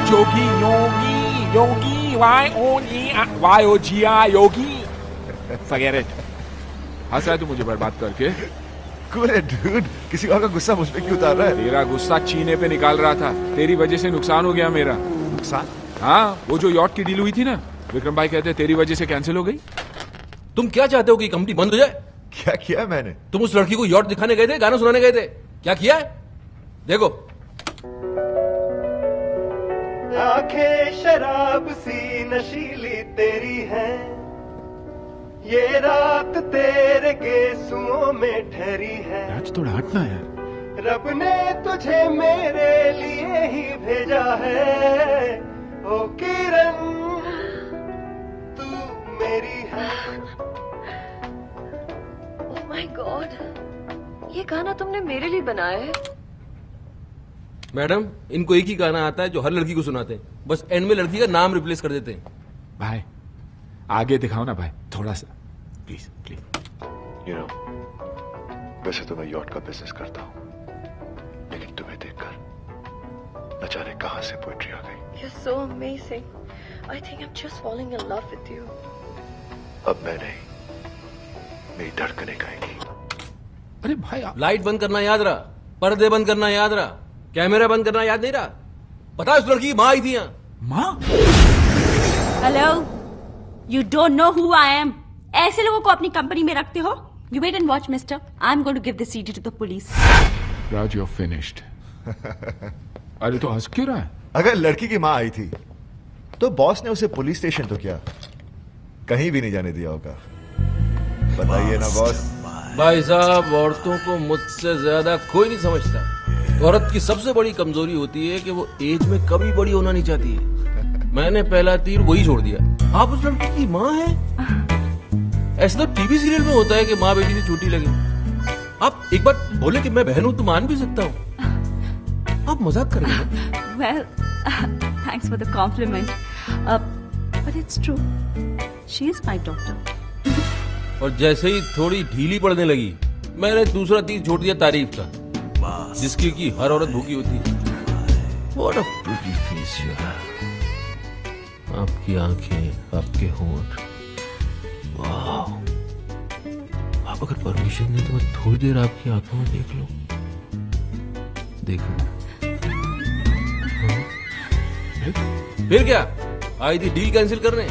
Jogi Yogi Yogi YOGI Yogi. Forget it। हंस रहा है तू मुझे बर्बाद करके? Cool it, dude। किसी और का गुस्सा मुझ पे क्यों उतार रहा है? तेरा गुस्सा चीने पे निकाल रहा था। तेरी वजह से नुकसान हो गया मेरा। नुकसान? हाँ, वो जो यॉट की डील हुई थी ना, विक्रम भाई कहते हैं तेरी वजह से कैंसिल हो गई। तुम क्या चाहते हो कि कंपनी बंद हो जाए? क्या किया मैंने? तुम उस लड़की को यॉट दिखाने गए थे, गाना सुनाने गए थे, क्या किया है? देखो। आंखें शराब सी नशीली तेरी है, ये रात तेरे गेसुओं में ठहरी है। आज थोड़ा हटना यार। रब ने तुझे मेरे लिए ही भेजा है, ओ किरण तू मेरी है। ओह माय गॉड, ये गाना तुमने मेरे लिए बनाया है? मैडम, इनको एक ही गाना आता है जो हर लड़की को सुनाते हैं, बस एंड में लड़की का नाम रिप्लेस कर देते हैं। भाई आगे दिखाओ ना भाई, थोड़ा सा प्लीज प्लीज। You know, वैसे तो मैं यॉट का बिजनेस करता हूँ, लेकिन तुम्हें देखकर न जाने कहां से पोएट्री आ गई। You're so amazing. I think I'm just falling in love with you. अब मैं नहीं, मेरी धड़कनें गाएंगी। अरे भाई लाइट बंद करना याद रहा, पर्दे बंद करना याद रहा, कैमरा बंद करना याद नहीं रहा? पता है उस लड़की की माँ आई थी यहाँ। माँ? Hello, you don't know who I am. ऐसे लोगों को अपनी कंपनी में रखते हो? You wait and watch mister, I am going to give this CD to the police. Raj you are finished. अरे तो हंस क्यों रहा है? अगर लड़की की माँ आई थी तो बॉस ने उसे पुलिस स्टेशन तो क्या, कहीं भी नहीं जाने दिया होगा। बताइए ना बॉस। भाई साहब, औरतों को मुझसे ज्यादा कोई नहीं समझता। औरत की सबसे बड़ी कमजोरी होती है कि वो एज में कभी बड़ी होना नहीं चाहती है। मैंने पहला तीर वही छोड़ दिया। आप उस लड़की की माँ हैं? ऐसा तो टीवी सीरियल में होता है कि माँ बेटी से छोटी लगे। आप एक बार बोले कि मैं बहन हूं तो मान भी सकता हूँ। आप मजाक कर रहे हैं? Well, thanks for the compliment, but it's true, she is my daughter. और जैसे ही थोड़ी ढीली पड़ने लगी, मैंने दूसरा तीर छोड़ दिया तारीफ का, जिसकी की हर औरत भूखी होती है। What a pretty face you have. आपकी आंखें, आपके होंठ, वाह। आप अगर परमिशन दें तो मैं थोड़ी देर आपकी आंखों में देख लूं। देखो। फिर क्या? आई थी डील कैंसिल करने,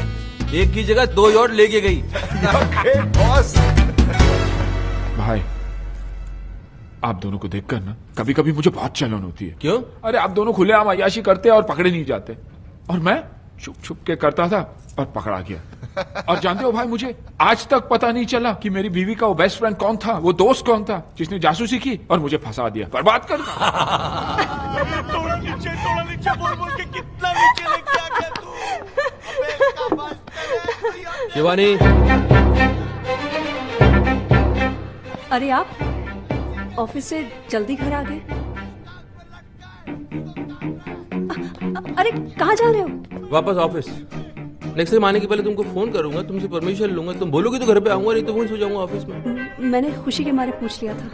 एक की जगह 2 यॉट लेके गई। Okay boss. भाई आप दोनों को देखकर ना कभी कभी मुझे बहुत जलन होती है। क्यों? अरे आप दोनों खुलेआम अय्याशी करते और पकड़े नहीं जाते, और मैं छुप छुप के करता था और पकड़ा गया। और जानते हो भाई, मुझे आज तक पता नहीं चला कि मेरी बीवी का वो बेस्ट फ्रेंड कौन था, वो दोस्त कौन था जिसने जासूसी की और मुझे फंसा दिया, बर्बाद कर दिया। थोड़ा नीचे बोल बोल के कितना नीचे लेके आ गया तू। अबे इसका बस करे। शिवानी, अरे आप ऑफिस से जल्दी घर आ गए? अरे कहाँ जा रहे हो? वापस ऑफिस। नेक्स्ट टाइम आने के पहले तुमको फोन करूंगा, तुमसे परमिशन लूंगा। तुम बोलोगे तो घर पे आऊंगा, नहीं तो वहीं सो जाऊंगा ऑफिस में। मैंने खुशी के मारे पूछ लिया था।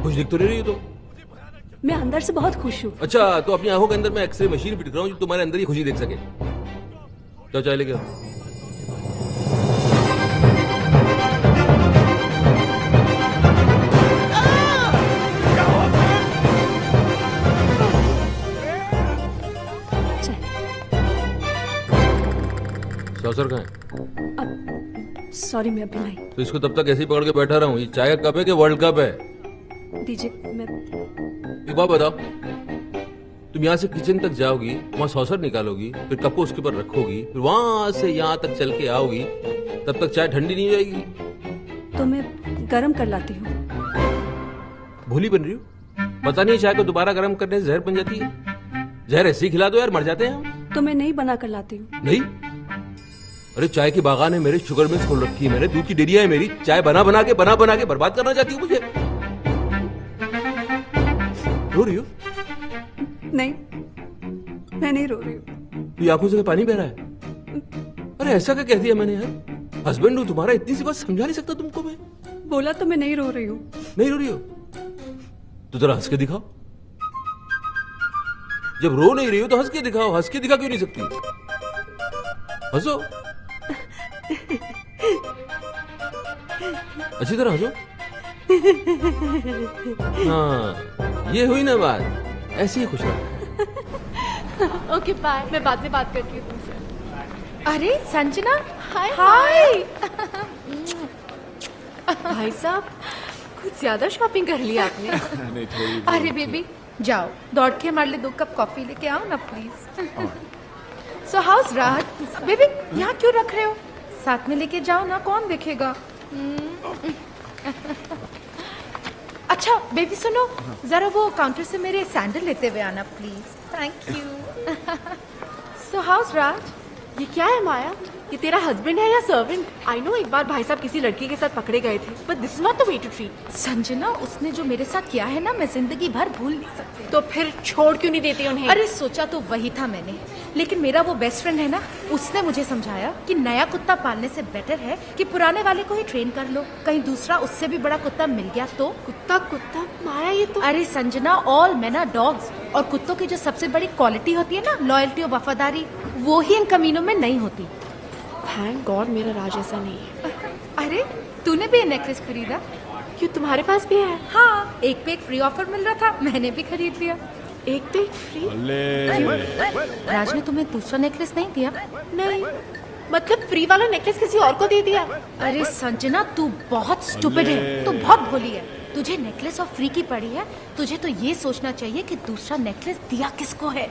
कुछ दिख तो नहीं रही हो तो? मैं अंदर से बहुत खुश हूँ। अच्छा, तो अपनी आंखों के अंदर मैं एक्सरे मशीन फिट कराऊं जो तुम्हारे अंदर ही खुशी देख सके। जाओ चाय लेके आओ। सौसर कहाँ है? सॉरी, मैं अभी लाई। तो इसको तब तक ऐसे ही पकड़ के बैठा रहा हूँ? ये चाय का कप है कि वर्ल्ड कप है? दीजिए। मैं एक बात बताओ, तुम यहाँ से किचन तक जाओगी, वहाँ सॉसर निकालोगी, फिर कप को उसके ऊपर रखोगी, फिर वहां से यहाँ तक चल के आओगी, तब तक चाय ठंडी नहीं हो जाएगी? तो मैं गरम कर लाती हूँ। भूली बन रही हो? पता नहीं चाय को दोबारा गर्म करने से जहर बन जाती है। जहर ऐसे ही खिला दो यार, मर जाते हैं हम। तो मैं नहीं बना कर लाती हूँ। नहीं? अरे चाय की बागान है मेरे, शुगर मिल्स खोल रखी है मैंने, दूध की डेयरिया है मेरी। चाय बना बना के बर्बाद करना चाहती हूँ मुझे? रो रही हो? नहीं, मैं नहीं रो रही हूँ। ये आंखों से पानी बह रहा है। अरे ऐसा क्या कह दिया मैंने यार? हस्बैंड हूँ तुम्हारा, इतनी सी बात समझा नहीं सकता तुमको मैं? बोला तो मैं नहीं रो रही हूँ। नहीं रो रही हो तो जरा हंस के दिखाओ। जब रो नहीं रही हो तो हंस के दिखाओ, हंस के दिखा क्यों नहीं सकती? हंसो, अच्छी तरह हंसो। हाँ, ये हुई ना बात, ऐसी ही खुश रहो। ओके बाय, मैं बाद में बात करती हूँ तुमसे। अरे संजना, हाय। भाई साहब, कुछ ज्यादा शॉपिंग कर ली आपने। नहीं, थोड़ी अरे बेबी, जाओ दौड़ के हमारे लिए 2 कप कॉफी लेके आओ ना प्लीज। सो हाउस राहत? बेबी यहाँ क्यों रख रहे हो? साथ में लेके जाओ ना, कौन देखेगा? अच्छा बेबी सुनो, जरा वो काउंटर से मेरे सैंडल लेते हुए आना please. Thank you. So how's Raj? ये क्या है माया? ये तेरा हस्बैंड है या सर्वेंट? आई नो एक बार भाई साहब किसी लड़की के साथ पकड़े गए थे, but this is not the way to treat. Sanjana, उसने जो मेरे साथ किया है ना, मैं जिंदगी भर भूल नहीं सकती। तो फिर छोड़ क्यों नहीं देती उन्हें? अरे सोचा तो वही था मैंने, लेकिन मेरा वो बेस्ट फ्रेंड है ना, उसने मुझे समझाया कि नया कुत्ता पालने से बेटर है कि पुराने वाले को ही ट्रेन कर लो। कहीं दूसरा उससे भी बड़ा कुत्ता मिल गया तो? कुत्ता माया, ये तो। अरे Sanjana, all men are dogs, और कुत्तों की जो सबसे बड़ी क्वालिटी होती है ना, लॉयल्टी और वफादारी, वो ही इन कमीनों में नहीं होती। थैंक गॉड मेरा राज ऐसा नहीं है। अरे तूने भी ये नेकलेस खरीदा? क्यों, तुम्हारे पास भी है? हाँ, एक पे एक फ्री ऑफर मिल रहा था, मैंने भी खरीद लिया। एक पे एक फ्री? राज ने तुम्हें दूसरा नेकलेस नहीं दिया? नहीं, मतलब फ्री वाला नेकलेस किसी और को दे दिया? अरे संजना, तू बहुत स्टूपिड है, तू बहुत भोली है। तुझे नेकलेस और फ्री की पड़ी है, तुझे तो ये सोचना चाहिए कि दूसरा नेकलेस दिया किसको है।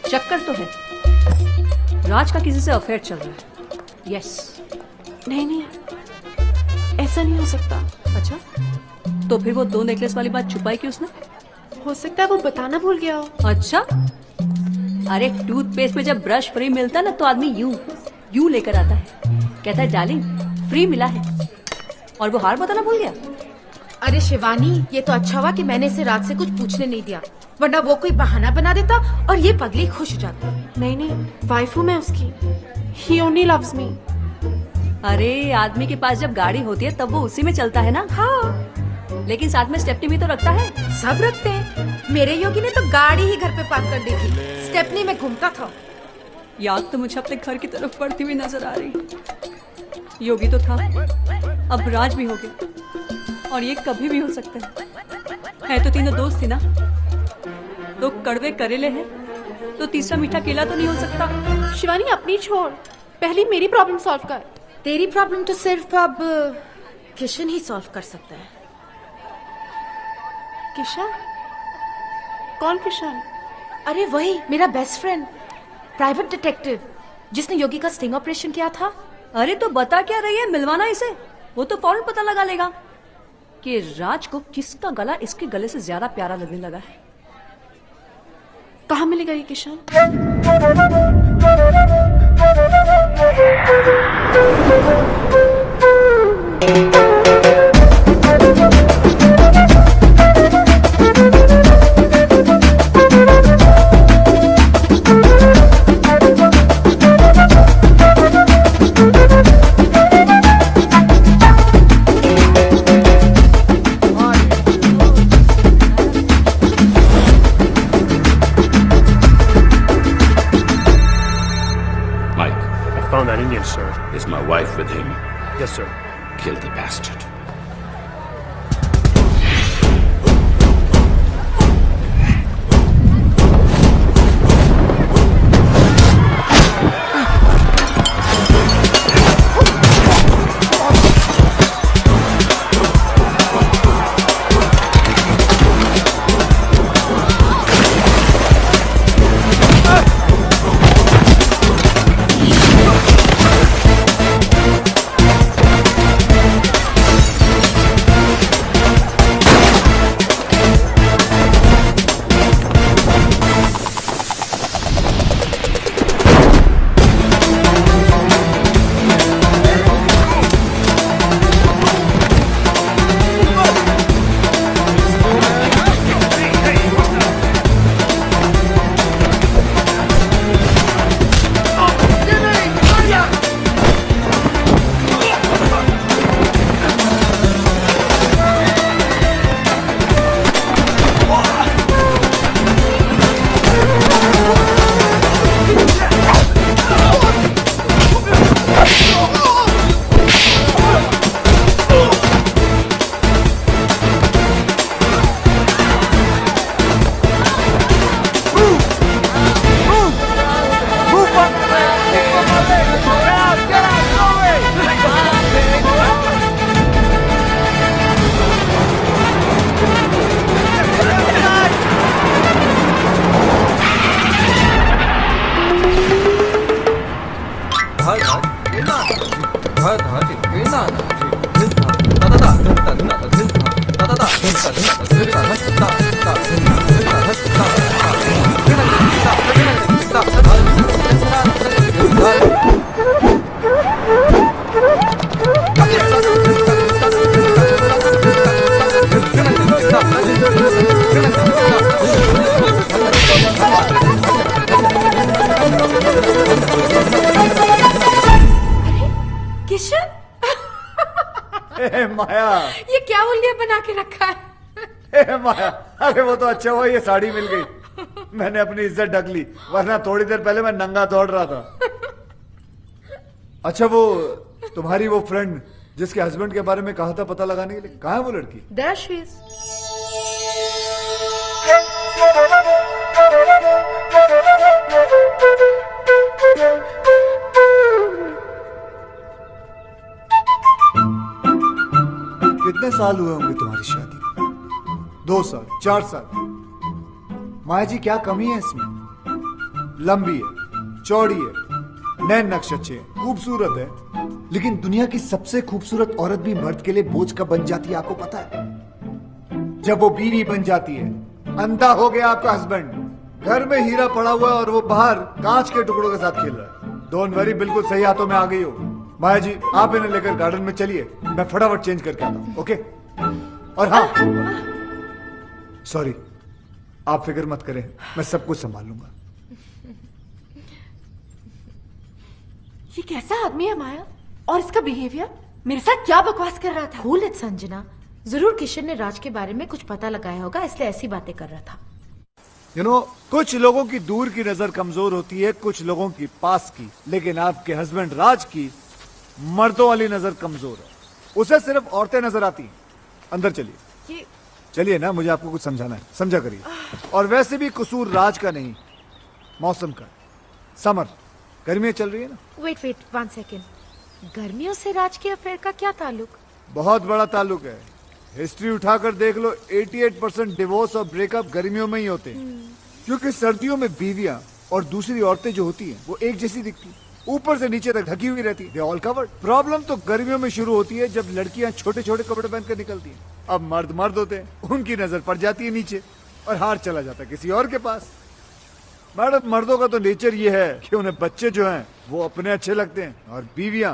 चक्कर तो है, राज का किसी से अफेयर चल रहा है। यस। नहीं, ऐसा नहीं हो सकता। अच्छा, तो फिर वो 2 नेकलेस वाली बात छुपाई क्यों उसने? हो सकता है वो बताना भूल गया हो। अच्छा, अरे टूथपेस्ट में जब ब्रश फ्री मिलता ना, तो आदमी यूं लेकर आता है, कहता है डार्लिंग फ्री मिला है, और वो हार बताना भूल गया। अरे शिवानी, ये तो अच्छा हुआ कि मैंने इसे रात से कुछ पूछने नहीं दिया, वरना वो कोई बहाना बना देता और ये पगली खुश हो जाती। नहीं, वाइफ हूँ मैं उसकी। He only loves me। अरे आदमी के पास जब गाड़ी होती है तब वो उसी में चलता है ना। हाँ, लेकिन साथ में स्टेपनी भी तो रखता है। सब रखते हैं। मेरे योगी ने तो गाड़ी ही घर पे पार्क कर दी थी, स्टेपनी में घूमता था। याद तो मुझे अपने घर की तरफ बढ़ती हुई नजर आ रही। योगी तो था, अब राज भी हो गया, और ये कभी भी हो सकता है तो तीनों दोस्त थी ना, 2 कड़वे करेले हैं तो तीसरा मीठा केला तो नहीं हो सकता। शिवानी अपनी छोड़, पहले मेरी प्रॉब्लम सॉल्व कर। तेरी प्रॉब्लम तो सिर्फ अब किशन ही सॉल्व कर सकता है। किशन? कौन किशन? अरे वही मेरा बेस्ट फ्रेंड, प्राइवेट डिटेक्टिव, जिसने योगी का स्टिंग ऑपरेशन किया था। अरे तो बता क्या रही है, मिलवाना इसे, वो तो फौरन पता लगा लेगा कि राज को किसका गला इसके गले से ज्यादा प्यारा लगने लगा है। कहाँ मिलेगा ये Kishan? Found that Indian, sir. Is my wife with him? Yes, sir. Kill the bastard. Kishan, ए माया, ये क्या उल्लिया बना के रखा है? ए माया, अरे वो तो अच्छा हुआ ये साड़ी मिल गई, मैंने अपनी इज्जत ढक ली, वरना थोड़ी देर पहले मैं नंगा दौड़ रहा था। अच्छा वो तुम्हारी वो फ्रेंड जिसके हस्बैंड के बारे में कहा था पता लगाने के लिए, कहाँ है वो लड़की? There she is. कितने साल हुए होंगे तुम्हारी शादी में? 2 साल, 4 साल? माया जी क्या कमी है इसमें? लंबी है, चौड़ी है, नैन नक्श अच्छे हैं, खूबसूरत है, लेकिन दुनिया की सबसे खूबसूरत औरत भी मर्द के लिए बोझ कब बन जाती है आपको पता है? जब वो बीवी बन जाती है। अंधा हो गया आपका हस्बैंड, घर में हीरा पड़ा हुआ है और वो बाहर कांच के टुकड़ों के साथ खेल रहा है। डोंट वरी, बिल्कुल सही हाथों में आ गई हो। माया जी आप इन्हें लेकर गार्डन में चलिए, मैं फटाफट चेंज करके आता हूं, ओके? और हाँ, सॉरी, आप फिक्र मत करें, मैं सब कुछ संभाल लूंगा। ये कैसा आदमी है माया? और इसका बिहेवियर मेरे साथ क्या बकवास कर रहा था? कूल इट संजना, जरूर किशन ने राज के बारे में कुछ पता लगाया होगा, इसलिए ऐसी बातें कर रहा था। You know, कुछ लोगों की दूर की नजर कमजोर होती है, कुछ लोगों की पास की, लेकिन आपके हस्बैंड राज की मर्दों वाली नजर कमजोर है, उसे सिर्फ औरतें नजर आती हैं। अंदर चलिए, चलिए ना, मुझे आपको कुछ समझाना है, समझा करिए। और वैसे भी कसूर राज का नहीं, मौसम का। समर, गर्मियां चल रही है ना? वेट 1 सेकेंड, गर्मियों से राज के अफेयर का क्या ताल्लुक? बहुत बड़ा ताल्लुक है, हिस्ट्री उठाकर देख लो, 88% डिवोर्स और ब्रेकअप गर्मियों में ही होते हैं, क्योंकि सर्दियों में बीवियां और दूसरी औरतें जो होती हैं वो एक जैसी दिखती, ऊपर से नीचे तक ढकी हुई रहती, दे ऑल कवर्ड। प्रॉब्लम तो गर्मियों में शुरू होती है जब लड़कियां छोटे छोटे कपड़े पहनकर निकलती हैं। अब मर्द होते हैं, उनकी नजर पड़ जाती है नीचे और हार चला जाता है किसी और के पास। मैडम, मर्दों का तो नेचर ये है कि उन्हें बच्चे जो हैं वो अपने अच्छे लगते हैं और बीवियां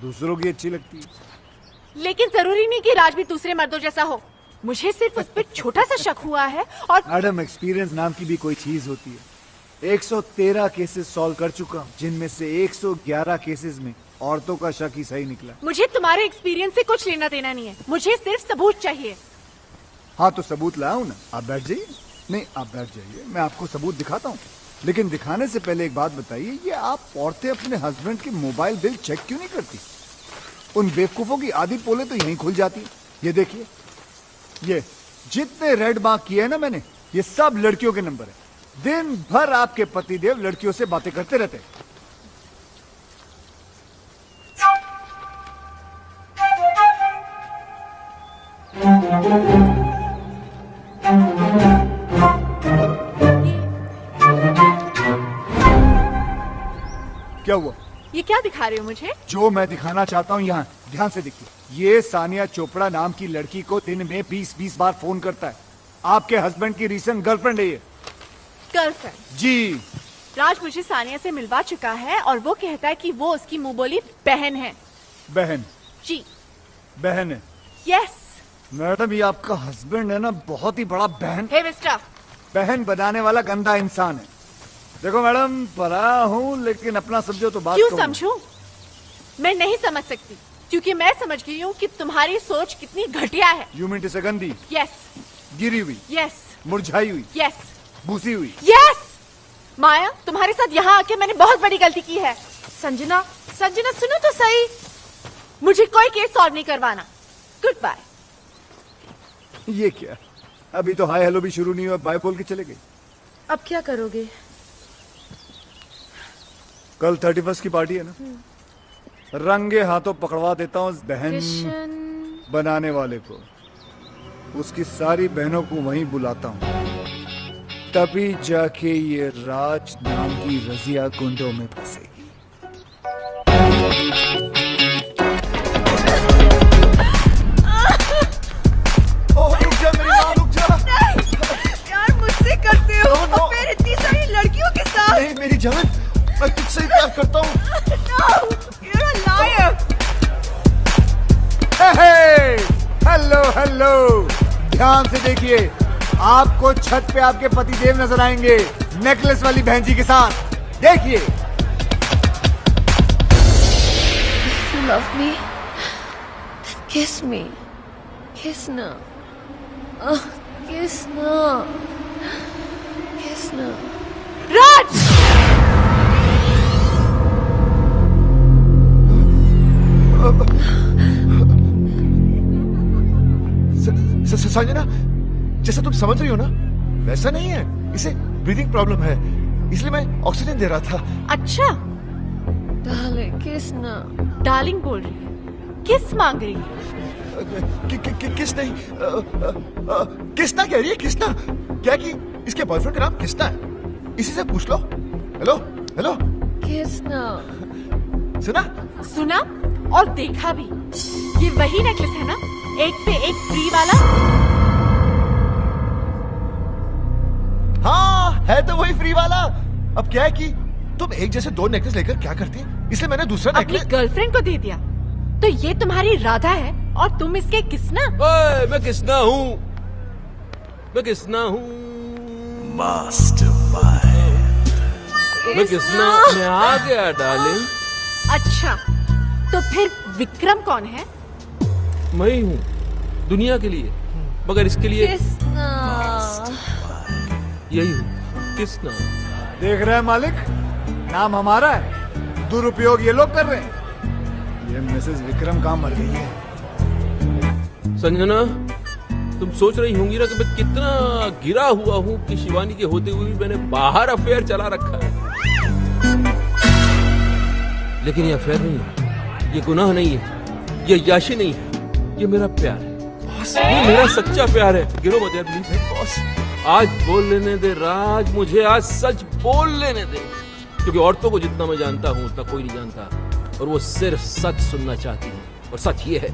दूसरों की अच्छी लगती है। लेकिन जरूरी नहीं कि राज भी दूसरे मर्दों जैसा हो, मुझे सिर्फ उस पर छोटा सा शक हुआ है। और मैडम, एक्सपीरियंस नाम की भी कोई चीज होती है। 113 केसेस सॉल्व कर चुका हूँ, जिनमें से 111 केसेस में औरतों का शक ही सही निकला। मुझे तुम्हारे एक्सपीरियंस से कुछ लेना देना नहीं है, मुझे सिर्फ सबूत चाहिए। हाँ तो सबूत लाया हूँ ना, आप बैठ जाइए। नहीं, आप बैठ जाइए, मैं आपको सबूत दिखाता हूँ। लेकिन दिखाने से पहले एक बात बताइए, ये आप औरतें अपने हस्बैंड के मोबाइल बिल चेक क्यों नहीं करती? उन बेवकूफों की आधी पोले तो यहीं खुल जाती है। ये देखिए, ये जितने रेड मार्क किए हैं ना मैंने, ये सब लड़कियों के नंबर है। दिन भर आपके पतिदेव लड़कियों से बातें करते रहते हैं। क्या हुआ? ये क्या दिखा रहे हो मुझे? जो मैं दिखाना चाहता हूँ यहाँ ध्यान से देखिए। ये सानिया चोपड़ा नाम की लड़की को दिन में 20-20 बार फोन करता है। आपके हस्बैंड की रीसेंट गर्लफ्रेंड है ये। गर्लफ्रेंड? जी। राज मुझे सानिया से मिलवा चुका है और वो कहता है कि वो उसकी मुंह बोली बहन है। बहन? जी बहन है। यस। मैडम, ये आपका हस्बैंड है ना, बहुत ही बड़ा बहन। हे मिस्टर, बहन बनाने वाला गंदा इंसान है। देखो मैडम, पराया हूँ लेकिन अपना समझो तो बात। क्यों समझूं? मैं नहीं समझ सकती, क्योंकि मैं समझ गई हूँ कि तुम्हारी सोच कितनी घटिया है। यू मीन टू से गंदी? यस। गिरी हुई? यस। मुरझाई हुई? यस। भूसी हुई? यस। माया, तुम्हारे साथ यहाँ आके मैंने बहुत बड़ी गलती की है। संजना, संजना सुनो तो सही, मुझे कोई केस सॉल्व नहीं करवाना। Good bye. ये क्या, अभी तो हाय हेलो भी शुरू नहीं हुआ, बाय बोल के चले गए। अब क्या करोगे? कल 31 की पार्टी है ना, रंगे हाथों पकड़वा देता हूँ बहन बनाने वाले को। उसकी सारी बहनों को वहीं बुलाता हूँ, तभी जाके ये राज नाम की रजिया कुंडों में फंसेगी। रुक जा मेरी माँ, रुक जा। यार मुझसे करते हो और फिर इतनी सारी लड़कियों के साथ। नहीं मेरी जान, मैं तुझसे ही प्यार करता हूँ। No, you're a liar. Hello hello, ध्यान से देखिए, आपको छत पे आपके पतिदेव नजर आएंगे। नेकलेस वाली बहन जी के साथ। देखिए। You love me? Then kiss me. Kiss na. Kiss na. Kiss na. राज! संजना, जैसा तुम समझ रही हो ना, वैसा नहीं है। इसे ब्रीदिंग प्रॉब्लम है, इसलिए मैं ऑक्सीजन दे रहा था। अच्छा, Darling, kiss na. डार्लिंग बोल रही है, किस मांग रही है? किस नहीं, किसना कह रही है, किसना। क्या कि इसके बॉयफ्रेंड का नाम किसना है, इसी से पूछ लो। Hello hello, Kiss na. सुना? सुना और देखा भी। ये वही नेकलेस है ना, एक पे एक फ्री वाला? हाँ, है तो वही फ्री वाला। अब क्या है कि तुम एक जैसे दो नेकलेस लेकर क्या करती, इसलिए मैंने दूसरा अपनी नेकलेस। गर्लफ्रेंड को दे दिया। तो ये तुम्हारी राधा है और तुम इसके किसना? ओए, मैं किसना हूँ? मैं किसना हूँ? मैं किसना? मैं आ गया डार्लिंग। अच्छा, तो फिर विक्रम कौन है? मैं ही हूँ दुनिया के लिए, मगर इसके लिए Kiss na. यही हूँ, किसना। देख रहे हैं मालिक, नाम हमारा है, दुरुपयोग ये लोग कर रहे हैं। ये मिसेस विक्रम कहाँ मर गई है? संजना, तुम सोच रही होंगी ना कि मैं कितना गिरा हुआ हूँ कि शिवानी के होते हुए भी मैंने बाहर अफेयर चला रखा है। लेकिन ये अफेयर नहीं है, ये गुनाह नहीं है, ये याशी नहीं है, ये मेरा प्यार है। ये मेरा सच्चा प्यार है। गिरो मत यार प्लीज। बॉस, आज बोल लेने दे राज, मुझे आज सच बोल लेने दे, क्योंकि औरतों को जितना मैं जानता हूँ उतना कोई नहीं जानता, और वो सिर्फ सच सुनना चाहती है। और सच ये है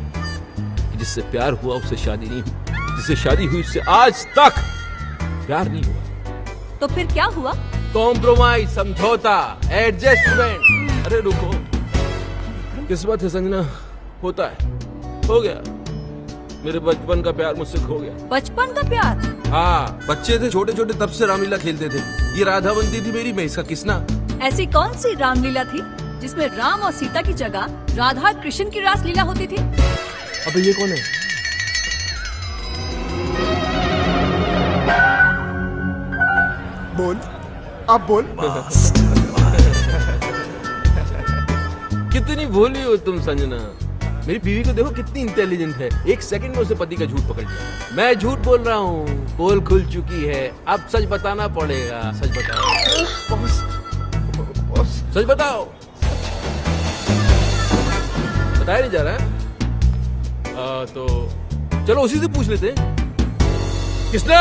कि जिससे प्यार हुआ उससे शादी नहीं हुई, जिससे शादी हुई उससे आज तक प्यार नहीं हुआ। तो फिर क्या हुआ? कॉम्प्रोमाइज, समझौता, एडजस्टमेंट। अरे रुको, किस्मत है संजना, होता है, हो गया। मेरे बचपन का प्यार मुझसे खो गया। बचपन का प्यार? हाँ, बच्चे थे छोटे छोटे, तब से रामलीला खेलते थे। ये राधा बनती थी मेरी, मैं इसका किसना। ऐसी कौन सी रामलीला थी जिसमें राम और सीता की जगह राधा कृष्ण की रासलीला होती थी? अबे ये कौन है? बोल, अब बोल। कितनी भोली हो तुम संजना। मेरी बीवी को देखो कितनी इंटेलिजेंट है, एक सेकंड में उसे पति का झूठ पकड़ लिया। मैं झूठ बोल रहा हूँ, पोल खुल चुकी है, अब सच बताना पड़ेगा। सच बताओ, सच बताओ। बताया नहीं जा रहा है? तो चलो उसी से पूछ लेते हैं। किसना?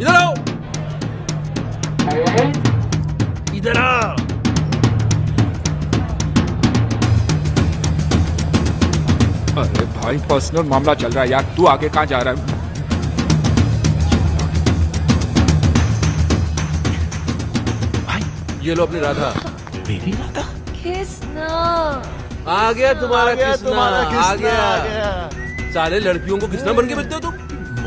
इधर आओ, इधर आओ। अरे भाई, पर्सनल मामला चल रहा है यार, तू आगे कहाँ जा रहा है? ये लो अपनी राधा। मेरी राधा? Kiss na. आ गया तुम्हारा किसना, आ आ गया। गया। सारे लड़कियों को किसना बन के मिलते हो तुम?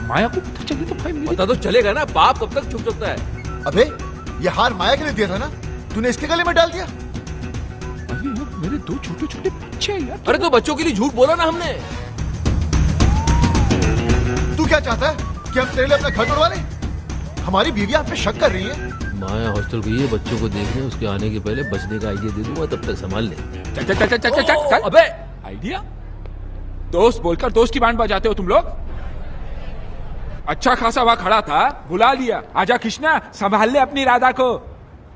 माया को पता चली तो भाई पता तो चलेगा ना, बाप कब तक छुप सकता है? अबे, ये हार माया के लिए दिया था ना, तूने इसके गले में डाल दिया। अरे यार, मेरे दो छोटे छोटे बच्चे हैं यार। अरे तो बच्चों के लिए झूठ बोला ना हमने। तू क्या चाहता है कि हम तेरे लिए अपना घर तोड़वा लें? हमारी बीवी आप पे शक कर रही है। माया हॉस्टल गई है बच्चों को देखने, उसके आने के पहले बचने का आइडिया दे दूंगा, तब तक संभाल ले। चल चल चल चल चल चल चल। अबे आइडिया? दोस्त बोलकर दोस्त की बैंड बजाते हो तुम लोग। अच्छा खासा वहां खड़ा था, बुला लिया, आजा कृष्णा संभाल ले अपनी राधा को।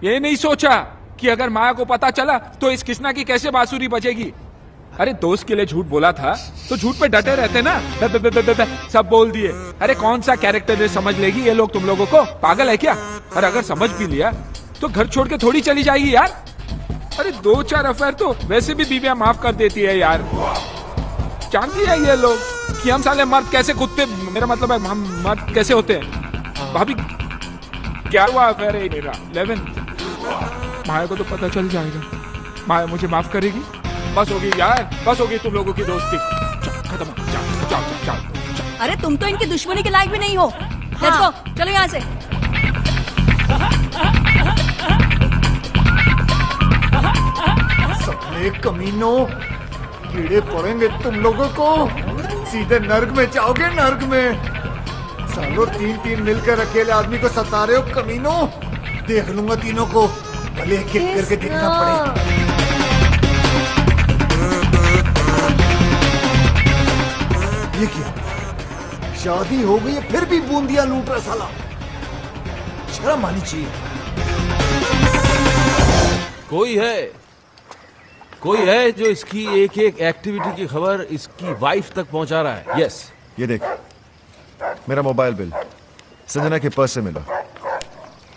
ये नहीं सोचा कि अगर माया को पता चला तो इस कृष्णा की कैसे बांसुरी बजेगी। अरे दोस्त के लिए झूठ बोला था तो झूठ पे डटे रहते ना। सब बोल दिए। अरे कौन सा कैरेक्टर समझ लेगी ये लोग तुम लोगों को? पागल है क्या? और अगर समझ भी लिया तो घर छोड़ के थोड़ी चली जाएगी यार। अरे 2-4 अफेयर तो वैसे भी बीवियां माफ कर देती है यार। जानती है ये लोग कि हम साले मर्द कैसे कुत्ते, मेरा मतलब है हम मर्द कैसे होते हैं। भाभी क्या हुआ अफेयर है मेरा 11। माया को तो पता चल जाएगा, माया मुझे माफ करेगी। बस होगी यार, बस होगी तुम लोगों की दोस्ती, खत्म। जाओ जाओ जाओ जाओ। अरे तुम तो इनकी दुश्मनी के लायक भी नहीं हो। लेट्स गो, चलो यहाँ से। कमीनों, कीड़े पड़ेंगे तुम लोगों को, सीधे नर्क में जाओगे, नर्क में। सालों 3-3 मिलकर अकेले आदमी को सता रहे हो कमीनों। देख लूंगा तीनों को, भले एक एक करके देखना पड़े। ये क्या, शादी हो गई है फिर भी बूंदिया लूट रहा साला, शर्म आनी चाहिए। कोई है जो इसकी एक एक एक्टिविटी की खबर इसकी वाइफ तक पहुंचा रहा है। यस, ये देख, मेरा मोबाइल बिल संजना के पर्स से मिला।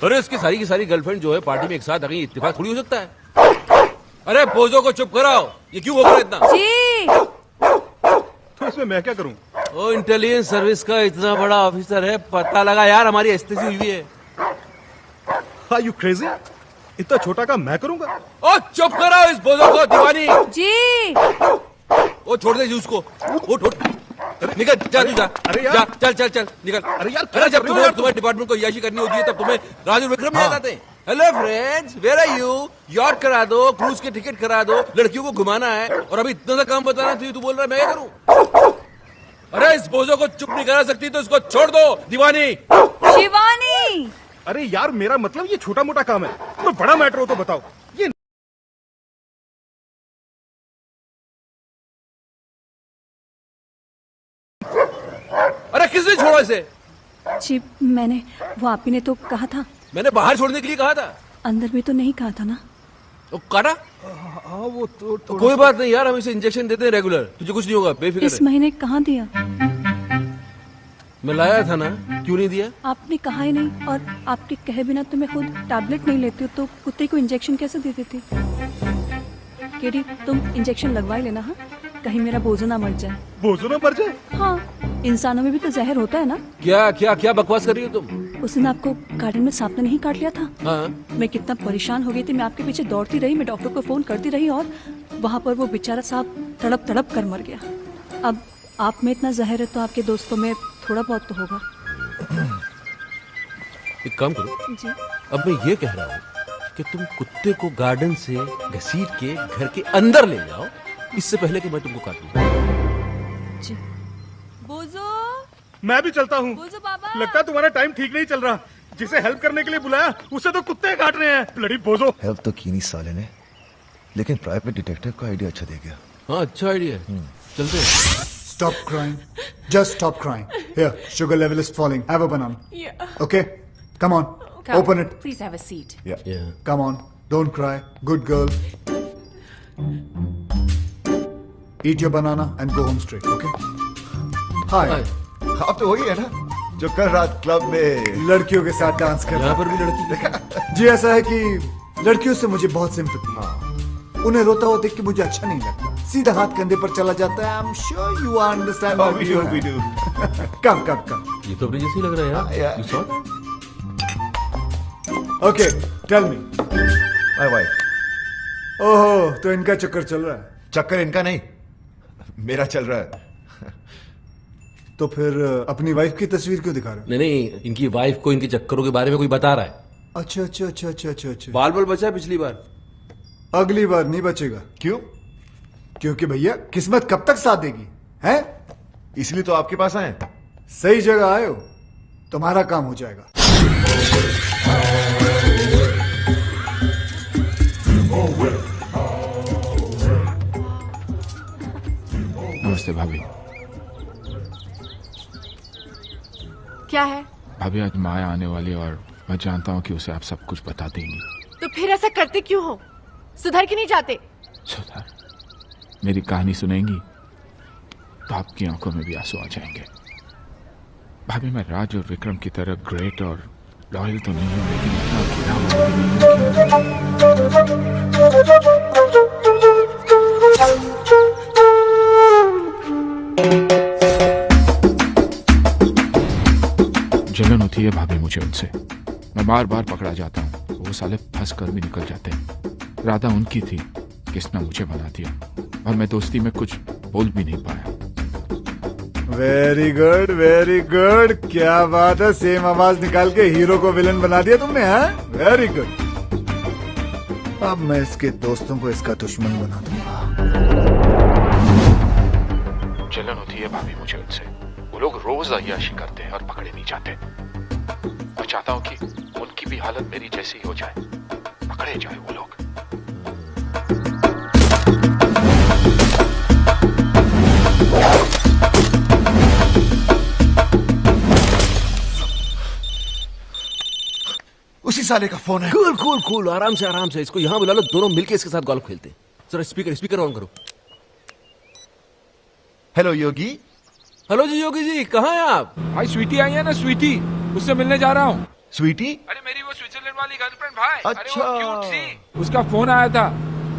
अरे इसकी सारी की सारी गर्लफ्रेंड जो है पार्टी में एक साथ आ गई, इत्तेफाक थोड़ी हो सकता है। अरे बोझों को चुप कराओ, ये क्यों बोल रहा है इतना? जी तो इसमें मैं क्या करूं? ओ इंटेलिजेंस सर्विस का इतना बड़ा ऑफिसर है, पता लगा यार हमारी एस्तेसी हुई है। Are you crazy? इतना छोटा काम मैं करूंगा? ओ चुप कराओ इस बोझों को, दीवानी। जी ओ छोड़ दे जी उसको, उठ निकल, जा तू जा। अरे यार। जा, चल निकल। अरे यार, अरे जब तुम्हारे डिपार्टमेंट को याशी करनी होती है तब तुम्हें राजू विक्रम याद आते हैं। Hello friends, where are you? Yacht करा दो, क्रूज के टिकट करा दो, लड़कियों को घुमाना है, और अभी इतना सा काम बताना तू बोल रहा है मैं क्या करूं? अरे इस बोझों को चुप नहीं करा सकती तो इसको छोड़ दो, दीवानी। शिवानी, अरे यार, मेरा मतलब ये छोटा मोटा काम है, कोई बड़ा मैटर हो तो बताओ। ये अरे किसने छोड़ा इसे? जी मैंने, वो आप ही ने तो कहा था। मैंने बाहर छोड़ने के लिए कहा था। अंदर भी तो नहीं कहा था ना। तो काटा? हाँ, वो तो कोई बात नहीं यार, हम इसे इंजेक्शन देते हैं रेगुलर, तुझे कुछ नहीं होगा, बेफिक्र इस रह। महीने कहाँ दिया? मैं लाया था ना, क्यों नहीं दिया? आपने कहा ही नहीं, और आपके कहे बिना तो मैं खुद टैबलेट नहीं लेती हूँ, तो कुत्ते को इंजेक्शन कैसे दे देती? केडी, तुम इंजेक्शन लगवा ही लेना, हाँ? कहीं मेरा बोझो ना मर जाए। बोझो ना मर जाए? हाँ, इंसानों में भी तो जहर होता है ना। क्या बकवास कर रही हो तुम? उस दिन आपको गार्डन में सांप ने नहीं काट लिया था? हाँ। मैं कितना परेशान हो गई थी, मैं आपके पीछे दौड़ती रही, मैं डॉक्टर को फोन करती रही, और वहाँ पर वो बेचारा सांप तड़प तड़प कर मर गया। अब आप में इतना जहर है तो आपके दोस्तों में थोड़ा बहुत तो होगा। एक काम करो जी, अब मैं ये कह रहा हूँ कि तुम कुत्ते को गार्डन से घसीट के घर के अंदर ले जाओ, इससे पहले कि मैं तुमको काटूं। जी। बोझो, मैं भी चलता हूँ। बोझो बाबा। लगता है तुम्हारा टाइम ठीक नहीं चल रहा। जिसे हेल्प करने के लिए बुलाया उसे तो कुत्ते काट रहे हैं। ब्लडी बोझो। हेल्प तो की नहीं साले ने, लेकिन प्राइवेट डिटेक्टिव का आइडिया अच्छा दे गया। हाँ, अच्छा आइडिया है, चलते हैं। Stop crying. Just stop crying. Here, sugar level is falling. Have a banana. Yeah. Okay? Come on. Open it. Please have a seat. Yeah. Come on. Don't cry. Good girl. Eat your banana and go home straight. Okay? Hi. आप तो वही है ना जो कल रात club में लड़कियों के साथ डांस कर यहाँ पर भी लड़की। जी, ऐसा है कि लड़कियों से मुझे बहुत सिंपैथी है। उन्हें रोता हुआ देख के मुझे अच्छा नहीं लगता, सीधा हाथ कंधे पर चला जाता है। I'm sure you understand what we do. Come. ये तो अपने जैसे ही लग रहा है यार। You saw that? Okay, tell me. My wife. ओहो, तो इनका चक्कर चल रहा है। चक्कर इनका नहीं, मेरा चल रहा है। तो फिर अपनी वाइफ की तस्वीर क्यों दिखा रहे हो? नहीं, इनकी वाइफ को इनके चक्करों के बारे में कोई बता रहा है। अच्छा। बाल बचा पिछली बार। अगली बार नहीं बचेगा। क्यों? क्योंकि भैया किस्मत कब तक साथ देगी, हैं? इसलिए तो आपके पास आए। सही जगह आए हो, तुम्हारा काम हो जाएगा। नमस्ते भाभी। क्या है? भाभी आज माया आने वाली और मैं जानता हूँ कि उसे आप सब कुछ बता देंगी। तो फिर ऐसा करते क्यों हो? सुधर के नहीं जाते? सुधार, मेरी कहानी सुनेंगी तो आपकी आंखों में भी आंसू आ जाएंगे। भाभी मैं राज और विक्रम की तरह ग्रेट और लॉयल तो नहीं हूं, लेकिन इतना गिरा भी नहीं। जलन होती है भाभी मुझे उनसे। मैं बार बार पकड़ा जाता हूँ, वो साले फंस कर भी निकल जाते हैं। राधा उनकी थी, किसने मुझे बना दिया, और मैं दोस्ती में कुछ बोल भी नहीं पाया। Very good. क्या बात है, सेम आवाज निकाल के हीरो को विलन बना दिया तुमने, हाँ? Very good. अब मैं इसके दोस्तों को इसका दुश्मन बना दूंगा। जलन होती है भाभी मुझे उनसे। वो लोग रोज अय्याशी करते हैं और पकड़े नहीं जाते। मैं चाहता हूं कि उनकी भी हालत मेरी जैसी हो जाए, पकड़े जाए वो लोग। उसी साले का फोन है। कूल कूल कूल, आराम से इसको यहाँ बुला लो, दोनों मिलके इसके साथ गोल्फ खेलते हैं। जरा स्पीकर ऑन करो। हेलो योगी। हेलो जी योगी जी, कहाँ हैं आप? भाई स्वीटी आई है ना, स्वीटी, उससे मिलने जा रहा हूँ। स्वीटी? अरे मेरी वो स्विट्जरलैंड वाली गर्लफ्रेंड भाई। अच्छा। अरे वो क्यूट सी। उसका फोन आया था,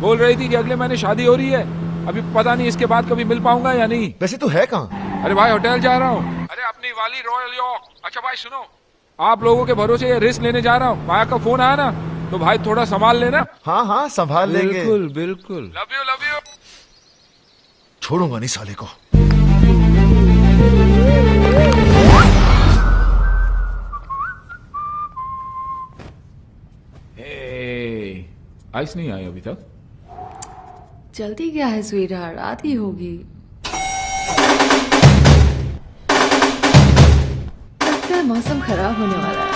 बोल रही थी कि अगले महीने शादी हो रही है। अभी पता नहीं इसके बाद कभी मिल पाऊंगा या नहीं। वैसे तो है कहाँ? अरे भाई होटल जा रहा हूँ। अरे अपनी वाली रॉयल यॉर्क। अच्छा भाई सुनो, आप लोगों के भरोसे ये रिस्क लेने जा रहा हूँ। माया का फोन आया ना, तो भाई थोड़ा संभाल लेना। हाँ हाँ संभाल लेंगे। बिल्कुल बिल्कुल। Love you. छोड़ूंगा नहीं साले को। आइस नहीं आई अभी तक। जल्दी क्या है स्वीटहार्ट, आती होगी। लगता है मौसम खराब होने वाला है,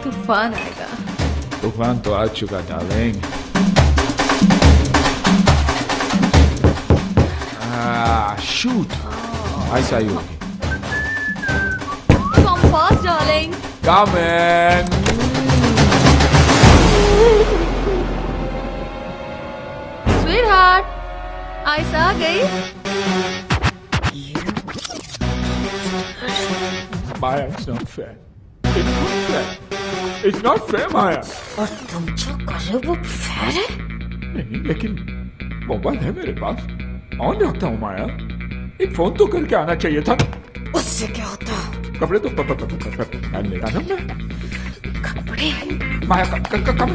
तूफान आएगा। तूफान तो आ चुका डार्लिंग। शूट। आइस आई होगी। Come fast, darling. Come in. Sweetheart, ice आ गई। Maya, it's not fair. It's not fair. It's not fair, Maya. और तुम जो कर रहे हो वो फेयर है? नहीं, लेकिन मोबाइल है मेरे पास, ऑन रखता हूँ माया। एक फोन तो करके आना चाहिए था। उससे क्या होता? कपड़े तो पहन लेगा ना मैं। कपड़े? माया कम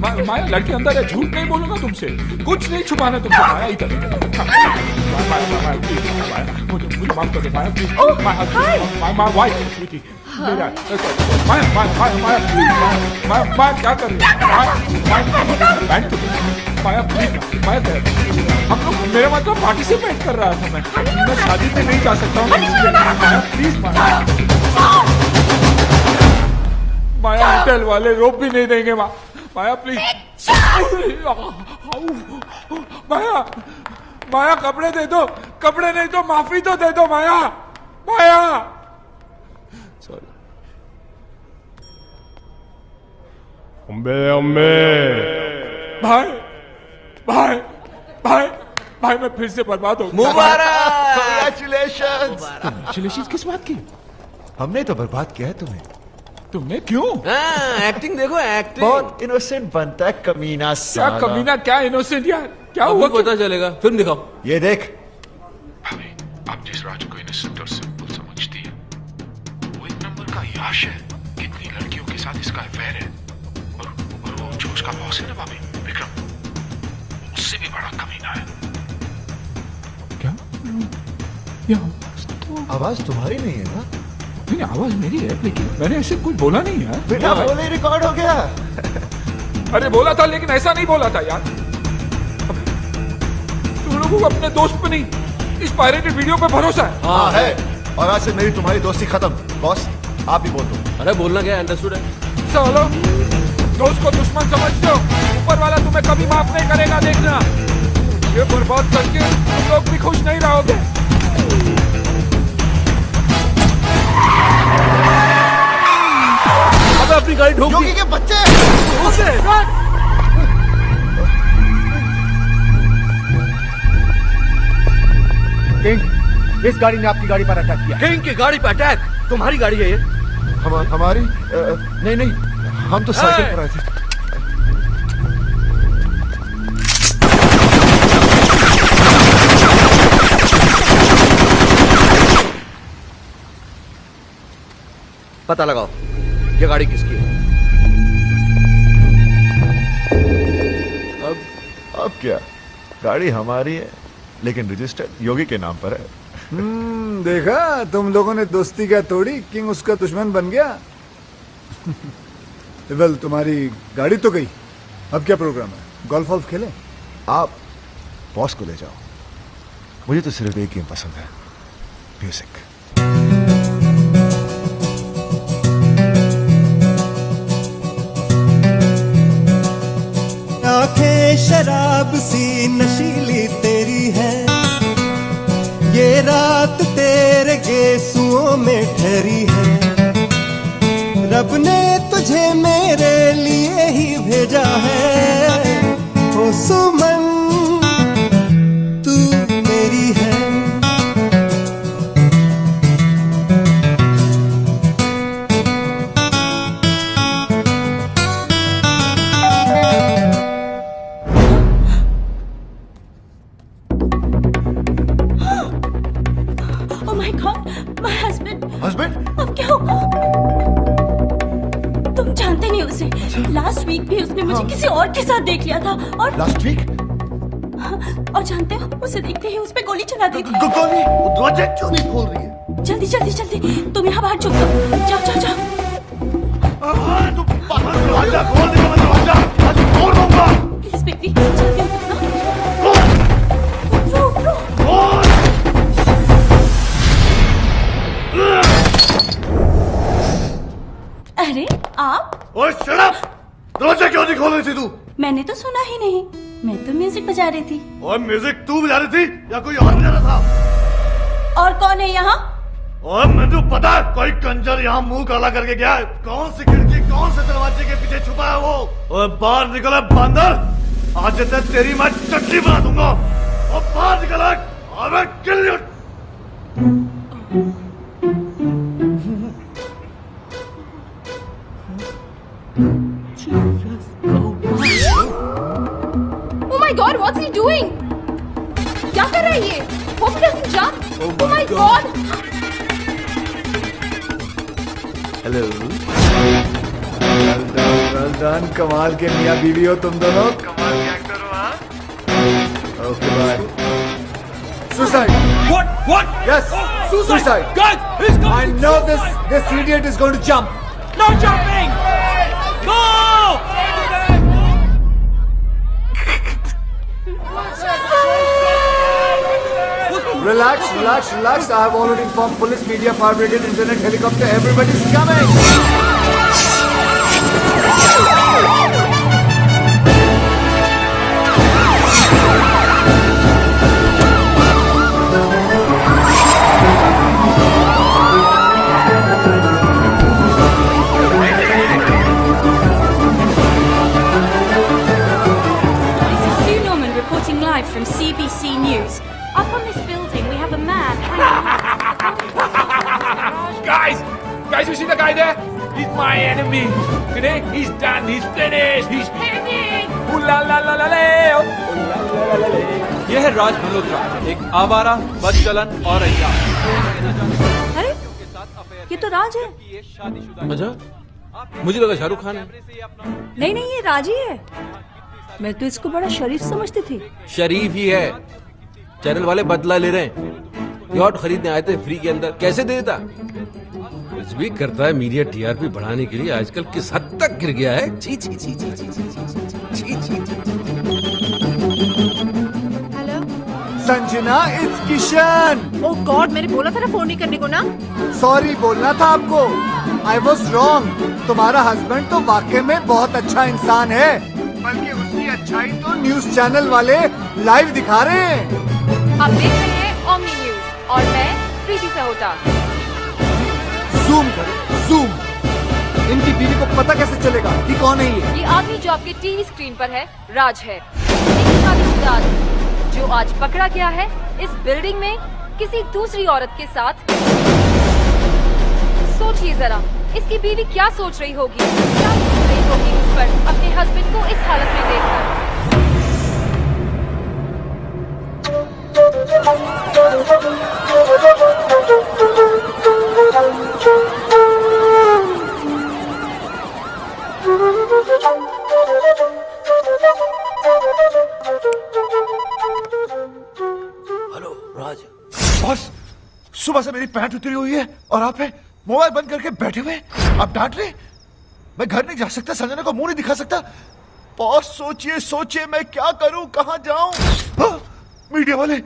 माया लड़के अंदर है, झूठ नहीं बोलूंगा तुमसे, कुछ नहीं छुपाना तुमसे। माया इधर माया मुझे माफ कर दे माया प्लीज। माया वाइफ स्वीटी मेरा माया क्या कर रही है? माया प्लीज माया, हम लोग मेरे मतलब पार्टिसिपेट कर रहा था मैं शादी में नहीं जा सकता हूँ माया प्लीज। माया होटल वाले रोप भी नहीं देंगे माया प्लीज। माया कपड़े दे दो, कपड़े नहीं तो माफी तो दे दो माया। सॉरी। भाई मैं फिर से बर्बाद हो। मुबारक। कांग्रेचुलेशंस। किस बात की? हमने तो बर्बाद किया है तुम्हें। तुमने क्यों? एक्टिंग देखो, एक्टिंग। बहुत इनोसेंट बनता है कमीना साला। क्या कमीना, क्या इनोसेंट यार, क्या हुआ? हुआ? पता चलेगा, फिल्म दिखाओ। ये देख। भाभी, आप जिस राज को इनोसेंट और सिंपल समझती है, वो एक नंबर का याश है। कितनी लड़कियों के साथ इसका अफेयर है। और वो जो उसका बॉस है ना भाभी, विक्रम, उससे भी बड़ा कमीना है। क्या? ये आवाज तुम्हारी नहीं है ना? नहीं, आवाज मेरी है, लेकिन मैंने ऐसे कुछ बोला नहीं है। बेटा बोले रिकॉर्ड हो गया। अरे बोला था, लेकिन ऐसा नहीं बोला था यार। तुम लोगों को अपने दोस्त पे नहीं, इस पायरेटेड वीडियो पे भरोसा है। हाँ है, और आज से मेरी तुम्हारी दोस्ती खत्म। बॉस आप ही बोल दो। अरे बोलना क्या, अंडरस्टूड है। चलो, दोस्त को दुश्मन समझते हो, ऊपर वाला तुम्हें कभी माफ नहीं करेगा, देखना। ये बर्बाद करके तुम लोग भी खुश नहीं रहोगे। अब अपनी गाड़ी ठोक दी। योगी के बच्चे। किंग, इस गाड़ी ने आपकी गाड़ी पर अटैक किया। किंग की गाड़ी पे अटैक? तुम्हारी गाड़ी है ये? हमारी नहीं, हम तो साइकिल पर आए थे। पता लगाओ ये गाड़ी किसकी है। अब क्या, गाड़ी हमारी है, लेकिन रजिस्टर्ड योगी के नाम पर है। देखा, तुम लोगों ने दोस्ती क्या तोड़ी, किंग उसका दुश्मन बन गया। वेल, तुम्हारी गाड़ी तो गई, अब क्या प्रोग्राम है? गोल्फ वॉल्फ खेलें? आप बॉस को ले जाओ। मुझे तो सिर्फ एक गेम पसंद है, म्यूजिक। आंखें शराब सी नशीली तेरी है, ये रात तेरे गेसुओं में ठहरी है। रब ने तुझे मेरे लिए ही भेजा है, ओ सुमन तू मेरी है। Oh my God, my husband. Husband? अब क्या होगा? तुम जानते नहीं उसे। लास्ट वीक भी उसने मुझे किसी और के साथ देख लिया था और लास्ट वीक? और जानते हो उसे देखते ही उस पे गोली चला दी थी। गोली? दरवाजा क्यों नहीं खोल रही है? जल्दी जल्दी जल्दी, तुम यहाँ बाहर छुप जाओ। जाओ जाओ जाओ। तू दरवाजा खोल दे, मैं दरवाजा आज तोड़ दूंगा। प्लीज बेबी, जल्दी उठो ना। उठो उठो। अरे आप? ओए शट अप! दरवाजा क्यों नहीं खोल रही थी तू? मैंने तो सुना ही नहीं, मैं तो म्यूजिक बजा रही थी। और म्यूजिक तू बजा रही थी या कोई और बजा रहा था? और कौन है यहाँ? और मुझे पता है कोई कंजर यहाँ मुंह काला करके गया है। कौन सी खिड़की कौन से दरवाजे के पीछे छुपा है वो? और बाहर निकला बंदर, आज तक तेरी मैं चटनी बना दूंगा। और बाहर निकला और मैं kill you. Oh my God, what's he doing? क्या कर रहा है ये? Hope he doesn't jump. Oh my God. Hello. Well done, कमाल के मियां बीवी हो तुम दोनों। कमाल के एक्टर हो। हाँ, okay bye. Suicide. What? Yes, suicide. Guys, he's coming. I know this idiot is going to jump. No jumping. Go! Relax, relax, relax. I have already informed police, media, fire brigade, internet, helicopter. Everybody's coming. This is Sue Norman reporting live from CBC News. Up on this building, we have a man Guys, you see the guy there? He's my enemy. Today, he's done. He's finished. He's hanging. Ooh la la la la la. Ooh la la la la la. यह है राज मल्होत्रा, एक आवारा, बदचलन और अय्यार। अरे ये तो राज है। अच्छा, मुझे लगा शाहरुख खान है। नहीं नहीं, ये राज ही है। मैं तो इसको बड़ा शरीफ समझती थी। शरीफ ही है। चैनल वाले बदला ले रहे हैं। यॉट खरीदने आए थे फ्री के अंदर, कैसे दे देता? कुछ भी करता है मीडिया टीआरपी बढ़ाने के लिए। आजकल किस हद तक गिर गया है। छी छी छी छी छी छी छी छी। Hello. Sanjana, it's Kishan. Oh God, मैंने बोला था ना फोन नहीं करने को ना। सॉरी बोलना था आपको। I was wrong. तुम्हारा हस्बैंड तो वाकई में बहुत अच्छा इंसान है, बल्कि उसकी अच्छाई तो न्यूज चैनल वाले लाइव दिखा रहे हैं। आप देख रहे हैं ओमनी न्यूज और मैं प्रीति सहोटा। जूम करो, जूम। इनकी बीवी को पता कैसे चलेगा कि कौन है ये? ये आदमी जो आपके टीवी स्क्रीन पर है राज है, एक शादीशुदा आदमी जो आज पकड़ा गया है इस बिल्डिंग में किसी दूसरी औरत के साथ। सोचिए जरा, इसकी बीवी क्या सोच रही होगी, क्या सोच रही होगी उस पर अपने हस्बैंड को इस हालत में देखकर। हेलो राज। बॉस, सुबह से मेरी पैंट उतरी हुई है और आप है मोबाइल बंद करके बैठे हुए। आप डांट रहे? मैं घर नहीं जा सकता, संजना को मुंह नहीं दिखा सकता। बॉस सोचिए सोचिए, मैं क्या करूं, कहां जाऊं? मीडिया वाले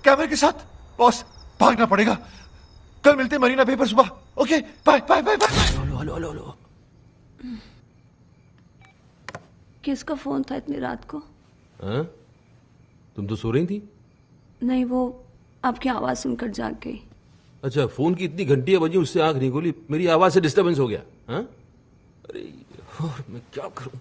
कैमरे के साथ। बॉस भागना पड़ेगा। कल मिलते हैं मरीना बे पर सुबह। Okay bye bye bye bye. Hello. किसका फोन था इतनी रात को? हाँ? तुम तो सो रही थी। नहीं, वो आपकी आवाज सुनकर जाग गई। अच्छा, फोन की इतनी घंटियां बजी, उससे आंख नहीं खोली, मेरी आवाज से डिस्टरबेंस हो गया। हाँ? अरे और मैं क्या करूं?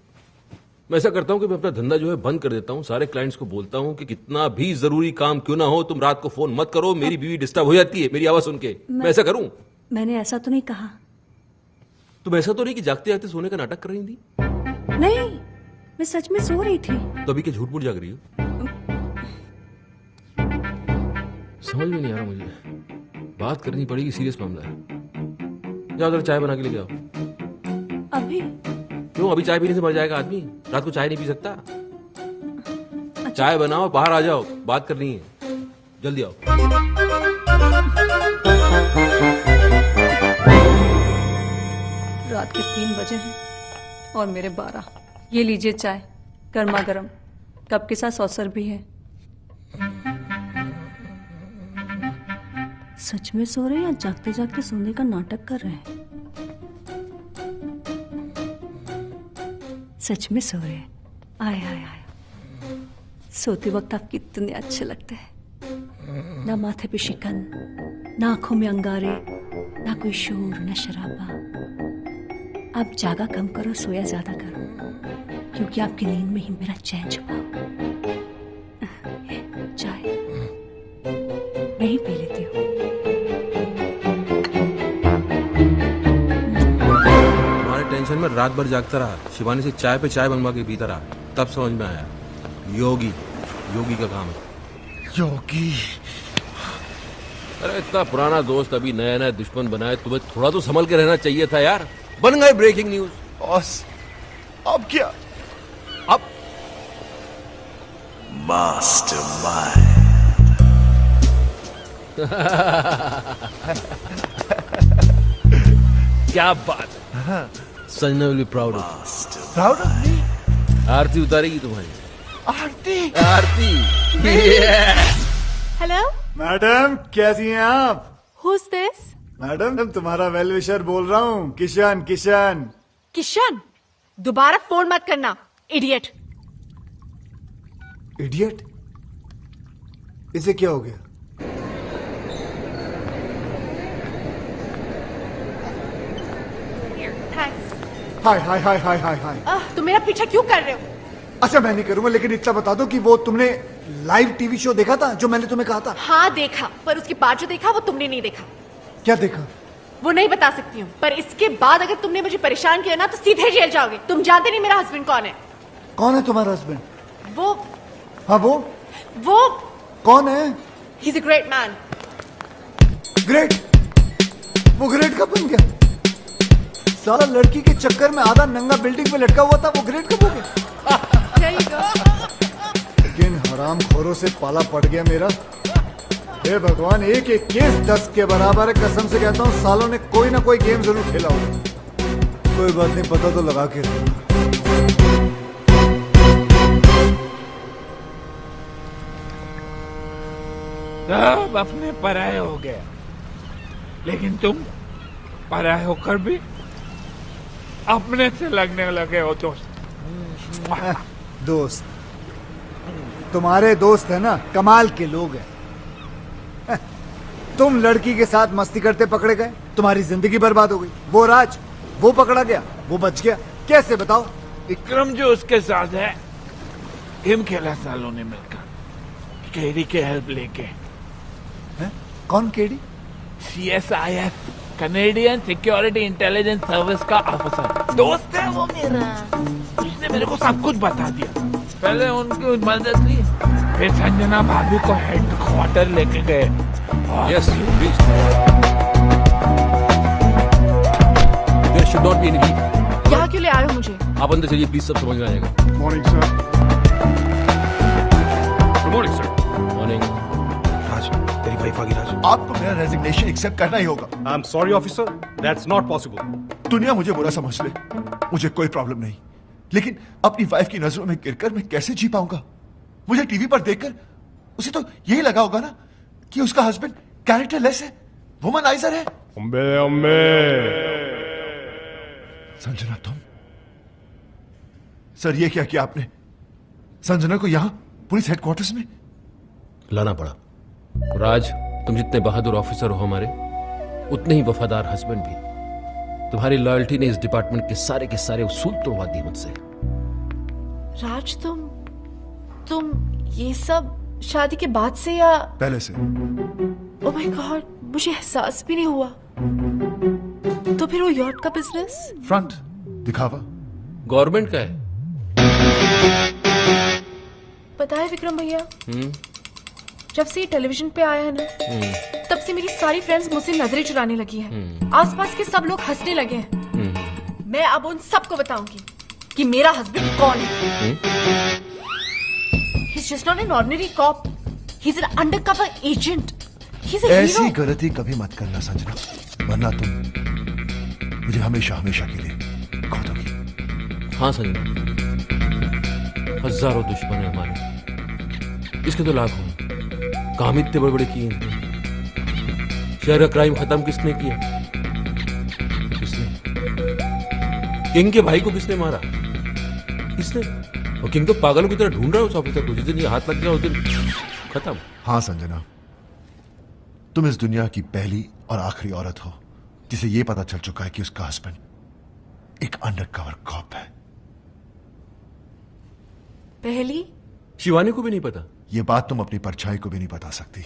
मैं ऐसा करता हूं कि मैं अपना धंधा जो है बंद कर देता हूं। सारे क्लाइंट्स को बोलता हूं कि कितना भी जरूरी काम क्यों ना हो, तुम रात को फोन मत करो। मेरी बीवी डिस्टर्ब हो जाती है मेरी आवाज सुन के। मैं ऐसा करूं? मैंने ऐसा तो नहीं कहा। तुम ऐसा तो नहीं कि जागते जागते सोने का नाटक कर रही थी? नहीं, मैं सच में सो रही थी। तो अभी क्या झूठ मूठ जाग रही हो? समझ में नहीं आ रहा मुझे। बात करनी पड़ेगी, सीरियस मामला है। जाओ जरा चाय बना के ले जाओ। अभी? क्यों? अभी चाय पीने से मर जाएगा आदमी? रात को चाय नहीं पी सकता? अच्छा। चाय बनाओ, बाहर आ जाओ, बात करनी है। जल्दी आओ। रात के 3 बजे हैं और मेरे 12। ये लीजिए चाय, गर्मा गर्म, कप के साथ सॉसर भी है। सच में सो रहे हैं या जागते जागते सोने का नाटक कर रहे हैं? सच में सो रहे हैं। आए आए आए, सोते वक्त आप कितने अच्छे लगते हैं। ना माथे पे शिकन, ना आंखों में अंगारे, ना कोई शोर, ना शराबा। आप जागा कम करो, सोया ज्यादा करो, क्योंकि आपकी नींद में ही मेरा चैन छुपा हो। चाय मैं ही पी लेती हूँ। तुम्हारे टेंशन में रात भर जागता रहा, शिवानी से चाय पे चाय बनवा के पीता रहा, तब समझ में आया योगी का काम है। योगी? अरे इतना पुराना दोस्त अभी नया नया दुश्मन बनाए, तुम्हें थोड़ा तो संभल के रहना चाहिए था यार। बन गए ब्रेकिंग न्यूज। बॉस अब क्या? अब Mastermind. क्या बात है। Sanjana will be proud of. Proud of me? आरती उतारेगी तुम्हारी। आरती। हेलो मैडम कैसी हैं आप? Who's this? मैडम तुम्हारा वेल विशर बोल रहा हूँ, किशन। किशन, दोबारा फोन मत करना, इडियट। इडियट? इसे क्या हो गया? थैंक्स। हाय हाय हाय हाय हाय हाय। तुम मेरा पीछा क्यों कर रहे हो? अच्छा मैं नहीं करूंगा, लेकिन इतना बता दो कि वो तुमने लाइव टीवी शो देखा था जो मैंने तुम्हें कहा था? हाँ देखा, पर उसके बाद जो देखा वो तुमने नहीं देखा। क्या देखा? वो नहीं बता सकती हूँ, पर इसके बाद अगर तुमने मुझे परेशान किया ना तो सीधे जेल जाओगे। तुम जानते नहीं मेरा हस्बैंड कौन है। कौन है तुम्हारा हस्बैंड? वो हाँ वो कौन है? He's a great man. Great? वो ग्रेट कब बन गया? सारा लड़की के चक्कर में आधा नंगा बिल्डिंग पे लटका हुआ था, वो ग्रेट कब हो गया? There you go. लेकिन हराम खोरों से पाला पड़ गया मेरा। हे भगवान, एक एक केस 10 के बराबर है। कसम से कहता हूँ सालों ने कोई ना कोई गेम जरूर खेला होगा। कोई बात नहीं, पता तो लगा के रखना। सब अपने पराये हो गए, लेकिन तुम पराये होकर भी अपने से लगने लगे हो दोस्त। दोस्त? तुम्हारे दोस्त है ना, कमाल के लोग हैं। तुम लड़की के साथ मस्ती करते पकड़े गए, तुम्हारी जिंदगी बर्बाद हो गई। वो राज, वो पकड़ा गया, वो बच गया। कैसे बताओ? विक्रम जो उसके साथ है, गेम खेला सालों ने मिलकर, केडी के हेल्प लेके। कौन KD? CSIS, Canadian security intelligence service का ऑफिसर। दोस्त है वो मेरा। उसने मेरे को सब कुछ बता दिया। पहले उनकी मदद ली, फिर संजना भाभी को हेडक्वार्टर लेके गए। Yes, please. There should not be any leak. यहाँ क्यों ले आए हो मुझे? आप अंदर चलिए प्लीज, सब समझ में आएगा। Morning sir. Good morning sir. Morning. Raj, तेरी वाइफ आ गई। राज, आपको मेरा रेजिग्नेशन एक्सेप्ट करना ही होगा। I am sorry officer, that's not possible. दुनिया मुझे बुरा समझ ले, मुझे कोई प्रॉब्लम नहीं, लेकिन अपनी वाइफ की नजरों में गिरकर मैं कैसे जी पाऊंगा? मुझे टीवी पर देखकर उसे तो यही लगा होगा ना कि उसका हस्बैंड कैरेक्टरलेस है, वुमनाइजर है। संजना तुम? सर ये क्या किया आपने? संजना को यहां पुलिस हेडक्वार्टर्स में लाना पड़ा। राज, तुम जितने बहादुर ऑफिसर हो हमारे, उतने ही वफादार हस्बैंड भी। तुम्हारी लॉयल्टी ने इस डिपार्टमेंट के सारे उसूल तोड़वा दिए मुझसे। राज, तुम ये सब शादी के बाद से या पहले से? ओह माय गॉड, मुझे एहसास भी नहीं हुआ। तो फिर वो यॉट का बिजनेस? फ्रंट दिखावा गवर्नमेंट का है। पता है विक्रम भैया, जब से ये टेलीविजन पे आया है ना, तब से मेरी सारी फ्रेंड्स मुझसे नजरें चुराने लगी हैं। आसपास के सब लोग हंसने लगे हैं। मैं अब उन सबको बताऊंगी कि मेरा हस्बैंड कौन है। He's just not an ordinary cop. He's an undercover agent. He's a ऐसी hero. गलती कभी मत करना संजना, वरना तुम मुझे हमेशा हमेशा के लिए खो दोगी। हाँ संजना, हजारों दुश्मन है हमारे, इसके तो लाखों हैं। काम इतने बड़े बड़े किए हैं। शहर का क्राइम खत्म किसने किया? किसने? किंग के भाई को किसने मारा? किसने? और किंग तो पागलों की तरह ढूंढ रहा है उस ऑफिसर को। जिस दिन ये हाथ लग गया उस दिन खत्म। हाँ संजना, तुम इस दुनिया की पहली और आखिरी औरत हो जिसे यह पता चल चुका है कि उसका हस्बैंड एक अंडरकवर कॉप है। पहली? शिवानी को भी नहीं पता। यह बात तुम अपनी परछाई को भी नहीं बता सकती।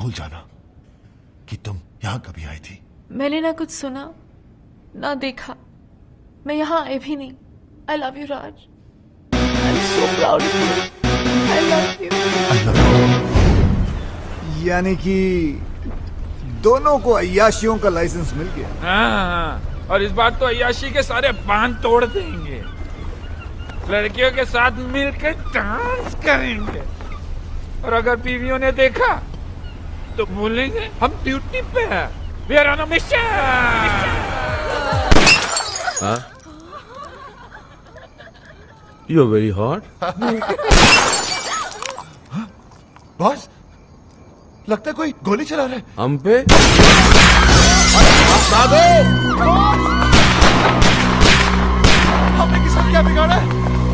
भूल जाना कि तुम यहां कभी आई थी। मैंने ना कुछ सुना ना देखा, मैं यहाँ आई भी नहीं। I love you, Raj. I'm so proud of you. I love you. यानी कि दोनों को अय्याशियों का लाइसेंस मिल गया। हाँ, और इस बार तो अय्याशी के सारे बांध तोड़ देंगे। लड़कियों के साथ मिलकर डांस करेंगे, और अगर बीवियों ने देखा तो बोलेंगे हम ड्यूटी पे हैं। We are on a mission. हाँ? You're very hot. बॉस, लगता है कोई गोली चला रहा है हम पे। हमने किसका क्या बिगाड़ा है?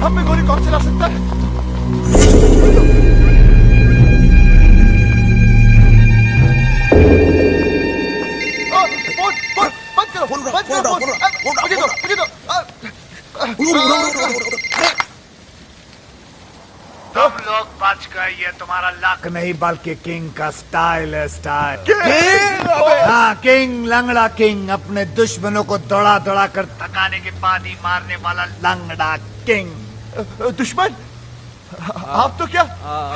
हम पे गोली कौन चला सकता है? तुम लोग बच गए, ये तुम्हारा लक नहीं बल्कि किंग का स्टाइल है। स्टाइल हाँ, किंग, लंगड़ा किंग, अपने दुश्मनों को दौड़ा दौड़ा कर थकाने के बाद ही मारने वाला लंगड़ा किंग। दुश्मन? आप तो क्या,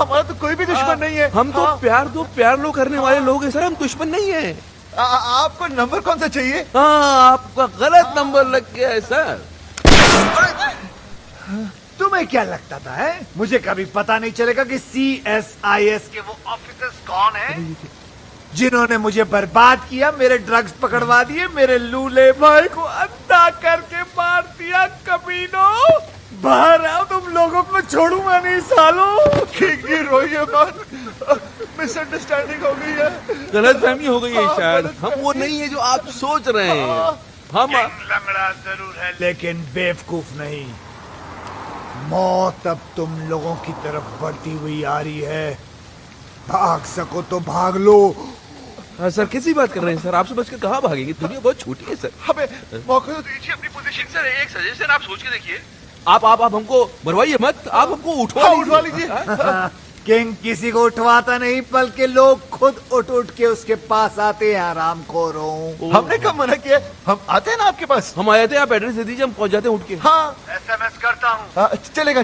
हमारा तो कोई भी दुश्मन नहीं है। हम तो प्यार लो करने वाले लोग हैं सर, हम दुश्मन नहीं है। आपको नंबर कौन सा चाहिए? हाँ, आपका गलत नंबर लग गया है सर। तुम्हें क्या लगता था है? मुझे कभी पता नहीं चलेगा कि CSIS के वो ऑफिसर्स कौन हैं जिन्होंने मुझे बर्बाद किया, मेरे ड्रग्स पकड़वा दिए, मेरे लूले भाई को अंधा करके मार दिया। कमीनों, बाहर आओ, तुम लोगों को छोड़ूंगा नहीं सालों। किंग जी रोइए मत, मिसअंडरस्टैंडिंग हो गई है, गलतफहमी हो गई है शायद। हम वो नहीं है जो आप सोच रहे हैं। हम लंगड़ा जरूर है लेकिन बेवकूफ नहीं। मौत अब तुम लोगों की तरफ बढ़ती हुई आ रही है। भाग सको तो भाग लो। सर किसी बात कर रहे हैं सर? आपसे बचकर कहाँ भागेंगे? दुनिया बहुत छोटी है सर। हमें मौका तो दीजिए अपनी पोजीशन। सर एक सजेशन आप सोच के देखिए। आप हमको मरवाइए मत, आप हमको उठवा लीजिए। किंग किसी को उठवाता नहीं, बल्कि लोग खुद उठ के उसके पास आते हैं। आरामखोरों, हमने कब मना किया? हम आते हैं ना आपके पास। हम आए थे, आप एड्रेस दे दीजिए, हम पहुंच जाते हैं उठ के। हाँ, SMS करता हूँ। चलेगा।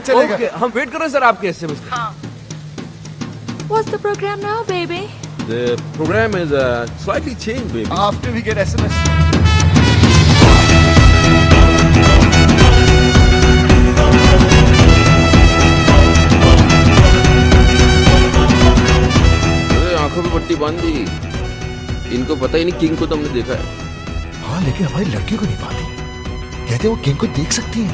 हम वेट कर रहे हैं सर आपके SMS का। What's the program now, baby? The program is slightly changed, baby. After we get SMS. आंखों पे पट्टी बांध दी। इनको पता ही नहीं किंग को तो हमने देखा है। हाँ, लेकिन हमारी लड़की को नहीं पाती। कहते वो किंग को देख सकती है।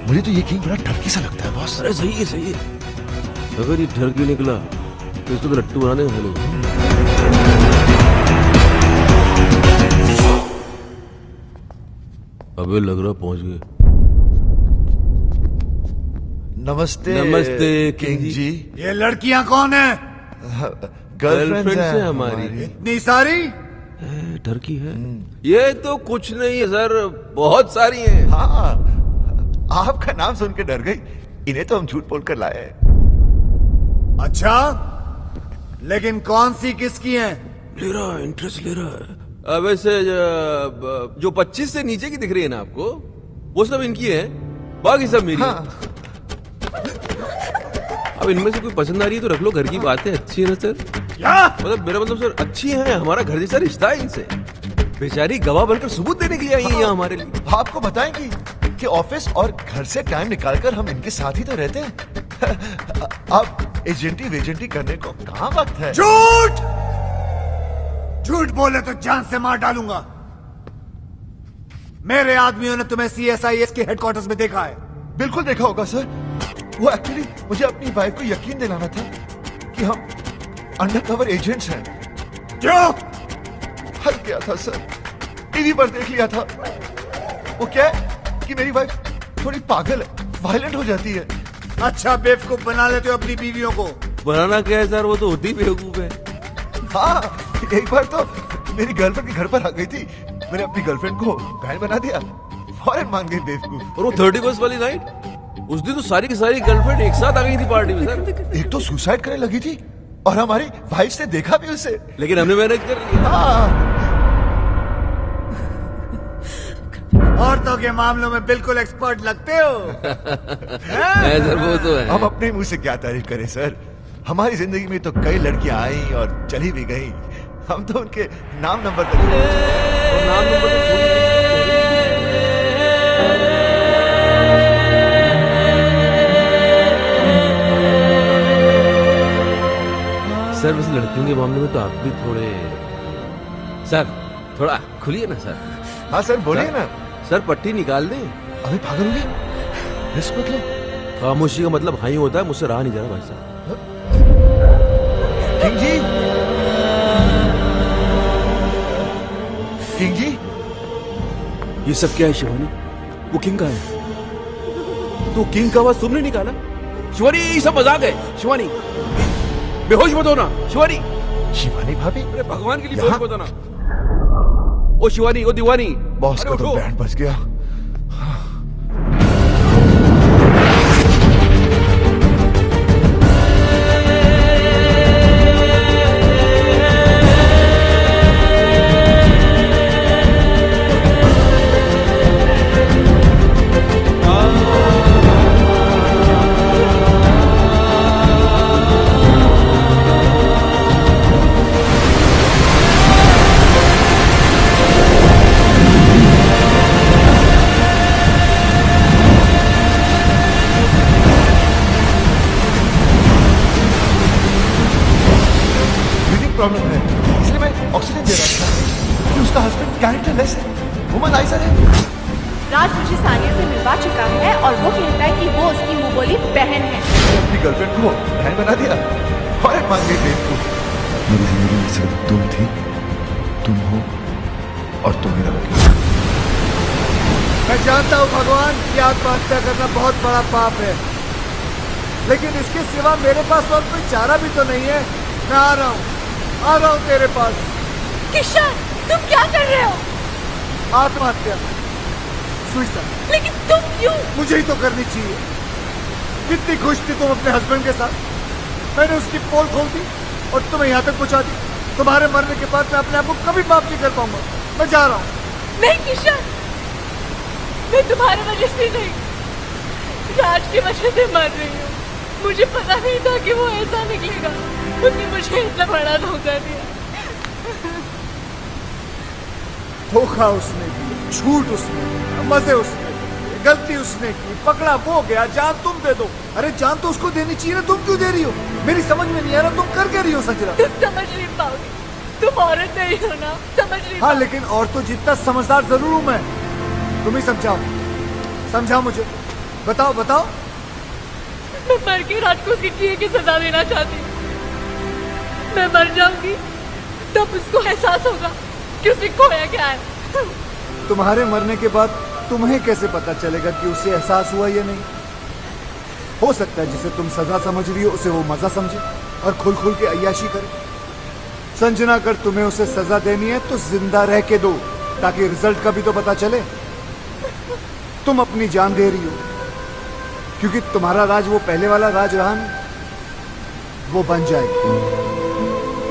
मुझे तो ये किंग बड़ा ठरकी सा लगता है बॉस। अरे सही है। अगर ये ठरकी निकला इसको तो लट्टू बना देंगे लोग। अबे लग रहा पहुंच गए। नमस्ते नमस्ते किंग जी। ये लड़कियां कौन है? गर्लफ्रेंड है हमारी। इतनी सारी? डर की है। ये तो कुछ नहीं है सर, बहुत सारी हैं। हाँ, आपका नाम सुन के डर गई। इन्हें तो हम झूठ बोलकर लाए। अच्छा, लेकिन कौन सी किसकी है? ले रहा है, इंटरेस्ट ले रहा है। अब वैसे जो 25 से नीचे की दिख रही है ना आपको, वो सब इनकी है, बाकी सब मेरी। हाँ। अब इनमें से कोई पसंद आ रही है तो रख लो, घर की बात है। अच्छी है ना सर? क्या मतलब मेरा मतलब सर, अच्छी है, हमारा घर जैसा रिश्ता है इनसे। बेचारी गवाह बनकर सबूत देने के लिए आई है यहाँ हमारे लिए। आपको बताएंगी कि ऑफिस और घर से टाइम निकालकर हम इनके साथ ही तो रहते हैं। अब एजेंटी वेजेंटी करने को कहाँ वक्त है? झूठ! झूठ बोले तो जान से मार डालूंगा। मेरे आदमियों ने तुम्हें CSIS के हेडक्वार्टर्स में देखा है। बिल्कुल देखा होगा सर। वो एक्चुअली मुझे अपनी वाइफ को यकीन दिलाना था कि हम अंडरकवर एजेंट्स हैं। क्यों? हल किया था सर, टीवी पर देख लिया था। वो क्या है कि मेरी वाइफ थोड़ी पागल है, वायलेंट हो जाती है। अच्छा, बेवकूफ बना लेते हो अपनी बीवियों को। बनाना क्या है सर, वो तो होती बेवकूफ है। हाँ, एक बार तो मेरी गर्लफ्रेंड के घर पर आ गई थी। मैंने अपनी गर्लफ्रेंड को बहन बना दिया, फौरन मान गई बेवकूफ। और वो 31st वाली नाइट, उस दिन तो सारी की सारी गर्लफ्रेंड एक साथ आ गई थी पार्टी में सर। एक तो सुसाइड करने लगी थी और हमारी वाइफ ने देखा भी उसे, लेकिन हमने मैनेज कर लिया। हाँ। औरतों के मामलों में बिल्कुल एक्सपर्ट लगते हो। है सर, वो तो है। हम अपने मुंह से क्या तारीफ करें सर। हमारी जिंदगी में तो कई लड़कियां आई और चली भी गई। हम तो उनके नाम नंबर तक और नाम नंबर तो छोड़ ही सर। वैसे लड़कियों के मामले में तो आप भी थोड़े सर, थोड़ा खुलिए ना सर। हाँ सर, बोलिए ना। सर पट्टी निकाल दें। अभी पागल हो गए? रिस्क मत लो। खामोशी का मतलब हाँ ही होता है। मुझसे रहा नहीं जा रहा भाई साहब। किंग जी, किंग जी, ये सब क्या है शिवानी? वो किंग का है तो किंग का आवाज तुमने निकाला? शिवानी, ये सब मजाक है। शिवानी, बेहोश मत होना। शिवानी, शिवानी भाभी, अरे भगवान के लिए बेहोश मत होना। ओ शिवानी, ओ दीवानी, बॉस का तो बैंड बज गया। प्रॉब्लम है, इसलिए मैं ऑक्सीजन दे रहा था कि उसका हस्बैंड कैरेक्टरलेस है, वुमनाइजर है। राज मुझे सानिया से मिलवा चुका है और वो कहता है कि वो उसकी मुंह बोली बहन है। अपनी गर्लफ्रेंड को बहन बना दिया और मान गई बेवकूफ। मेरी जिंदगी में सिर्फ तुम थी, तुम हो और तुम ही रहोगी। मैं जानता हूँ भगवान कि आत्महत्या करना बहुत बड़ा पाप है, लेकिन इसके सिवा मेरे पास और कोई चारा भी तो नहीं है। मैं आ रहा हूँ तेरे पास। किशन, तुम क्या कर रहे हो? आत्महत्या, सुसाइड। लेकिन तुम क्यों? मुझे ही तो करनी चाहिए। कितनी खुश थी तुम अपने हस्बैंड के साथ, मैंने उसकी पोल खोल दी और तुम्हें यहाँ तक पहुँचा दी। तुम्हारे मरने के बाद मैं अपने आप को कभी माफ नहीं कर पाऊंगा। मैं जा रहा हूँ। नहीं किशन, मैं तुम्हारे वजह से नहीं, राज की वजह से मर रही हूँ। मुझे पता नहीं था कि वो ऐसा निकलेगा। उसने मुझे इतना बड़ा धोखा दिया। धोखा उसने दिया, झूठ उसने दिया, मजे उसने दिए, गलती उसने की, पकड़ा वो गया, जान तुम दे दो। अरे जान तो उसको देनी चाहिए ना, तुम क्यों दे रही हो? मेरी समझ में नहीं आ रहा तुम कर क्या रही हो सजरा? तुम समझ नहीं पाओगे, तुम औरत नहीं हो ना, समझ नहीं। हाँ, लेकिन और तो जितना समझदार जरूर हूँ मैं। तुम ही समझाओ, समझाओ मुझे, बताओ। मैं मर के राज को उसकी किए की सजा देना चाहती हूँ। मैं मर जाऊंगी तब उसको एहसास होगा कि उसे खोया क्या है। तुम्हारे मरने के बाद तुम्हें कैसे पता चलेगा कि उसे एहसास हुआ या नहीं? हो सकता है जिसे तुम सजा समझ रही हो उसे वो मजा समझे और खुल खुल के अय्याशी करे। संजना, अगर तुम्हें उसे सजा देनी है तो जिंदा रह के दो, ताकि रिजल्ट का भी तो पता चले। तुम अपनी जान दे रही हो क्योंकि तुम्हारा राज वो पहले वाला राज रहा नहीं, वो बन जाएगा,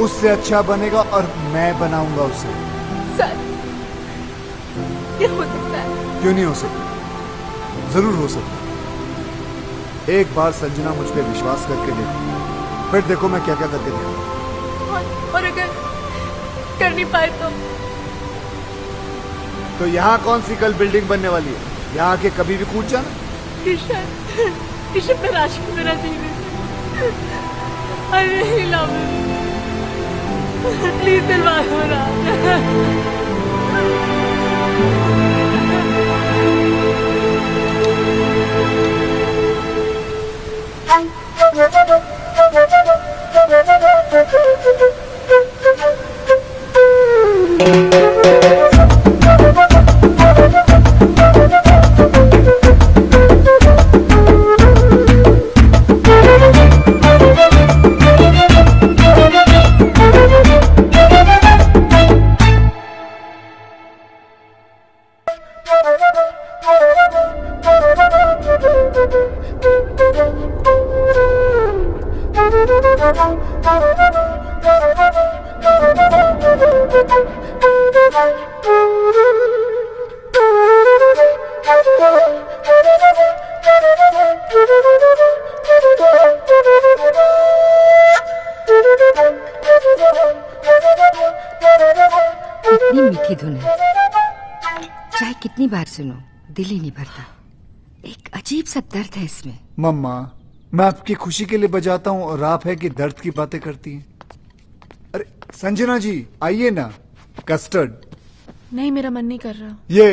उससे अच्छा बनेगा और मैं बनाऊंगा उसे। सर, ये हो सकता है? क्यों नहीं हो सकता? जरूर हो सकता है। एक बार संजना मुझ पे विश्वास करके देखो, फिर देखो मैं क्या क्या करके देखूं। और अगर कर नहीं पाए तो यहाँ कौन सी कल बिल्डिंग बनने वाली है? यहाँ आके कभी भी कूद जाना। किशन, किशन मैं राज को मेरा जीने I really love him. Please दिलवा दो राज। कितनी मीठी धुन है, चाहे कितनी बार सुनो दिल ही नहीं भरता। एक अजीब सा दर्द है इसमें। मम्मा, मैं आपकी खुशी के लिए बजाता हूँ और आप है कि दर्द की बातें करती हैं। अरे संजना जी आइए ना, कस्टर्ड। नहीं, मेरा मन नहीं कर रहा। ये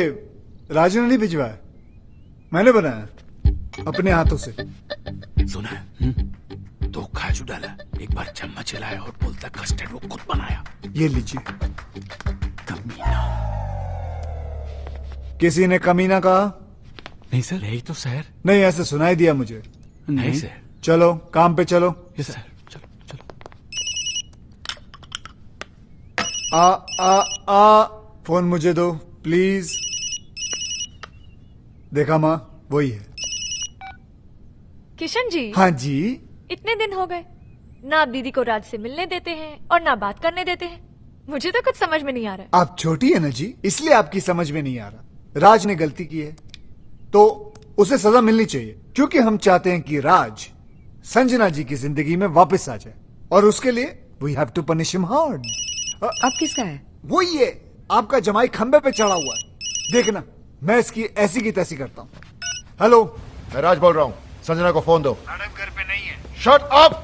राजू ने नहीं भिजवाया, मैंने बनाया अपने हाथों से। सुना है? 2 काजू डाला, एक बार चम्मच हिलाया और बोलता कस्टर्ड वो खुद बनाया। ये लीजिए। कमीना। किसी ने कमीना कहा? नहीं सर, यही तो सर। नहीं, ऐसे सुनाई दिया मुझे। नहीं सर। चलो काम पे चलो। यस सर, चलो चलो। फोन मुझे दो प्लीज। देखा माँ, वही है। किशन जी। हाँ जी। इतने दिन हो गए, ना आप दीदी को राज से मिलने देते हैं और ना बात करने देते हैं। मुझे तो कुछ समझ में नहीं आ रहा है। आप छोटी है ना जी, इसलिए आपकी समझ में नहीं आ रहा। राज ने गलती की है तो उसे सजा मिलनी चाहिए, क्योंकि हम चाहते हैं कि राज संजना जी की जिंदगी में वापस आ जाए, और उसके लिए we have to punish him hard. अब किसका है? वही है, आपका जमाई खंबे पे चढ़ा हुआ है। देखना मैं इसकी ऐसी की तैसी करता हूँ। हेलो, मैं राज बोल रहा हूँ, संजना को फोन दो। मैडम घर पे नहीं है। शट अप,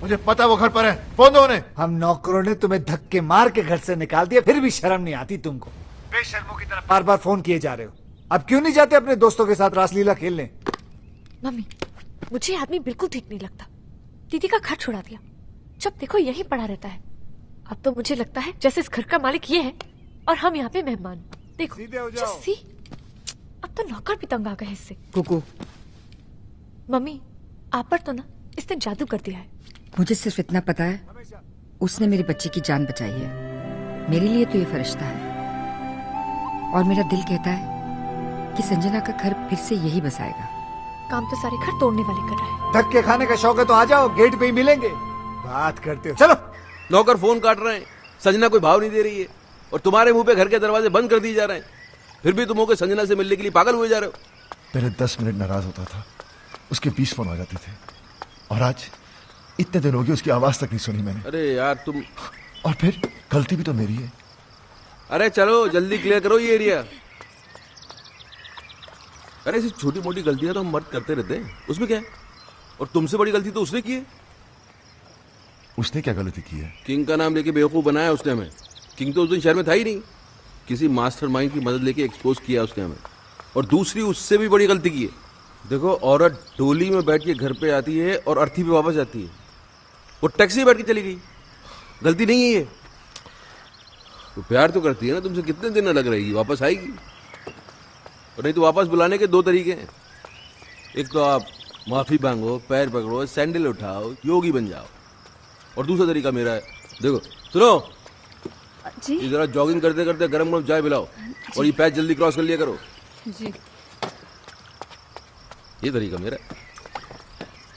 मुझे पता है वो घर पर है, फोन दो उन्हें। हम नौकरों ने तुम्हें धक्के मार के घर से निकाल दिया, फिर भी शर्म नहीं आती तुमको। बेशर्मों की तरह बार बार फोन किए जा रहे हो। अब क्यों नहीं जाते अपने दोस्तों के साथ रासलीला खेलने? मम्मी, मुझे ये आदमी बिल्कुल ठीक नहीं लगता। दीदी का घर छुड़ा दिया, जब देखो यहीं पड़ा रहता है। अब तो मुझे लगता है जैसे इस घर का मालिक ये है और हम यहाँ पे मेहमान। देखो सीधे हो जाओ। just see, अब तो नौकर भी तंग आ गए इससे। कुकू, मम्मी, आप पर तो ना इसने जादू कर दिया है। मुझे सिर्फ इतना पता है, उसने मेरी बच्ची की जान बचाई है। मेरे लिए तो ये फरिश्ता है, और मेरा दिल कहता है कि संजना का घर फिर से यही बसाएगा। काम तो सारे घर तोड़ने वाले कर रहा है। धक्के खाने का शौक है तो आ जाओ, गेट पे ही मिलेंगे। बात करते हो, चलो। नौकर फोन काट रहे हैं, संजना कोई भाव नहीं दे रही है, और तुम्हारे मुंह पे घर के दरवाजे बंद कर दिए जा रहे हैं, फिर भी तुम होकर संजना से मिलने के लिए पागल हुए जा रहे हो। पहले 10 मिनट नाराज होता था, उसके 20 फोन आ जाते थे, और आज इतने दिन हो गए उसकी आवाज तक नहीं सुनी मैंने। अरे यार तुम, और फिर गलती भी तो मेरी है। अरे चलो जल्दी क्लियर करो ये एरिया। अरे ऐसी छोटी मोटी गलतियां तो हम मर्द करते रहते हैं, उसमें क्या है? और तुमसे बड़ी गलती तो उसने की है। उसने क्या गलती की है? किंग का नाम लेके बेवकूफ बनाया उसने हमें। किंग तो उस दिन शहर में था ही नहीं, किसी मास्टरमाइंड की मदद लेके एक्सपोज किया उसने हमें। और दूसरी उससे भी बड़ी गलती की है। देखो, औरत डोली में बैठ के घर पे आती है और अर्थी पे वापस जाती है, वो टैक्सी में बैठ के चली गई। गलती नहीं है ये। तो प्यार तो करती है ना तुमसे, कितने दिन अलग रहेगी, वापस आएगी। और नहीं तो वापस बुलाने के दो तरीके हैं, एक तो आप माफी मांगो, पैर पकड़ो, सैंडल उठाओ, योगी बन जाओ, और दूसरा तरीका मेरा है। देखो सुनो जी, ये जरा जॉगिंग करते करते गरम गरम चाय पिलाओ, और ये पैच जल्दी क्रॉस कर लिया करो। जी, ये तरीका मेरा है।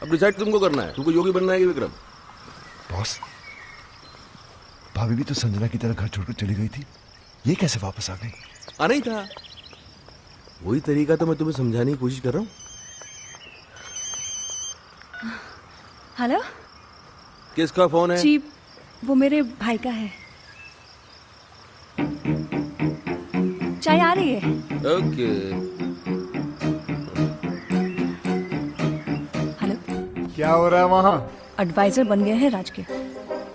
अब डिसाइड तुमको करना है, तुमको योगी बनना है कि विक्रम। बॉस, भाभी भी तो संजना की तरह घर छोड़कर चली गई थी, ये कैसे वापस आ गई? आना ही था, वही तरीका तो मैं तुम्हें समझाने की कोशिश कर रहा हूँ। हेलो किसका फोन है? जी, वो मेरे भाई का है। चाय आ रही है। ओके। हेलो, क्या हो रहा है वहाँ? एडवाइजर बन गए हैं राज के,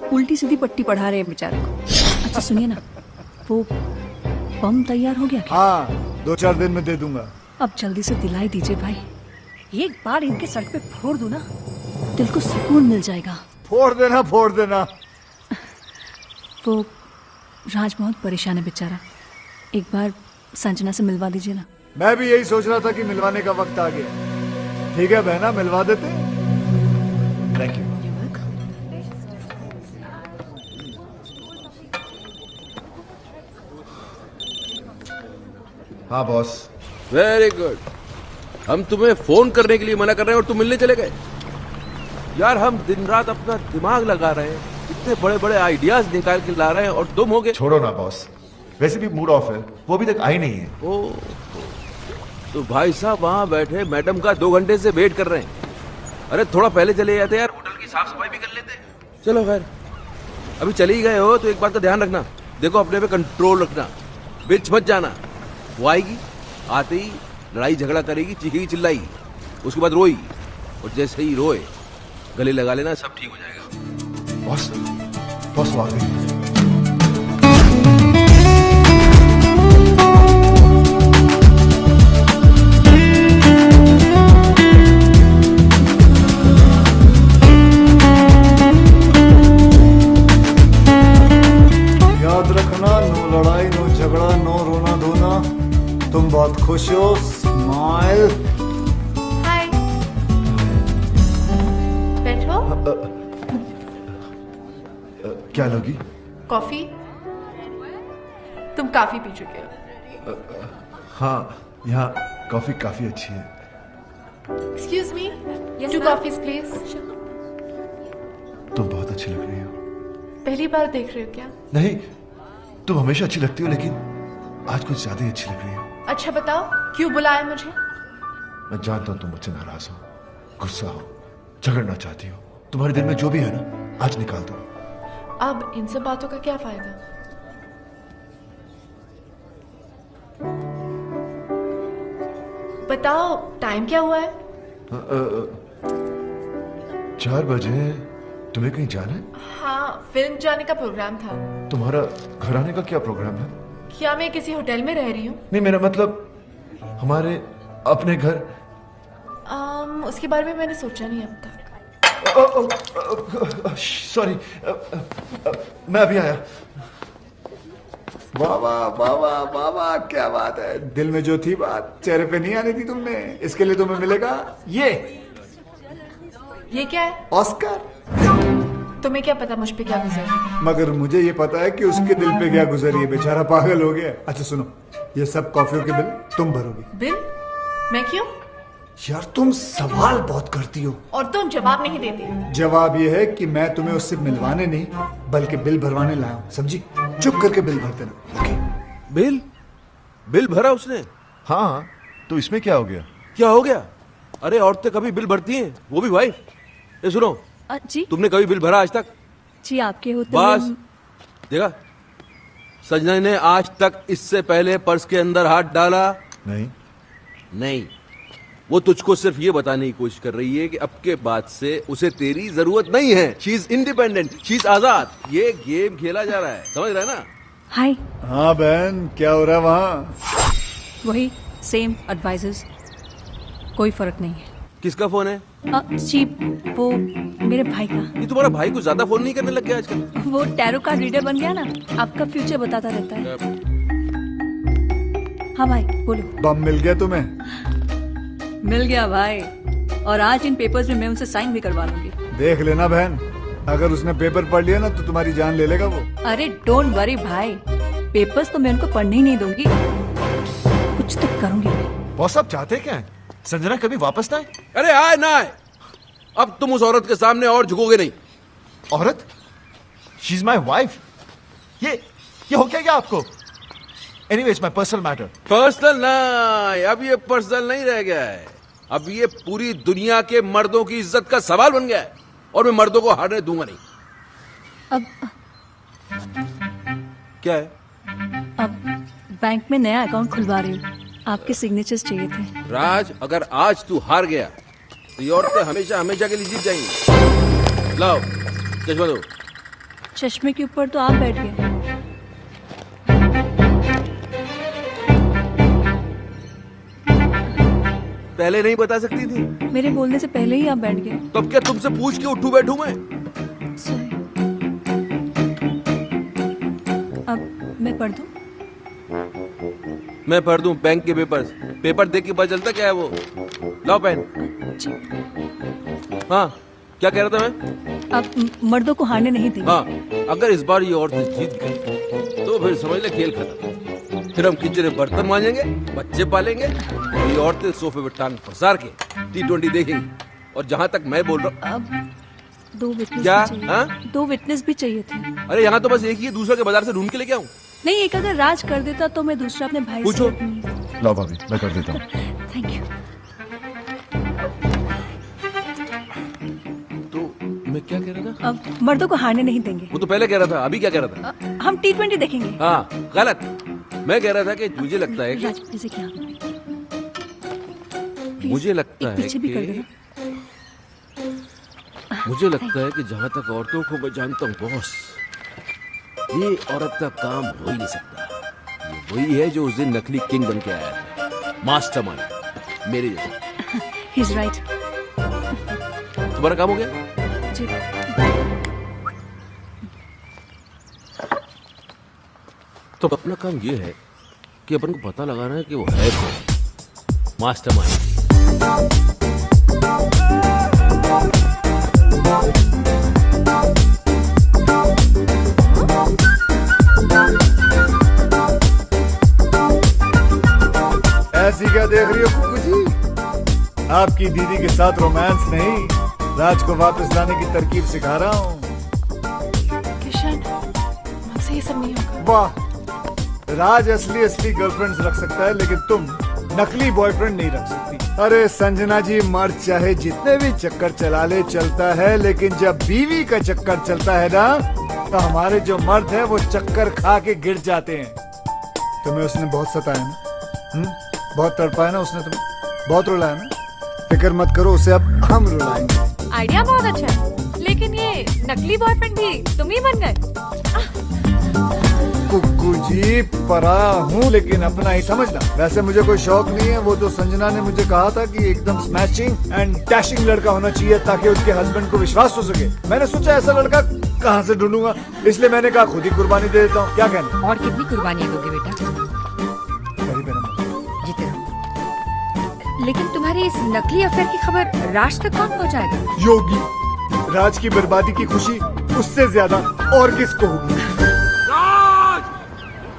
उल्टी सीधी पट्टी पढ़ा रहे हैं बेचारे को। अच्छा सुनिए ना, वो बम तैयार हो गया क्या? हाँ, 2-4 दिन में दे दूंगा। अब जल्दी से दिलाई दीजिए भाई, एक बार इनके सर पे फोड़ दूं ना, दिल को सुकून मिल जाएगा। फोड़ देना, फोड़ देना। वो राज बहुत परेशान है बेचारा, एक बार संजना से मिलवा दीजिए ना। मैं भी यही सोच रहा था कि मिलवाने का वक्त आ गया। ठीक है बहना, मिलवा देते। Thank you. हाँ बॉस। Very good. हम तुम्हें फोन करने के लिए मना कर रहे हैं और तुम मिलने चले गए। यार हम दिन रात अपना दिमाग लगा रहे हैं, इतने बड़े बड़े आइडियाज निकाल के ला रहे हैं और तुम हो गए। छोड़ो ना बॉस, वैसे भी मूड ऑफ है, वो अभी तक आई नहीं है। ओ, तो भाई साहब वहां बैठे मैडम का 2 घंटे से वेट कर रहे हैं। अरे थोड़ा पहले चले जाते यार, होटल की साफ सफाई भी कर लेते। चलो खैर, अभी चले ही गए हो तो एक बात का ध्यान रखना, देखो अपने पे कंट्रोल रखना, बीच मत जाना। वो आएगी, आते ही लड़ाई झगड़ा करेगी, चीखेगी चिल्लाएगी, उसके बाद रोएगी, और जैसे ही रोए गले लगा लेना, सब ठीक हो जाएगा। बॉस, बॉस वो आ गई। याद रखना, नो लड़ाई, नो झगड़ा, नो रोना धोना। तुम बहुत खुश हो, स्माइल। हाय, बैठो। क्या लोगी? कॉफी? तुम काफी पी चुके हो। हाँ, यहाँ कॉफी काफी अच्छी है। Excuse me, 2 coffees please. तुम बहुत अच्छी लग रही हो। पहली बार देख रहे हो क्या? नहीं, तुम हमेशा अच्छी लगती हो, लेकिन आज कुछ ज्यादा ही अच्छी लग रही हो। अच्छा बताओ, क्यों बुलाया मुझे? मैं जानता हूँ तुम मुझसे नाराज हो, गुस्सा हो, झगड़ना चाहती हो। तुम्हारे दिल में जो भी है ना, आज निकाल दो। अब इन सब बातों का क्या फायदा? बताओ, टाइम क्या हुआ है? 4 बजे। तुम्हें कहीं जाना है? हाँ, फिल्म जाने का प्रोग्राम था। तुम्हारा घर आने का क्या प्रोग्राम है? क्या मैं किसी होटल में रह रही हूँ? नहीं, मेरा मतलब हमारे अपने घर। उसके बारे में मैंने सोचा नहीं अब तक। सॉरी, मैं अभी आया। वाह वाह वाह वाह वाह वाह, क्या बात है। दिल में जो थी बात चेहरे पे नहीं आनी थी तुमने, इसके लिए तुम्हें मिलेगा ये क्या है? ऑस्कर। तुम्हें क्या पता मुझ पे क्या गुजरा? मगर मुझे ये पता है कि उसके दिल पे क्या गुजरी है, बेचारा पागल हो गया। अच्छा सुनो, ये सब कॉफियों के बिल तुम भरोगी। बिल? मैं क्यों? यार तुम सवाल बहुत करती हो और तुम जवाब नहीं देते। जवाब ये है कि मैं तुम्हें उससे मिलवाने नहीं बल्कि बिल भरवाने लाया हूँ, समझी? चुप करके बिल भर देना। ओके? बिल भरा उसने? हाँ, तो इसमें क्या हो गया? क्या हो गया? अरे औरतें कभी बिल भरती हैं, वो भी वाइफ। ये सुनो, जी, तुमने कभी बिल भरा आज तक? जी, आपके होते बस देखा, संजना ने आज तक इससे पहले पर्स के अंदर हाथ डाला नहीं। वो तुझको सिर्फ ये बताने की कोशिश कर रही है कि अब के बाद से उसे तेरी जरूरत नहीं है। She is independent, she is आजाद। ये गेम खेला जा रहा है, समझ रहा है ना? हाय। हाँ बहन, क्या हो रहा है वहाँ? वही सेम एडवाइजर्स, कोई फर्क नहीं है। किसका फोन है? जी वो मेरे भाई का। ये तुम्हारा भाई को ज्यादा फोन नहीं करने लग गया आजकल? वो टैरो का रीडर बन गया ना, आपका फ्यूचर बताता रहता है। हाँ भाई बोलो। बम मिल गया तुम्हें? मिल गया भाई, और आज इन पेपर्स में मैं उनसे साइन भी करवा लूंगी। देख लेना बहन, अगर उसने पेपर पढ़ लिया ना तो तुम्हारी जान ले लेगा वो। अरे डोंट वरी भाई, पेपर्स तो मैं उनको पढ़ने ही नहीं दूंगी, कुछ तो करूंगी मैं। बॉस आप चाहते क्या है? संजना कभी वापस ना आए? अरे आए ना आए, अब तुम उस औरत के सामने और झुकोगे नहीं। औरत? She is my wife. ये हो क्या आपको? Anyways my personal matter. Personal नहीं, अब ये पर्सनल नहीं रह गया है, अब ये पूरी दुनिया के मर्दों की इज्जत का सवाल बन गया है, और मैं मर्दों को हारने दूंगा नहीं। अब क्या है? अब बैंक में नया अकाउंट खुलवा रही हूँ, आपके सिग्नेचर्स चाहिए थे। राज, अगर आज तू हार गया तो ये औरतें हमेशा हमेशा के लिए जीत जाएंगी। लाओ चश्मा दो। चश्मे के ऊपर तो आप बैठ गए। पहले नहीं बता सकती थी? मेरे बोलने से पहले ही आप बैठ गए। तो अब क्या तुमसे पूछ के उठूं बैठूं मैं? अब मैं पढ़ दूं? मैं पढ़ दूं बैंक के पेपर्स? पेपर देख के पता चलता क्या है वो। लाओ पेन। हाँ क्या कह रहा था मैं? आप मर्दों को हारने नहीं देंगे। हाँ, अगर इस बार ये औरतें जीत गई तो फिर समझ ले खेल खत्म। फिर हम किचन में बर्तन मांजेंगे, बच्चे पालेंगे, और ये औरतें सोफे पे टांग पसार के T20 देखेंगी। और जहाँ तक मैं बोल रहा हूँ, अब 2 विटनेस क्या? भी चाहिए। हाँ? 2 विटनेस भी चाहिए थे। अरे यहाँ तो बस एक ही है, दूसरा के बाजार से ढूंढ के लेके आऊँ? नहीं, एक अगर राज कर देता तो मैं दूसरा अपने भाई पूछो। से। लो भाभी मैं कर देता हूँ। Thank you. तो मैं क्या कह रहा था? अब मर्दों को हारने नहीं देंगे। वो तो पहले कह रहा था, अभी क्या कह रहा था? हम T20 देखेंगे। हाँ गलत, मैं कह रहा था कि मुझे लगता है कि राज प्लीज क्या मुझे लगता है पीछे भी कर कि देना। मुझे लगता है कि जहाँ तक औरतों को मैं जानता हूँ बॉस, ये औरत का काम हो ही नहीं सकता। ये वही है जो उस दिन नकली किंग बन के आया था, मास्टरमाइंड मेरे जैसा। He's right। तुम्हारा काम हो गया? जी। तो अपना काम ये है कि अपन को पता लगाना है कि वो है कौन मास्टरमाइंड। ऐसी क्या देख रही हो कुकू जी? आपकी दीदी के साथ रोमांस नहीं, राज को वापस लाने की तरकीब सिखा रहा हूँ। किशन, मुझसे ये सब नहीं होगा। वाह, राज असली गर्लफ्रेंड्स रख सकता है, लेकिन तुम नकली बॉयफ्रेंड नहीं रख सकती। अरे संजना जी, मर्द चाहे जितने भी चक्कर चला ले चलता है, लेकिन जब बीवी का चक्कर चलता है ना, तो हमारे जो मर्द है वो चक्कर खा के गिर जाते हैं। तुम्हें उसने बहुत सताया ना? बहुत तड़पाया ना उसने तुम्हें? बहुत रुलाया ना? फिक्र मत करो, उसे अब हम रुलाएंगे। आइडिया बहुत अच्छा है, लेकिन ये नकली बॉयफ्रेंड भी तुम ही बन गए। कुकू जी, पराया हूँ लेकिन अपना ही समझना। वैसे मुझे कोई शौक नहीं है, वो तो संजना ने मुझे कहा था कि एकदम स्मैशिंग एंड डैशिंग लड़का होना चाहिए ताकि उसके हस्बैंड को विश्वास हो सके। मैंने सोचा ऐसा लड़का कहाँ से ढूंढूंगा, इसलिए मैंने कहा खुद ही कुर्बानी दे देता हूँ। क्या कहना? और कितनी कुर्बानी दोगे बेटा? जीते रहो। लेकिन तुम्हारी इस नकली अफेयर की खबर राज तक कौन पहुंचाएगा? योगी। राज की बर्बादी की खुशी उससे ज्यादा और किसको होगी? राज!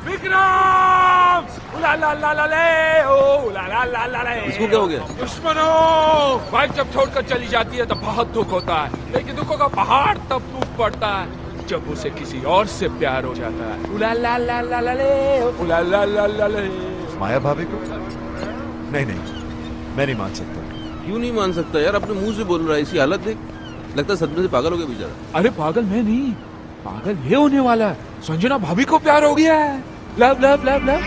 विक्रम! उला ला ला ला ले, ओ उला ला ला ला ले। इसको क्या हो गया? दुश्मनों! वाइफ जब छोड़कर चली जाती है तो बहुत दुख होता है, लेकिन दुखों का पहाड़ तब टूट पड़ता है जब उसे किसी और से प्यार हो जाता है। उला ला ला ला ला ले, उला ला ला ला ले। माया भाभी को? नहीं, मैं नहीं मान सकता। क्यों नहीं मान सकता यार? अपने मुंह से बोल रहा है, इसकी हालत देख, लगता है सदमे से पागल हो गया बेचारा। अरे पागल मैं नहीं, पागल ये होने वाला है। संजना भाभी को प्यार हो गया है। Love love love love.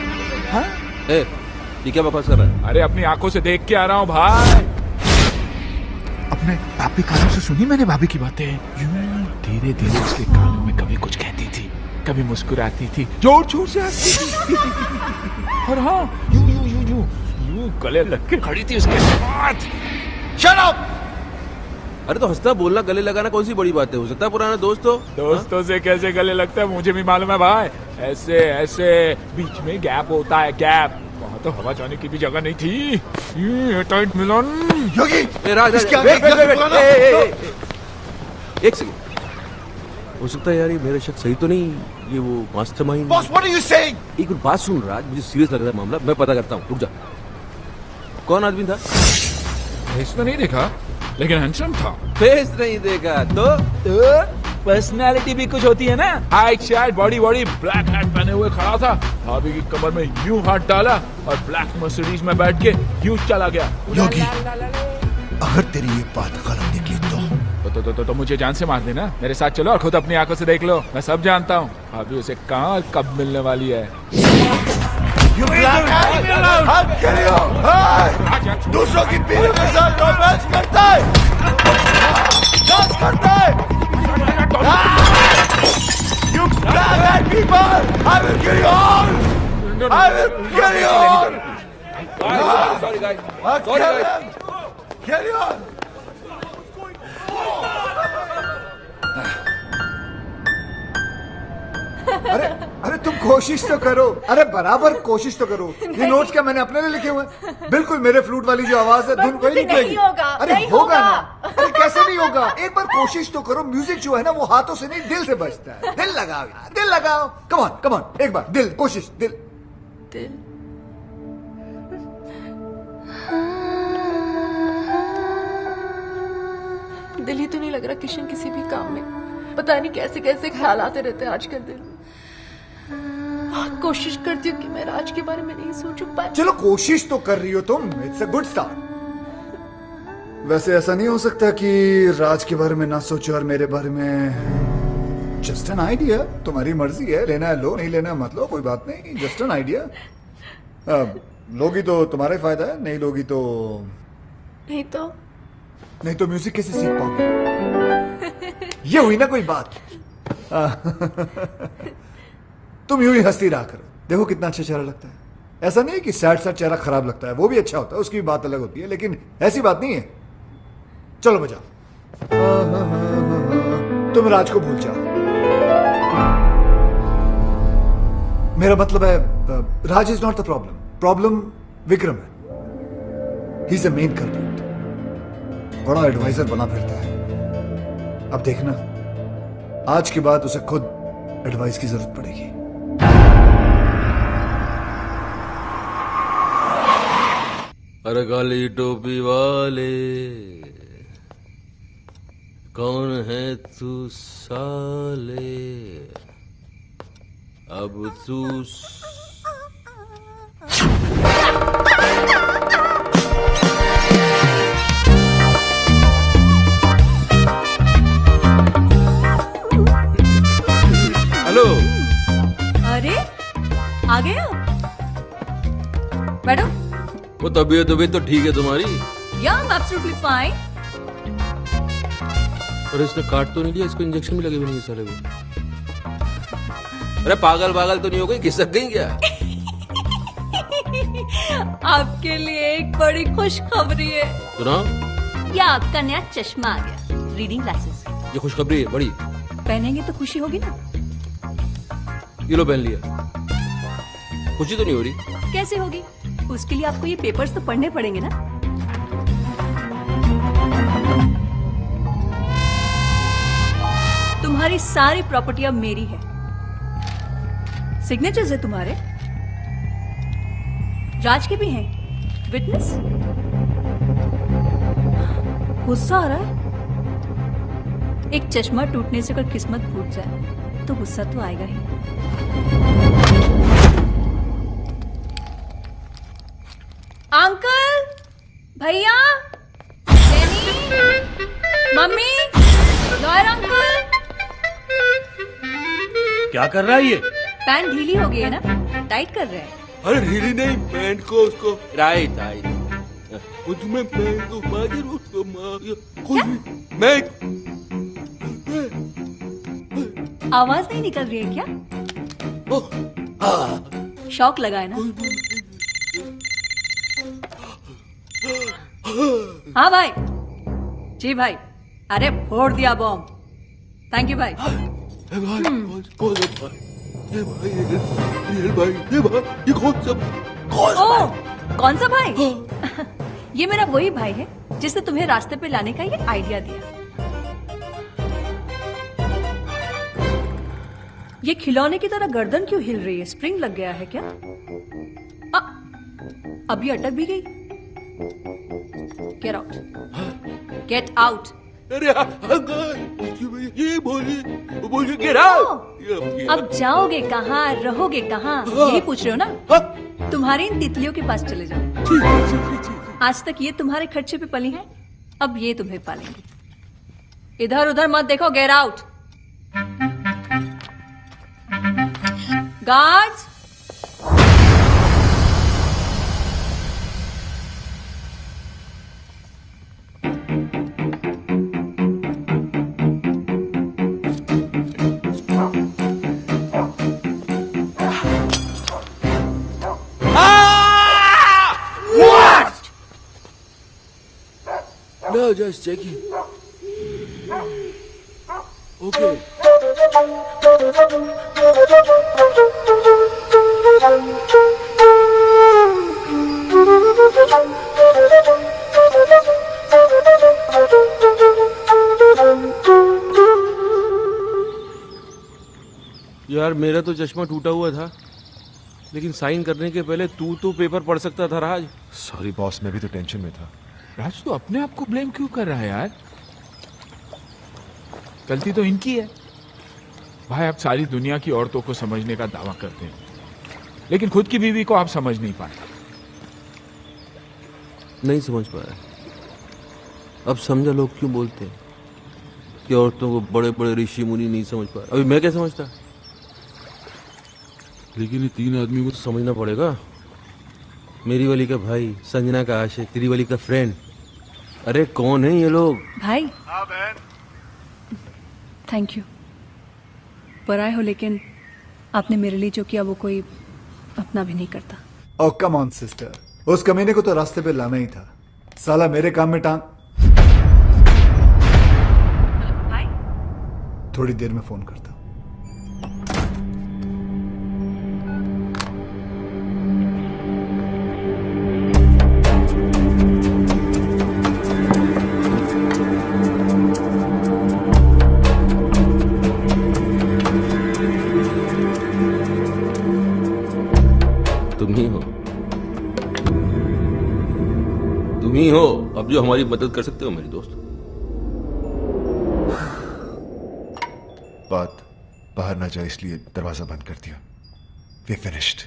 हाँ? ये क्या बकवास कर रहा है? अरे अपनी आंखों से देख के आ रहा हूँ भाई। अपने भाभी कानों से सुनी मैंने भाभी की बातें। यूं धीरे धीरे उसके कानों में कभी कुछ कहती थी, कभी मुस्कुराती थी, जोर जोर से हंसती थी। और हाँ, यूं यूं यूं यूं यूं गले लग के खड़ी थी उसके साथ। Shut up. अरे तो हंसना बोलना गले लगाना कौन सी बड़ी बात है, हो सकता है पुराना दोस्त हो। दोस्तों से कैसे गले लगता है मुझे भी मालूम है भाई, ऐसे ऐसे बीच में गैप होता है, गैप। वहाँ तो हवा जाने की भी जगह नहीं थी। ये टाइट मिलन। योगी एक सेकंड, हो सकता है यार ये मेरा शक सही तो नहीं, ये वो mastermind. Boss what are you saying? एक मिनट बात सुन राज, मुझे सीरियस लग रहा है मामला, मैं पता करता हूँ, रुक जा। कौन आदमी था? फेस तो नहीं देखा लेकिन हैंडसम था। फेस नहीं देखा तो पर्सनालिटी भी कुछ होती है ना। Height शाइट body body, black hat पहने हुए खड़ा था, भाभी की कमर में यूं हाथ डाला और ब्लैक मर्सिडीज में बैठ के यूं चला गया। योगी अगर तेरी ये बात गलत निकली तो मुझे जान से मार देना, मेरे साथ चलो और खुद अपनी आंखों से देख लो, मैं सब जानता हूँ। भाभी उसे कहाँ और कब मिलने वाली है। दूसरों की बीवी के साथ रोमांस करता है, डांस करता है। You black-eyed people, I will kill you all. I will kill you all. Sorry guys, sorry guys. Kill you all. अरे तुम कोशिश तो करो, अरे बराबर कोशिश तो करो। ये नोट्स क्या मैंने अपने लिए लिखे हुए हैं? बिल्कुल मेरे फ्लूट वाली जो आवाज है धुन वही निकलेगी। अरे होगा ना, अरे कैसे नहीं होगा, एक बार कोशिश तो करो। म्यूजिक जो है ना वो हाथों से नहीं दिल से बजता है। दिल लगाओ यार, दिल लगाओ। कम ऑन कम ऑन, एक बार दिल, कोशिश दिल। दिल ही तो नहीं लग रहा किशन किसी भी काम में। पता नहीं कैसे कैसे ख्याल आते रहते हैं आजकल दिल में। कोशिश करती हूँ कि मैं राज के बारे में नहीं सोचूं, पर चलो कोशिश तो कर रही हो तुम, इट्स अ गुड स्टार्ट। वैसे ऐसा नहीं हो सकता कि राज के बारे में ना सोचो और मेरे बारे में। जस्ट एन आइडिया, तुम्हारी मर्जी है, लेना है लो, नहीं लेना है मत लो, कोई बात नहीं, जस्ट एन आइडिया। लोगी तो तुम्हारा ही फायदा है, नहीं लोगी तो नहीं तो म्यूजिक कैसे सीख पाओगे? ये हुई ना कोई बात। तुम यूं ही हंसती रहा करो, देखो कितना अच्छा चेहरा लगता है। ऐसा नहीं है कि सैड सैड चेहरा खराब लगता है, वो भी अच्छा होता है, उसकी भी बात अलग होती है, लेकिन ऐसी बात नहीं है। चलो बजाओ। तुम राज को भूल जाओ। मेरा मतलब है Raj is not the problem, problem Vikram है। He is the main culprit. बड़ा एडवाइजर बना फिरता है। अब देखना, आज के बाद उसे खुद एडवाइस की जरूरत पड़ेगी। अरे काली टोपी वाले, कौन है तू साले, अब तू हेलो। अरे आ गए हो? बैठो। वो तबीयत तो ठीक है तुम्हारी? या आई एम एब्सोल्युटली फाइन। और इसने काट तो नहीं लिया, इसको इंजेक्शन भी लगे हुए नहीं साले को। अरे पागल तो नहीं हो गई, खिसक गई क्या? आपके लिए एक बड़ी खुशखबरी है। सुनाओ। ये आपका नया चश्मा आ गया, रीडिंग ग्लासेस। ये खुशखबरी है बड़ी। पहनेंगे तो खुशी होगी ना? ये लो पहन लिया। खुशी तो नहीं हो रही? कैसे होगी? उसके लिए आपको ये पेपर्स तो पढ़ने पड़ेंगे ना। तुम्हारी सारी प्रॉपर्टी अब मेरी है। सिग्नेचर्स है तुम्हारे, राज के भी हैं। विटनेस? गुस्सा आ रहा है? एक चश्मा टूटने से अगर किस्मत फूट जाए तो गुस्सा तो आएगा ही। अंकल, भैया, मम्मी, लॉयर अंकल। क्या कर रहा है ये? पैंट ढीली हो गई है ना, टाइट कर रहे हैं। अरे ढीली नहीं, पैंट को उसको राइट। उसमें पैंट को मार, उसको मैं आवाज नहीं निकल रही है क्या? शौक लगा है ना? हाँ भाई। जी भाई। अरे फोड़ दिया बॉम्ब। थैंक यू भाई। कौन सा भाई? ये मेरा वही भाई है जिसने तुम्हें रास्ते पे लाने का ये आइडिया दिया। ये खिलौने की तरह गर्दन क्यों हिल रही है? स्प्रिंग लग गया है क्या? अभी अटक भी गई। Get out, get out. अरे ये बोलिए गेट आउट। अब जाओगे कहाँ, रहोगे कहाँ, यही पूछ रहे हो ना? तुम्हारी इन तितलियों के पास चले जाओ। आज तक ये तुम्हारे खर्चे पे पली हैं, अब ये तुम्हें पालेंगे। इधर उधर मत देखो, get out. Guards, No, just checking. Okay. यार मेरा तो चश्मा टूटा हुआ था, लेकिन साइन करने के पहले तू तो पेपर पढ़ सकता था राज। सॉरी बॉस, मैं भी तो टेंशन में था। राज तो अपने आप को ब्लेम क्यों कर रहा है यार? गलती तो इनकी है। भाई आप सारी दुनिया की औरतों को समझने का दावा करते हैं, लेकिन खुद की बीवी को आप समझ नहीं पाए। नहीं समझ पाया। अब समझा लोग क्यों बोलते हैं कि औरतों को बड़े बड़े ऋषि मुनि नहीं समझ पाए। अभी मैं क्या समझता, लेकिन ये तीन आदमी को तो समझना पड़ेगा। मेरी वाली का भाई, संजना का आशिक, तेरी वाली का फ्रेंड। अरे कौन है ये लोग? भाई। हाँ बहन। Thank you. पराए हो, लेकिन आपने मेरे लिए जो किया वो कोई अपना भी नहीं करता। ओ कम ऑन सिस्टर, उस कमीने को तो रास्ते पे लाना ही था। साला मेरे काम में टांग। भाई थोड़ी देर में फोन करता हूं। तुम ही हो अब जो हमारी मदद कर सकते हो मेरी दोस्त। बात बाहर ना जाए इसलिए दरवाजा बंद कर दिया। We finished.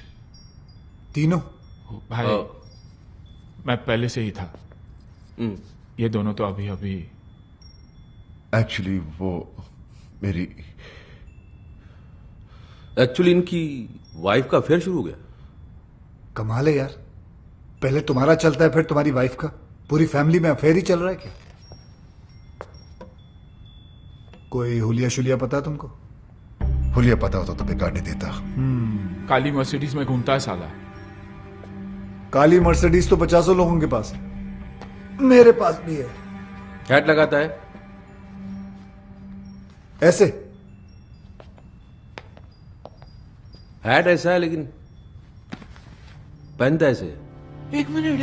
तीनों? भाई मैं पहले से ही था। ये दोनों तो अभी अभी। एक्चुअली वो मेरी इनकी वाइफ का अफेयर शुरू हो गया। कमाल है यार, पहले तुम्हारा चलता है फिर तुम्हारी वाइफ का। पूरी फैमिली में अफेयर ही चल रहा है क्या? कोई हुलिया शुलिया पता है तुमको? हुलिया पता होता तो बेकार नहीं देता। काली मर्सिडीज में घूमता है साला। काली मर्सिडीज तो 50 लोगों के पास है, मेरे पास भी है। हैट लगाता है ऐसे। हैट ऐसा है लेकिन पहनता ऐसे। एक मिनट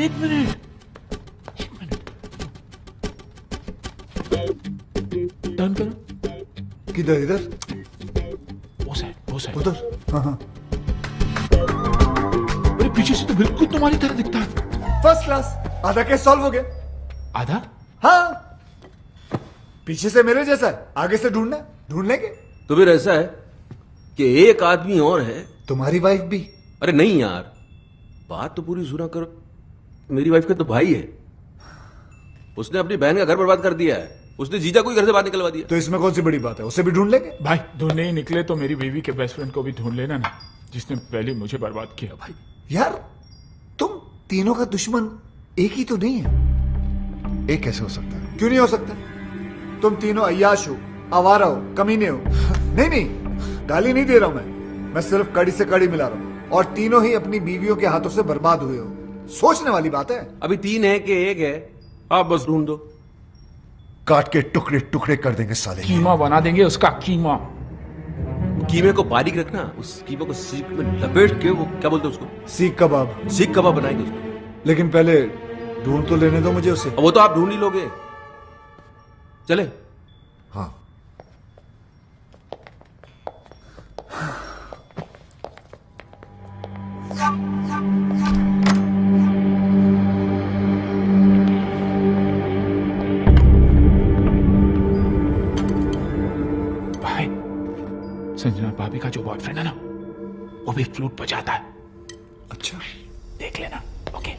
टर्न करो। किधर? इधर? वो साइड उधर। हाँ। अरे पीछे से तो बिल्कुल तुम्हारी तरह दिखता है। First class. आधा केस सॉल्व हो गया। आधा? हाँ, पीछे से मेरे जैसा है, आगे से ढूंढ लेंगे। तो फिर ऐसा है कि एक आदमी और है। तुम्हारी वाइफ भी? अरे नहीं यार, बात तो पूरी सुना करो। मेरी वाइफ का तो भाई है, उसने अपनी बहन का घर बर्बाद कर दिया है। उसने जीजा को ही घर से बाहर निकलवा दिया। तो इसमें कौन सी बड़ी बात है? उसे भी ढूंढ लेंगे। भाई ढूंढने ही निकले तो मेरी बीवी के बेस्ट फ्रेंड को भी ढूंढ लेना ना, जिसने पहले मुझे बर्बाद किया। भाई यार तुम तीनों का दुश्मन एक ही तो नहीं है। एक कैसे हो सकता है? क्यों नहीं हो सकता? तुम तीनों अय्याश हो, आवारा हो, कमीने हो। नहीं, गाली नहीं दे रहा हूं मैं सिर्फ कड़ी से कड़ी मिला रहा हूं। और तीनों ही अपनी बीवियों के हाथों से बर्बाद हुए हो। सोचने वाली बात है। अभी तीन है कि एक है आप बस ढूंढ दो। काट के टुकड़े टुकड़े कर देंगे साले। कीमा बना देंगे उसका कीमा। कीमे को बारीक रखना, उस कीमे को सीख में लपेट के, वो क्या बोलते हैं उसको, सीख कबाब। सीख कबाब बनाएंगे उसको। लेकिन पहले ढूंढ तो लेने दो मुझे उसे। वो तो आप ढूंढ ही लोगे। चले। हाँ। भाई, संजना भाभी का जो बॉयफ्रेंड है ना, वो भी फ्लूट बजाता है। अच्छा, देख लेना। ओके।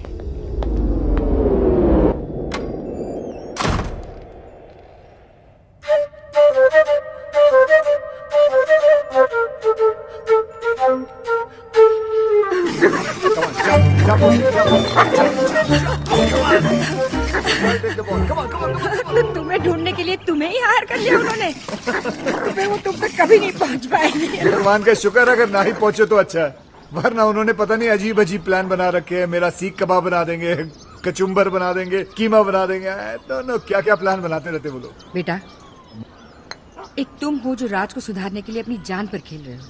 तुम्हें ढूंढने के लिए तुम्हें ही हायर कर लिया उन्होंने। तुम्हें वो तुम तक कभी नहीं पहुंच पाएंगे। भगवान का शुक्र, अगर ना ही पहुंचे तो अच्छा है, वरना उन्होंने पता नहीं अजीब अजीब प्लान बना रखे हैं। मेरा सीख कबाब बना देंगे, कचुम्बर बना देंगे, कीमा बना देंगे, तो क्या क्या प्लान बनाते रहते वो लोग। बेटा, एक तुम हो जो राज को सुधारने के लिए अपनी जान पर खेल रहे हो,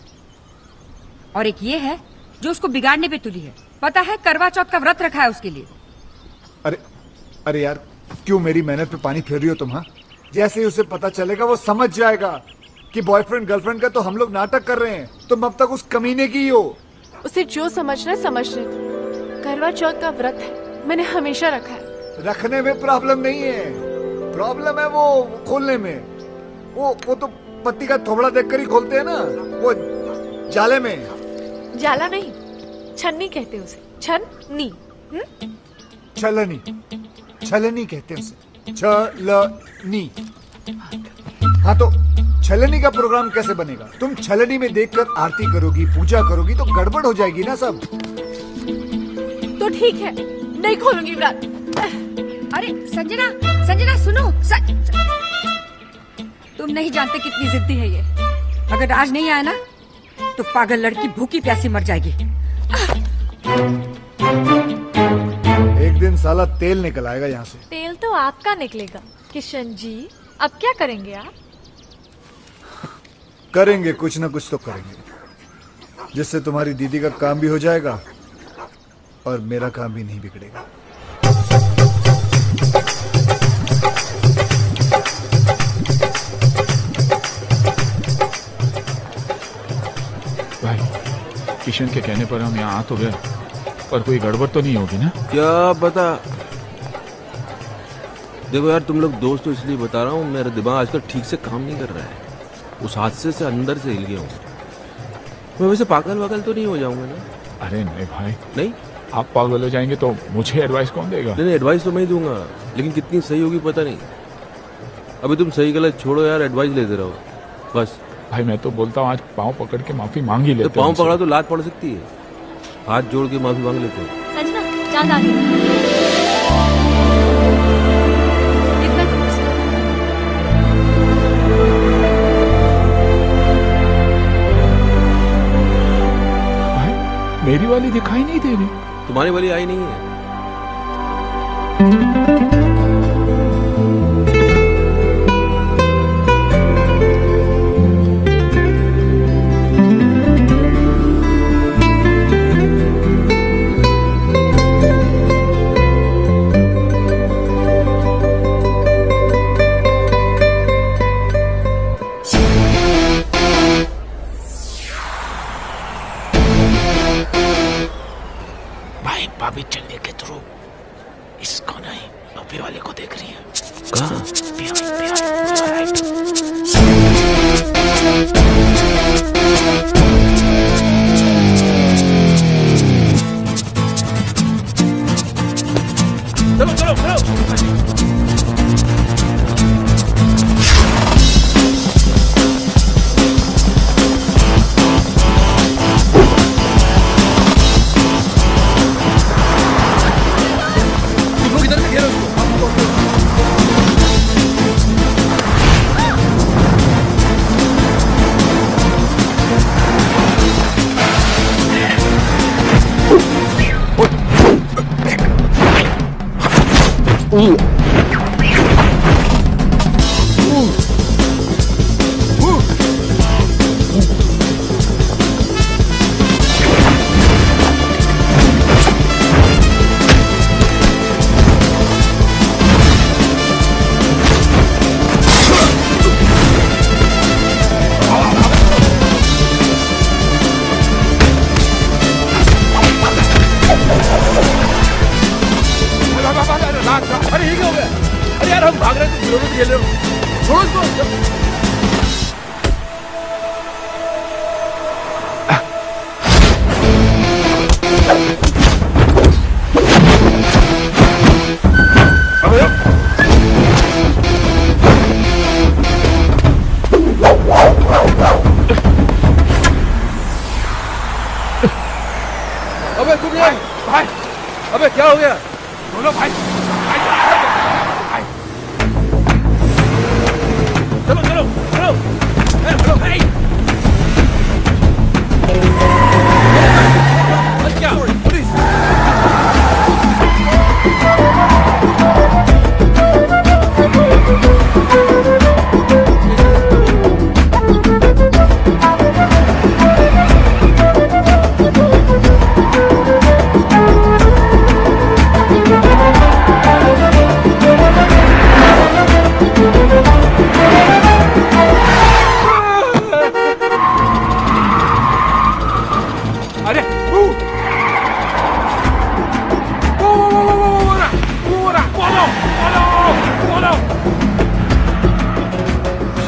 और एक ये है जो उसको बिगाड़ने पे तुली है। पता है, करवा चौथ का व्रत रखा है उसके लिए। अरे यार, क्यों मेरी मेहनत पे पानी फेर रही हो तुम? हाँ, जैसे ही उसे पता चलेगा वो समझ जाएगा कि बॉयफ्रेंड गर्लफ्रेंड का तो हम लोग नाटक कर रहे हैं। तुम अब तक उस कमीने की ही हो। उसे जो समझना है समझने दो। करवा चौथ का व्रत है, मैंने हमेशा रखा है। रखने में प्रॉब्लम नहीं है, प्रॉब्लम है वो खोलने में। वो तो पत्ती का थोबड़ा देखकर ही खोलते हैं ना, वो जाले में। जाला नहीं, छन्नी कहते हैं उसे। छन्नी। छलनी, छलनी कहते हैं उसे। छलनी। हाँ, तो छलनी का प्रोग्राम कैसे बनेगा? तुम छलनी में देखकर आरती करोगी, पूजा करोगी, तो गड़बड़ हो जाएगी ना सब। तो ठीक है, नहीं खोलूंगी व्रत। अरे संजना, संजना सुनो। तुम नहीं जानते कितनी जिद्दी है ये। अगर राज नहीं आया ना, तो पागल लड़की भूखी प्यासी मर जाएगी। एक दिन साला तेल निकल आएगा यहाँ से। तेल तो आपका निकलेगा किशन जी। अब क्या करेंगे आप? करेंगे, कुछ ना कुछ तो करेंगे, जिससे तुम्हारी दीदी का काम भी हो जाएगा और मेरा काम भी नहीं बिगड़ेगा। भाई, किशन के कहने पर हम यहाँ आ तो गए, पर कोई गड़बड़ तो नहीं होगी ना? क्या बता। देखो यार, तुम लोग दोस्त तो इसलिए बता रहा हूँ, मेरा दिमाग आजकल ठीक से काम नहीं कर रहा है। उस हादसे से अंदर से हिल गया हूँ मैं। वैसे पागल वागल तो नहीं हो जाऊंगा ना? अरे नहीं भाई। नहीं, आप पागल हो जाएंगे तो मुझे एडवाइस कौन देगा? नहीं, एडवाइस तो मैं ही दूंगा, लेकिन कितनी सही होगी पता नहीं। अभी तुम सही गलत छोड़ो यार, एडवाइस लेते रहो बस। भाई मैं तो बोलता हूँ आज पाँव पकड़ के माफी मांग ही लेते। तो पाँव पकड़ा तो लात पड़ सकती है, हाथ जोड़ के माफी मांग लेते हो। संजना, चांद आ गई। मेरी वाली दिखाई नहीं दे रही। तुम्हारी वाली आई नहीं है। भाभी चलने के थ्रू इसको नहीं, अभी वाले को देख रही है। कहाँ? चलो चलो चलो। ये लो, छोड़ो इसको। अबे तुम ये भाई, अबे क्या हो गया? बोलो भाई, चलो चलो चलो चलो भाई। क्या पुलिस? अरे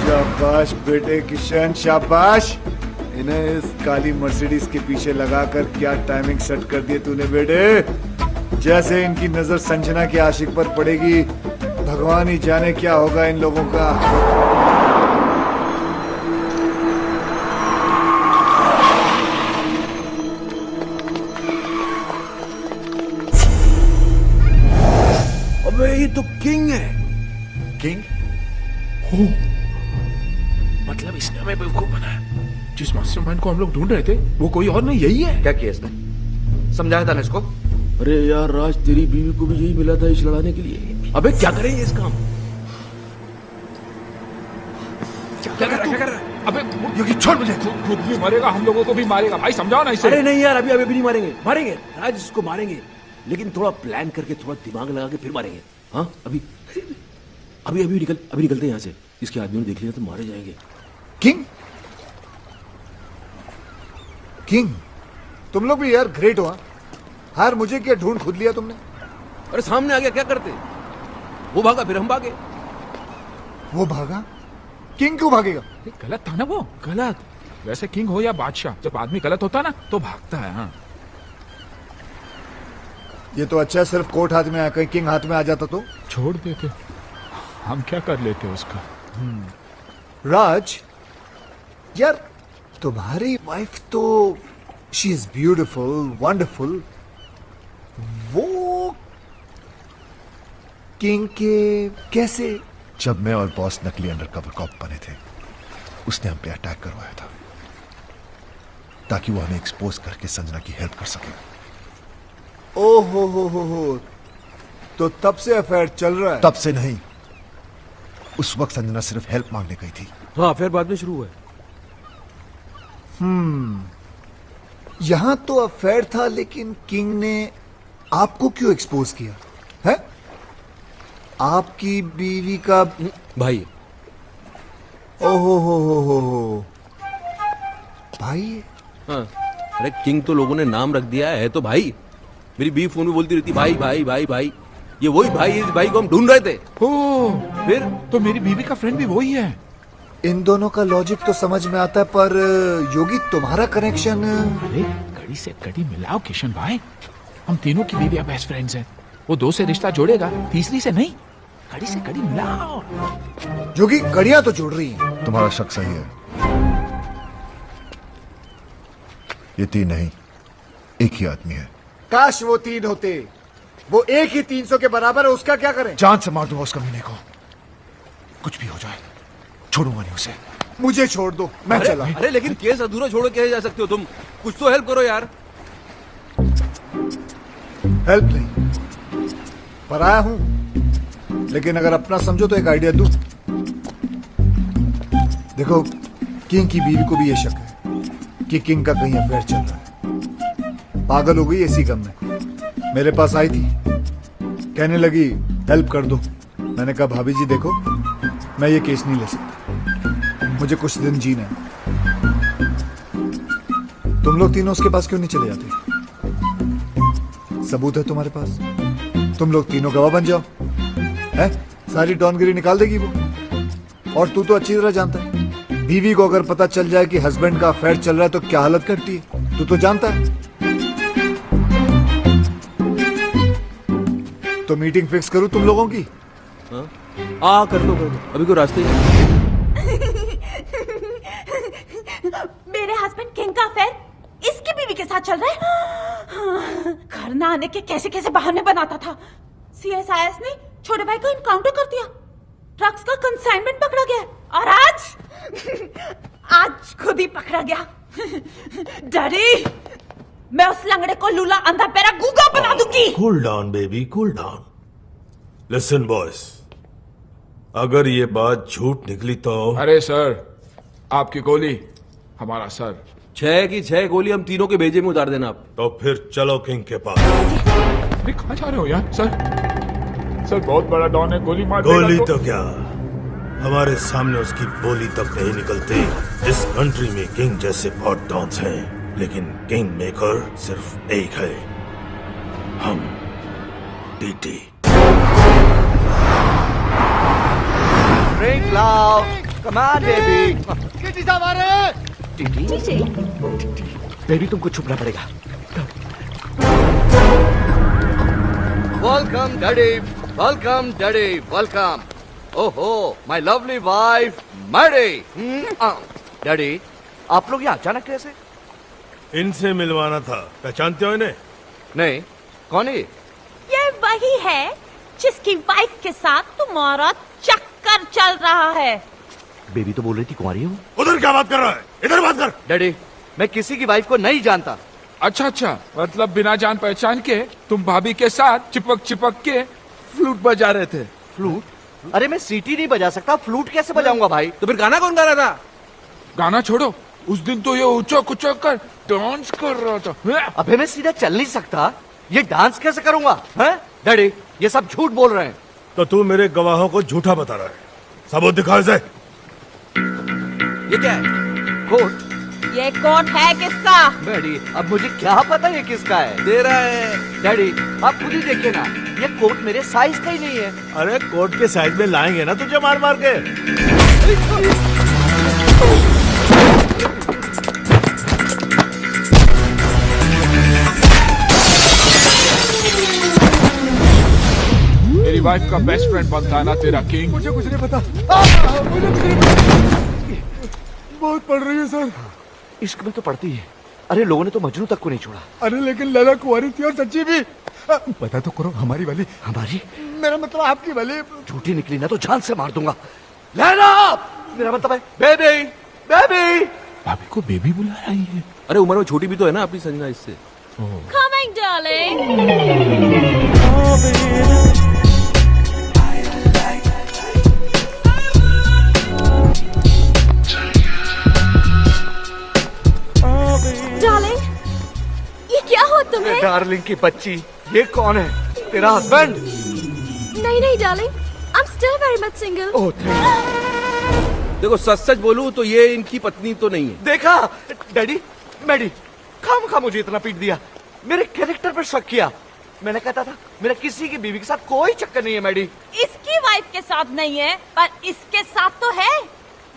शाबाश बेटे किशन, शाबाश। इन्हें इस काली मर्सिडीज के पीछे लगाकर क्या टाइमिंग सेट कर दिए तूने बेटे। जैसे इनकी नजर संजना के आशिक पर पड़ेगी, भगवान ही जाने क्या होगा इन लोगों का। अबे ये तो किंग है। किंग? मतलब इसने हमें बेवकूफ बनाया। जिस मास्टरमाइंड को हम लोग ढूंढ रहे थे वो कोई और नहीं, यही है। क्या किया इसने? समझाया था ना इसको? अरे यार राज, तेरी बीवी को भी यही मिला था इस लड़ाने के लिए। अबे क्या करेंगे इस काम? क्या कर रहा है? अबे योगी छोड़ मुझे। खुद भी मरेगा, हम लोगों को भी मारेगा। भाई समझाओ ना इसे। अरे नहीं यार, अभी नहीं मारेंगे। मारेंगे राज, इसको मारेंगे, लेकिन थोड़ा प्लान करके, थोड़ा दिमाग लगा के फिर मारेंगे। हाँ अभी निकलते हैं यहाँ से। इसके आदमी ने देख लिया तो मारे जाएंगे। किंग? किंग तुम लोग भी यार ग्रेट हो। हार मुझे क्या ढूंढ खुद लिया तुमने? अरे सामने आ गया, क्या करते? वो भागा, फिर हम भागे। वो भागा? किंग क्यों भागेगा? गलत था ना वो। गलत? वैसे किंग हो या बादशाह, जब आदमी गलत होता ना तो भागता है। हाँ ये तो अच्छा सिर्फ कोर्ट हाथ में आया, कहीं किंग हाथ में आ जाता तो छोड़ देते। हम क्या कर लेते उसका। राज यार, तुम्हारी वाइफ तो शी इज ब्यूटिफुल, वंडरफुल। वो किंग के कैसे? जब मैं और बॉस नकली अंडरकवर कॉप बने थे, उसने हम पे अटैक करवाया था ताकि वो हमें एक्सपोज करके संजना की हेल्प कर सके। ओहो हो, तो तब से अफेयर चल रहा है? तब से नहीं, उस वक्त संजना सिर्फ हेल्प मांगने गई थी। हाँ फिर बाद में शुरू हुआ। यहां तो अफेयर था, लेकिन किंग ने आपको क्यों एक्सपोज किया है? आपकी बीवी का भाई। ओहो हो भाई। हाँ अरे किंग तो लोगों ने नाम रख दिया है तो भाई। मेरी बीवी फोन में बोलती रहती भाई भाई भाई भाई। ये वही भाई, इस भाई को हम ढूंढ रहे थे। फिर तो मेरी बीवी का फ्रेंड भी वही है। इन दोनों का लॉजिक तो समझ में आता है, पर योगी तुम्हारा कनेक्शन। अरे कड़ी से कड़ी मिलाओ किशन भाई। हम तीनों की बीवियां बेस्ट फ्रेंड्स हैं। वो दो से रिश्ता जोड़ेगा, तीसरी से नहीं। कड़ी से कड़ी मिलाओ। योगी कड़ियां तो जोड़ रही हैं। तुम्हारा शक सही है। ये तीन नहीं, एक ही आदमी है। काश वो तीन होते। वो एक ही 300 के बराबर है, उसका क्या करें? जान से मार दूंगा उस कमीने को। कुछ भी हो जाए छोड़ूंगा नहीं उसे। मुझे छोड़ दो, मैं चला। अरे लेकिन केस अधूरा छोड़ के जा सकते हो तुम? कुछ तो हेल्प करो यार। हेल्प नहीं, पराया हूं, लेकिन अगर अपना समझो तो एक आइडिया दूं। देखो, किंग की बीवी को भी ये शक है कि किंग का कहीं अफेयर चल रहा है। पागल हो गई इसी गम में। मेरे पास आई थी, कहने लगी हेल्प कर दो। मैंने कहा भाभी जी देखो, मैं ये केस नहीं ले सकता, मुझे कुछ दिन जीना है। तुम लोग तीनों उसके पास क्यों नहीं चले जाते? सबूत है तुम्हारे पास, तुम लोग तीनों गवाह बन जाओ। है सारी डॉनगिरी निकाल देगी वो। और तू तो अच्छी तरह जानता है, बीवी को अगर पता चल जाए कि हस्बैंड का अफेयर चल रहा है तो क्या हालत करती है, तू तो जानता है। तो मीटिंग फिक्स करूं तुम लोगों की? कर दो अभी कोई रास्ते ही मेरे हस्बैंड किंग का अफेयर इसकी बीवी के साथ चल रहा है। घर ना आने के कैसे कैसे बहाने बनाता था। सीएसआईएस ने छोटे भाई को इनकाउंटर कर दिया, ड्रग्स का कंसाइनमेंट पकड़ा गया और आज खुद ही पकड़ा गया। डैडी, मैं उस लंगड़े को लूला अंधा पैरा गूंगा बना दूंगी। Cool down baby, cool down. Listen boys, अगर ये बात झूठ निकली तो अरे सर, आपकी गोली हमारा सर। 6 की 6 गोली हम तीनों के भेजे में उतार देना आप। तो फिर चलो किंग के पास। अरे कहाँ जा रहे हो यार? सर बहुत बड़ा डॉन है, गोली मार देगा गोली तो क्या, हमारे सामने उसकी बोली तक नहीं निकलती। इस कंट्री में किंग जैसे बहुत डॉन्स हैं, लेकिन किंग मेकर सिर्फ एक है, हम TT. Drink loud. Come on, baby. TT साहब आ रहे हैं। बेबी तुमको छुपना पड़ेगा। Welcome daddy, welcome daddy, welcome. ओहो, my lovely wife Maddy. Daddy, आप लोग यहाँ अचानक कैसे? इनसे मिलवाना था, पहचानते हो इन्हें? नहीं, कौन है ये वही है जिसकी वाइफ के साथ तुम्हारा चक्कर चल रहा है। बेबी तो बोल रही थी कुंवारी हूँ। उधर क्या बात कर रहा है? इधर बात कर। डैडी, मैं किसी की वाइफ को नहीं जानता। अच्छा, मतलब बिना जान पहचान के तुम भाभी के साथ चिपक के फ्लूट बजा रहे थे। फ्लूट? अरे मैं सीटी नहीं बजा सकता, फ्लूट कैसे बजाऊंगा भाई? तो फिर गाना कौन गा रहा था? गाना छोड़ो, उस दिन तो ये उचक कर डांस कर रहा था। अबे मैं सीधा चल नहीं सकता, ये डांस कैसे करूंगा? हैं? डैडी, ये सब झूठ बोल रहे हैं। तो तू मेरे गवाहों को झूठा बता रहा है, सबूत दिखा इसे। ये क्या है? कोट? ये कोट है किसका? डैडी, अब मुझे क्या पता ये किसका है? तेरा है। डैडी, आप खुद ही देखिए ना, ये कोट मेरे साइज का ही नहीं है। अरे कोट के साइज में लाएंगे ना तुझे मार मार के। मेरी वाइफ का बेस्ट फ्रेंड बनता है ना तेरा किंग। मुझे कुछ नहीं पता, मुझे कुछ नहीं पता। बहुत पढ़ रही है सर। इश्क में तो पड़ती है। अरे लोगों ने तो मजनू तक को नहीं छोड़ा। अरे लेकिन लैला कुंवारी थी और सच्ची भी। पता तो करो, हमारी वाली। हमारी? मेरा मतलब आपकी वाली। झूठी निकली ना तो जान से मार दूंगा। लैला, मेरा मतलब है बेबी। बेबी, भाभी को बेबी बुला रही है। अरे उम्र में छोटी भी तो है ना अपनी संजना इससे। Coming, darling. डार्लिंग, ये क्या हो तुम्हें? डार्लिंग की बच्ची, ये कौन है? तेरा हस्बैंड? नहीं darling, I am still very much single. Oh देखो सच बोलूं तो ये इनकी पत्नी तो नहीं है। देखा डैडी, मैडी खामखा मुझे इतना पीट दिया, मेरे कैरेक्टर पर शक किया। मैंने कहता था मेरा किसी की बीवी के साथ कोई चक्कर नहीं है। मैडी, इसकी वाइफ के साथ नहीं है, पर इसके साथ तो है।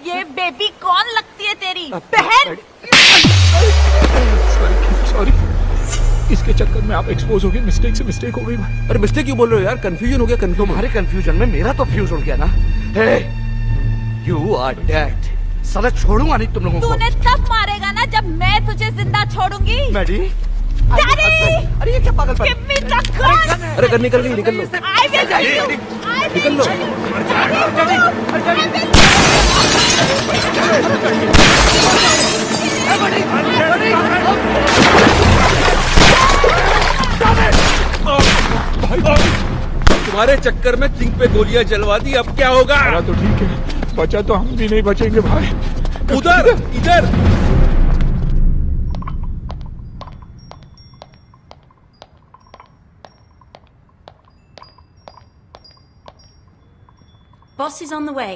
ये बेबी कौन लगती है तेरी बहन? सॉरी, इसके चक्कर में आप एक्सपोज हो गए। मिस्टेक हो गई भाई। अरे मिस्टेक क्यों बोल रहे हो यार? कंफ्यूजन हो गया। तुम्हारे कंफ्यूजन में मेरा तो फ्यूज उड़ गया ना। हे, यू आर डेड। साला छोड़ूंगा नहीं तुम लोगों को। तूने तब मारेगा ना जब मैं तुझे जिंदा छोड़ूंगी। मैडी, डैडी, अरे ये क्या पागलपन? Give me the gun. अरे कर निकल लो। I will kill you. निकल लो। तुम्हारे चक्कर में किंग पे गोलियां जलवा दी, अब क्या होगा? तो ठीक है, बचा तो हम भी नहीं बचेंगे भाई। उधर इधर। Boss is on the way.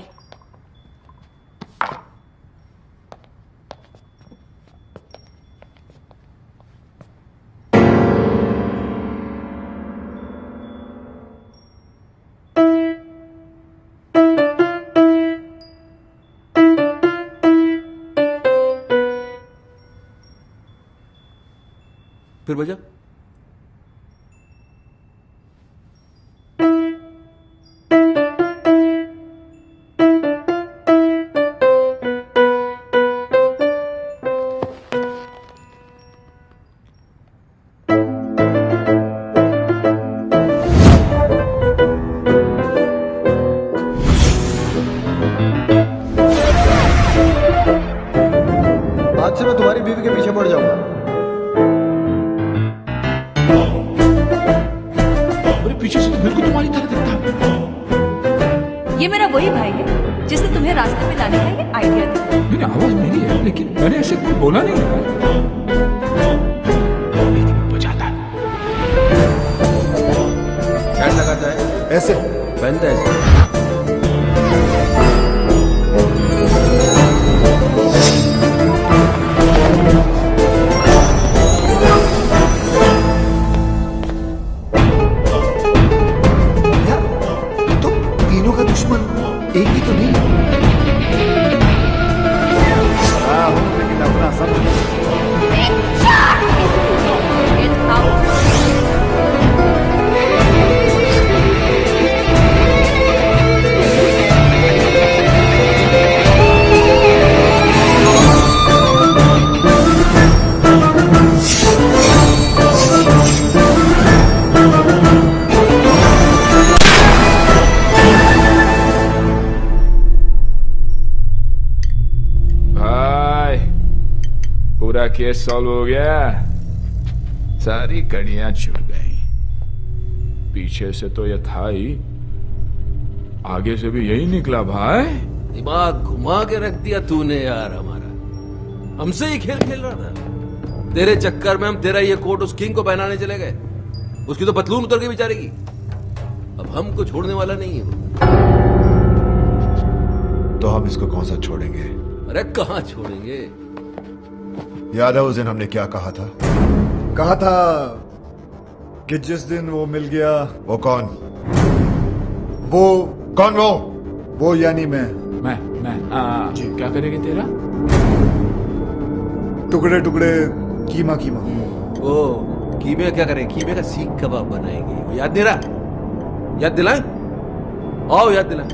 फिर बजा। आज से मैं तुम्हारी बीवी के पीछे पड़ जाऊंगा। अरे पीछे से तो बिल्कुल तुम्हारी तरह दिखता है। ये मेरा वही भाई है जिसने तुम्हें रास्ते में लाने का ये आइडिया दिया। मैंने आवाज मेरी है, लेकिन मैंने ऐसे कोई बोला नहीं है। बजाता है। कैसे लगाता है? ऐसे पहनता है ऐसे। तीनों का दुश्मन एक ही तो नहीं है। लेकिन अपना सब पूरा केस सॉल्व हो गया, सारी कड़ियां छूट गई। पीछे से तो ये था ही, आगे से भी यही निकला भाई। दिमाग घुमा के रख दिया तूने यार हमारा। हमसे ही खेल खेल रहा था। तेरे चक्कर में हम तेरा ये कोट उस किंग को पहनाने चले गए। उसकी तो पतलून उतर के बेचारे की। अब हमको छोड़ने वाला नहीं है वो। तो हम इसको कौन सा छोड़ेंगे? अरे कहाँ छोड़ेंगे? याद है उस दिन हमने क्या कहा था? कहा था कि जिस दिन वो मिल गया। वो कौन? वो कौन? वो यानी मैं जी क्या करेंगे तेरा? टुकड़े टुकड़े कीमा कीमा। ओ कीमे का क्या करें? कीमे का सीख कबाब बनाएंगे। याद नहीं रहा? याद दिलाएं? आओ याद दिलाएं।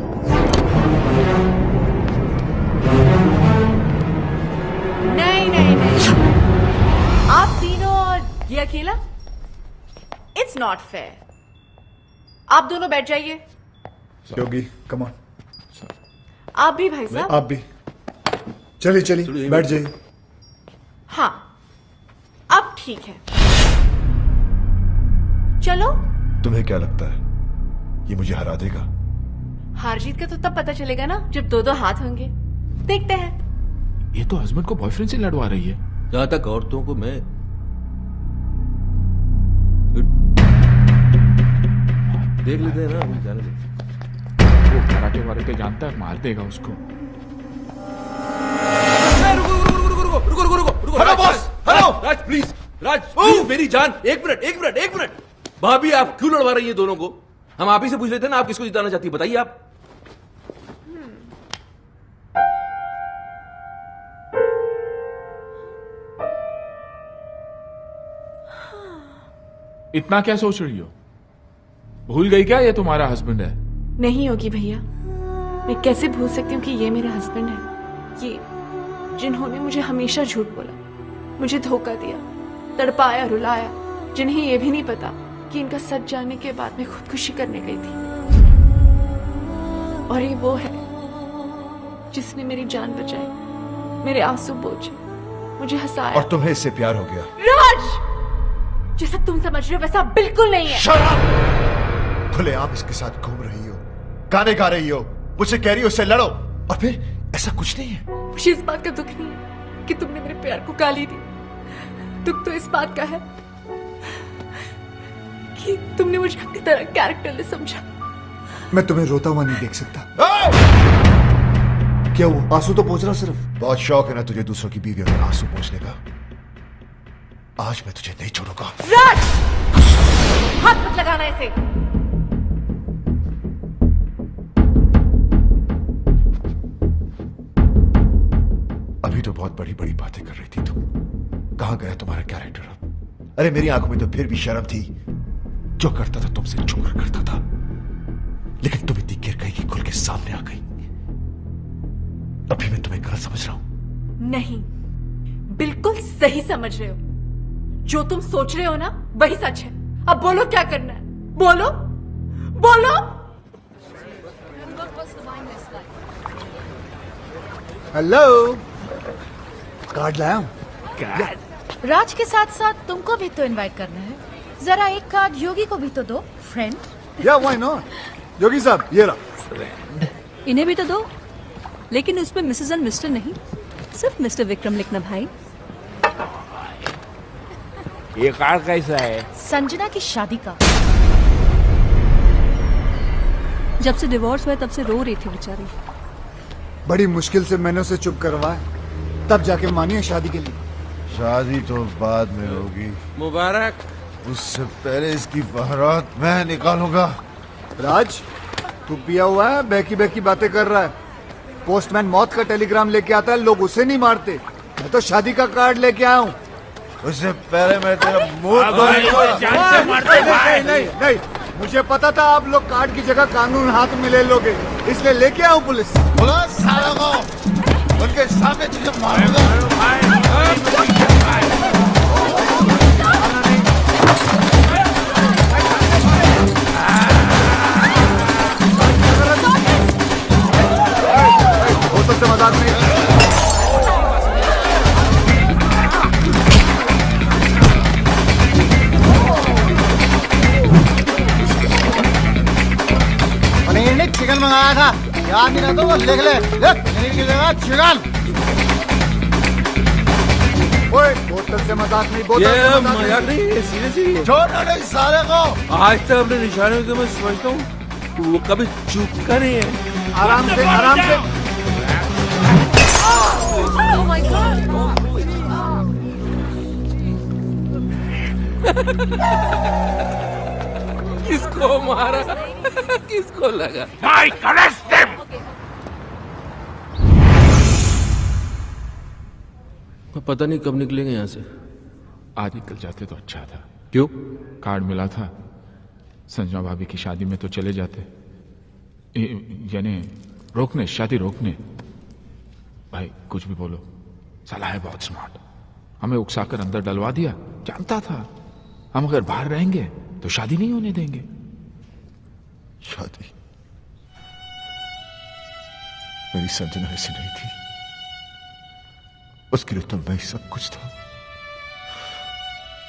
नहीं नहीं नहीं, आप तीनों और ये अकेला, इट्स नॉट फेयर। आप दोनों बैठ जाइए। योगी कम ऑन। आप भी भाई साहब। आप भी चलिए चलिए बैठ जाइए। हाँ अब ठीक है, चलो। तुम्हें क्या लगता है ये मुझे हरा देगा? हार जीत का तो तब पता चलेगा ना जब दो दो हाथ होंगे। देखते हैं। ये तो हस्बैंड को बॉयफ्रेंड से लड़वा रही है। जहां तक औरतों को मैं देख लेते हैं ना, अभी जाने दे। वो कराटे वाराटे जानता है, मार देगा उसको। रुको hello boss, hello Raj please, Raj please मेरी जान, एक मिनट। भाभी आप क्यों लड़वा रही है दोनों को? हम आप ही से पूछ लेते हैं ना, आप किसको जिताना चाहती है बताइए आप। इतना क्या सोच रही हो? भूल गई क्या ये तुम्हारा हस्बैंड है? नहीं होगी भैया, मैं कैसे भूल सकती हूँ कि ये मेरे हस्बैंड है। ये जिन्होंने मुझे हमेशा झूठ बोला, मुझे धोखा दिया, तड़पाया, रुलाया, जिन्हें ये भी नहीं पता कि इनका सच जानने के बाद मैं खुदकुशी करने गई थी। और ये वो है जिसने मेरी जान बचाई, मेरे आंसू पोंछे, मुझे हंसाया। और तुम्हें इससे प्यार हो गया? राज, जैसा तुम समझ रहे हो वैसा बिल्कुल नहीं है। खुले आप इसके साथ घूम रही हो, गाने गा रही हो, मुझसे कह रही हो उससे लड़ो, और फिर ऐसा कुछ नहीं है। मुझे इस बात का दुख नहीं है कि तुमने मेरे प्यार को गाली दी। दुख तो इस बात का है कि तुमने मुझे अपनी तरह कैरेक्टरलेस समझा। मैं तुम्हें रोता हुआ नहीं देख सकता। क्या वो आंसू तो पोंछ रहा सिर्फ? बहुत शौक है ना तुझे दूसरों की बीवियों में आंसू पोंछने का। आज मैं तुझे नहीं छोड़ूंगा। राज, हाथ मत लगाना ऐसे। अभी तो बहुत बड़ी बड़ी बातें कर रही थी तुम। कहां गया तुम्हारा कैरेक्टर? अब अरे मेरी आंखों में तो फिर भी शर्म थी। जो करता था तुमसे छुप कर करता था, लेकिन तुम इतनी गिर गई कि खुल के सामने आ गई। अभी मैं तुम्हें गलत समझ रहा हूं? नहीं, बिल्कुल सही समझ रहे हो। जो तुम सोच रहे हो ना वही सच है। अब बोलो क्या करना है, बोलो बोलो। हेलो, कार्ड लाया हूं। राज के साथ साथ तुमको भी तो इनवाइट करना है। जरा एक कार्ड योगी को भी तो दो, फ्रेंड। या व्हाई नॉट। योगी साहब ये रहा। इन्हें भी तो दो, लेकिन उसमें मिसेस एंड मिस्टर नहीं, सिर्फ मिस्टर विक्रम लिखना भाई। ये कार्ड कैसा है? संजना की शादी का। जब से डिवोर्स हुआ तब से रो रही थी बेचारी। बड़ी मुश्किल से मैंने उसे चुप करवाया, तब जाके मानी है शादी के लिए। शादी तो बाद में होगी। मुबारक। उससे पहले इसकी बारात मैं निकालूंगा। राज, तू पिया हुआ है, बहकी बहकी बातें कर रहा है। पोस्टमैन मौत का टेलीग्राम लेके आता है, लोग उसे नहीं मारते। मैं तो शादी का कार्ड लेके आया हूँ। उससे पहले मैं तेरा मुंह नहीं, मुझे पता था आप लोग कार्ड की जगह कानून हाथ में ले लोगे, इसलिए लेके आऊं पुलिस। पुलिस सालों को उनके सामने तुझे मारूंगा। से मजाक नहीं। पनीर ने चिकन मंगाया था, याद नहीं रहता वो लिख ले। पनीर की जगह चिकन। ओए, बोतल से मजाक नहीं। बोतल ये मजाक नहीं है, सीरियसली। छोड़ो नहीं साले को। आज तक अपने निशानों को मैं समझता हूँ, वो कभी चूकता नहीं है। आराम से, आराम से। Oh my God! किसको मारा, किसको लगा? पता नहीं कब निकलेंगे यहाँ से। आज निकल जाते तो अच्छा था। क्यों? कार्ड मिला था, संजना भाभी की शादी में तो चले जाते। यानी रोकने, शादी रोकने। भाई कुछ भी बोलो, साला है बहुत स्मार्ट। हमें उकसाकर अंदर डलवा दिया। जानता था हम अगर बाहर रहेंगे तो शादी नहीं होने देंगे। शादी? मेरी संजना ऐसी नहीं थी। उसके लिए तो मैं ही सब कुछ था।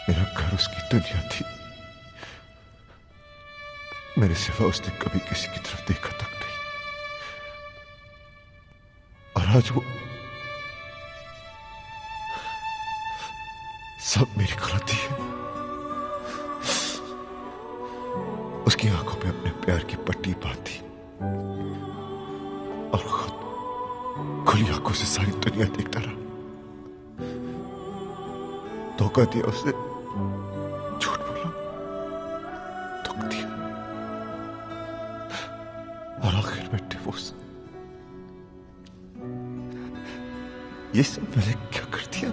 मेरा घर उसकी दुनिया थी। मेरे सिवा उसने कभी किसी की तरफ देखा तक नहीं। और आज वो सब मेरी गलती है। उसकी आंखों में अपने प्यार की पट्टी बांधी और खुद खुली आंखों से सारी दुनिया देखता रहा। धोखा दिया उसे, झूठ बोला, दुख दिया और आखिर में डिवोर्स। ये सब मैंने क्या कर दिया?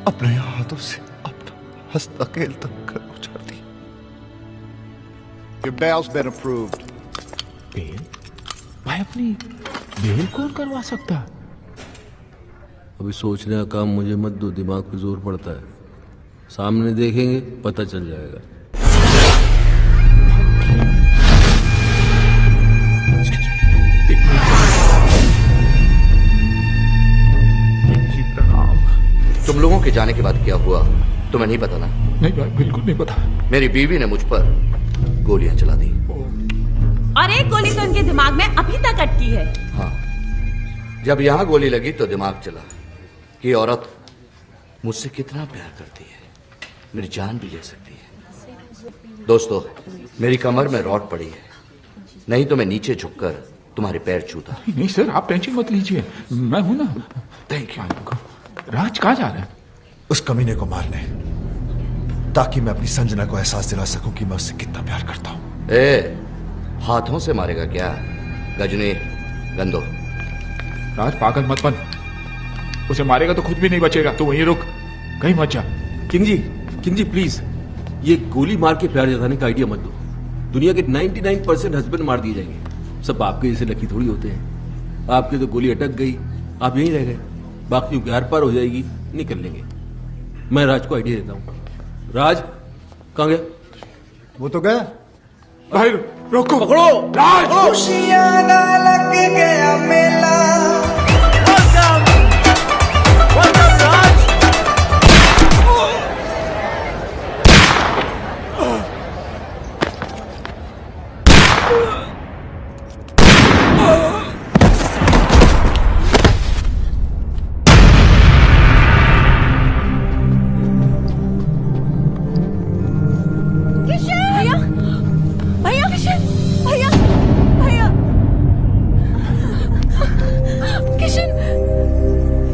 अपने हाथों से अपना हंसता खेलता घर उजाड़ दिया। Your bail's been approved. Bail? भाई अपनी बेल कौन करवा सकता? अभी सोचने का काम मुझे मत दो, दिमाग पे जोर पड़ता है। सामने देखेंगे पता चल जाएगा। तुम लोगों के जाने के बाद क्या हुआ तुम्हें नहीं पता ना? नहीं भाई, बिल्कुल नहीं पता। मेरी बीवी ने मुझ पर गोलियां चला दी। और एक गोली तो इनके दिमाग में अभी तक अटकी है। हाँ, जब यहाँ गोली लगी तो दिमाग चला कि औरत मुझसे कितना प्यार करती है, मेरी जान भी ले सकती है। दोस्तों, मेरी कमर में रॉड पड़ी है, नहीं तो मैं नीचे झुककर तुम्हारे पैर छूता। नहीं सर, आप टेंशन मत लीजिए, मैं हूं ना। Thank you. राज कहाँ जा रहा है? उस कमीने को मारने, ताकि मैं अपनी संजना को एहसास दिला सकूं कि मैं उससे कितना प्यार करता हूं। हाथों से मारेगा क्या? गजनी, गंदो। राज पागल मत बन, उसे मारेगा तो खुद भी नहीं बचेगा। तो वहीं रुक, कहीं मत जा। किंग जी प्लीज, ये गोली मार के प्यार जताने का आइडिया मत दो। दुनिया के 99% हस्बैंड मार दिए जाएंगे। सब आपके जैसे लकी थोड़ी होते हैं। आपके तो गोली अटक गई, आप यहीं रह गए। बाकियों की आर पार हो जाएगी, निकल लेंगे। मैं राज को आइडिया देता हूँ। राज कहाँ गया? वो तो गया। भाई रोको, पकड़ो राज। खुशियां लग गया मेला।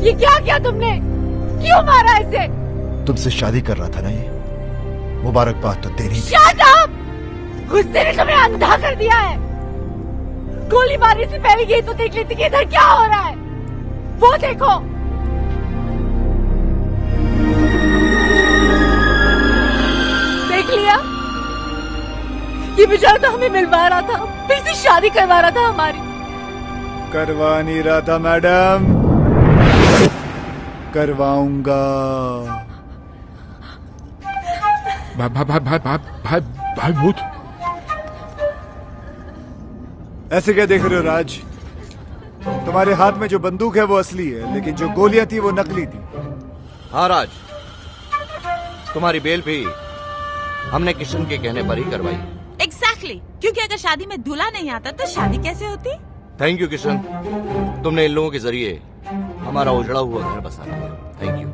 ये क्या किया तुमने? क्यों मारा इसे? तुमसे शादी कर रहा था ना ये, मुबारकबाद तो देनी थी। Shut up! गुस्से ने तुम्हें अंधा कर दिया है। गोली मारने से पहले ये तो देख लेती कि इधर क्या हो रहा है। वो देखो। देख लिया? ये बेचारा तो हमें मिलवा रहा था, फिर से शादी करवा रहा था हमारी। करवा नहीं रहा था मैडम, करवाऊंगा। भाई भाई भाई भाई भाई भाई भूत। ऐसे क्या देख रहे हो राज? तुम्हारे हाथ में जो बंदूक है वो असली है, लेकिन जो गोलियां थी वो नकली थी। हाँ राज, तुम्हारी बेल भी हमने किशन के कहने पर ही करवाई। एग्जैक्टली, क्योंकि अगर शादी में दूल्हा नहीं आता तो शादी कैसे होती? थैंक यू किशन, तुमने इन लोगों के जरिए हमारा उजड़ा हुआ घर बसा दिया। Thank you.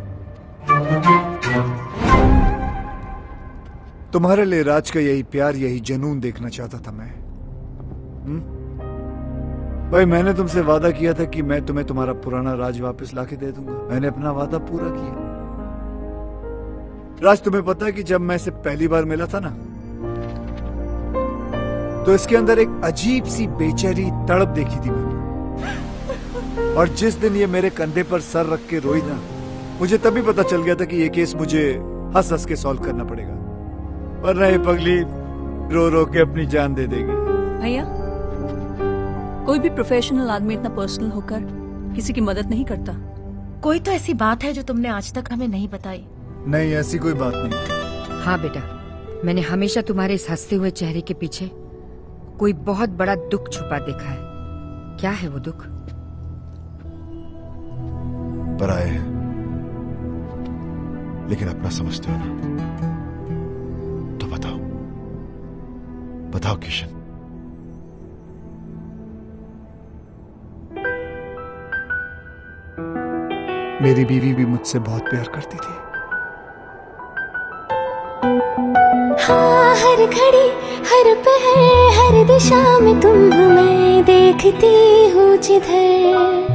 तुम्हारे लिए राज का यही प्यार, यही जुनून देखना चाहता था मैं। भाई मैंने तुमसे वादा किया था कि मैं तुम्हें तुम्हारा पुराना राज वापस लाके दे दूंगा। मैंने अपना वादा पूरा किया। राज तुम्हें पता है कि जब मैं इसे पहली बार मिला था ना, तो इसके अंदर एक अजीब सी बेचैनी तड़प देखी थी मैंने। और जिस दिन ये मेरे कंधे पर सर रख के रोई ना, मुझे तभी पता चल गया था कि ये केस मुझे हंस हंस के सॉल्व करना पड़ेगा, वरना ये पगली रो रो के अपनी जान दे देगी। भैया, कोई भी प्रोफेशनल आदमी इतना पर्सनल होकर किसी की मदद नहीं करता। कोई तो ऐसी बात है जो तुमने आज तक हमें नहीं बताई। नहीं, ऐसी कोई बात नहीं। हाँ बेटा, मैंने हमेशा तुम्हारे इस हंसते हुए चेहरे के पीछे कोई बहुत बड़ा दुख छुपा देखा है। क्या है वो दुख? पराए है, लेकिन अपना समझते हो ना, तो बताओ बताओ किशन। मेरी बीवी भी मुझसे बहुत प्यार करती थी। हाँ, हर घड़ी हर पहर हर दिशा में तुम हो, मैं देखती हूँ जिधर।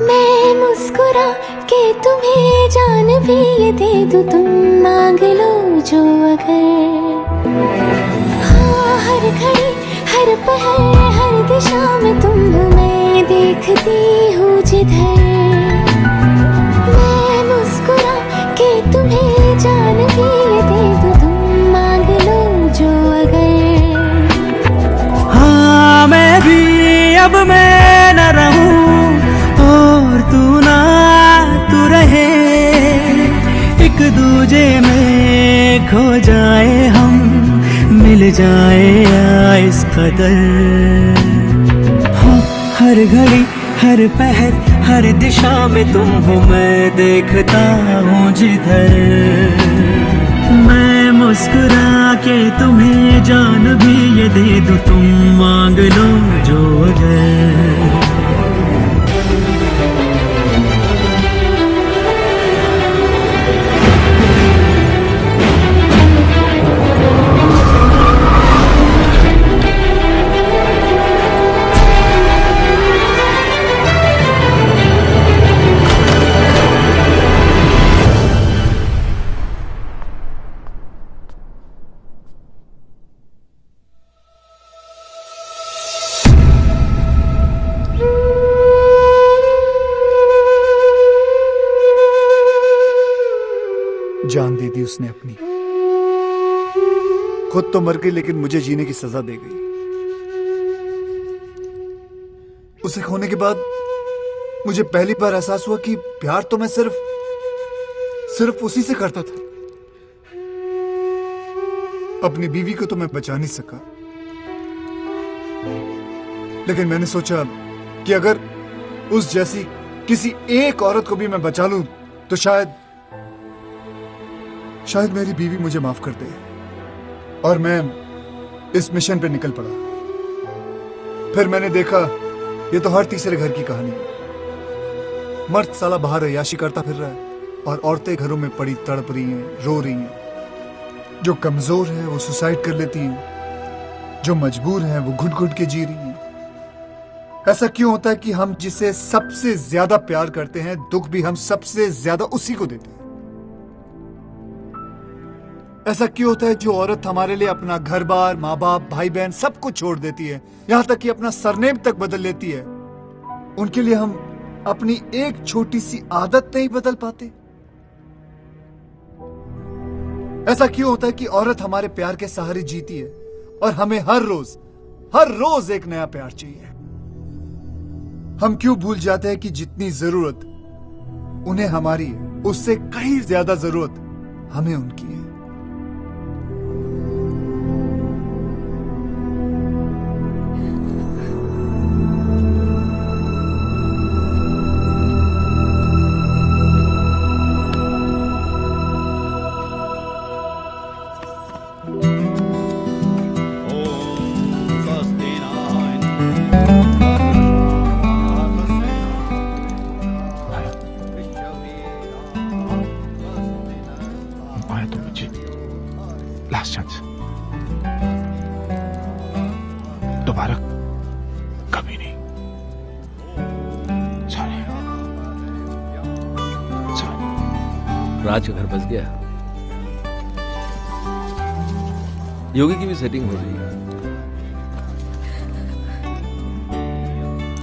मैं मुस्कुरा के तुम्हें जान भी ये दे दूँ, तुम मांग लो जो अगर। हाँ, हर घड़ी हर पहर हर दिशा में तुम हो, मैं देखती हूँ जिधर। मैं मुस्कुरा के तुम्हें जान भी ये दे दूँ, तुम मांग लो जो अगर। हाँ, मैं भी अब मैं न रहूं और तू ना तू रहे, एक दूजे में खो जाए हम, मिल जाए या इस कदर। हाँ, हर घड़ी हर पहर हर दिशा में तुम हो, मैं देखता हूँ जिधर। मैं मुस्कुरा के तुम्हें जान भी ये दे दूँ, तुम मांग लो जो अगर। जान दे दी उसने अपनी। खुद तो मर गई लेकिन मुझे जीने की सजा दे गई। उसे खोने के बाद मुझे पहली बार एहसास हुआ कि प्यार तो मैं सिर्फ उसी से करता था। अपनी बीवी को तो मैं बचा नहीं सका, लेकिन मैंने सोचा कि अगर उस जैसी किसी एक औरत को भी मैं बचा लूं तो शायद मेरी बीवी मुझे माफ कर दे। और मैं इस मिशन पे निकल पड़ा। फिर मैंने देखा ये तो हर तीसरे घर की कहानी है। मर्द साला बाहर अय्याशी करता फिर रहा है और औरतें घरों में पड़ी तड़प रही हैं, रो रही हैं। जो कमजोर है वो सुसाइड कर लेती हैं, जो मजबूर है वो घुट घुट के जी रही हैं। ऐसा क्यों होता है कि हम जिसे सबसे ज्यादा प्यार करते हैं दुख भी हम सबसे ज्यादा उसी को देते हैं? ऐसा क्यों होता है जो औरत हमारे लिए अपना घर बार, माँ बाप, भाई बहन सब कुछ छोड़ देती है, यहां तक कि अपना सरनेम तक बदल लेती है, उनके लिए हम अपनी एक छोटी सी आदत नहीं बदल पाते? ऐसा क्यों होता है कि औरत हमारे प्यार के सहारे जीती है और हमें हर रोज एक नया प्यार चाहिए? हम क्यों भूल जाते हैं कि जितनी जरूरत उन्हें हमारी है उससे कहीं ज्यादा जरूरत हमें उनकी है? लास्ट चांस, दोबारा कभी नहीं। सॉरी। राज का घर बस गया। योगी की भी सेटिंग हो रही है।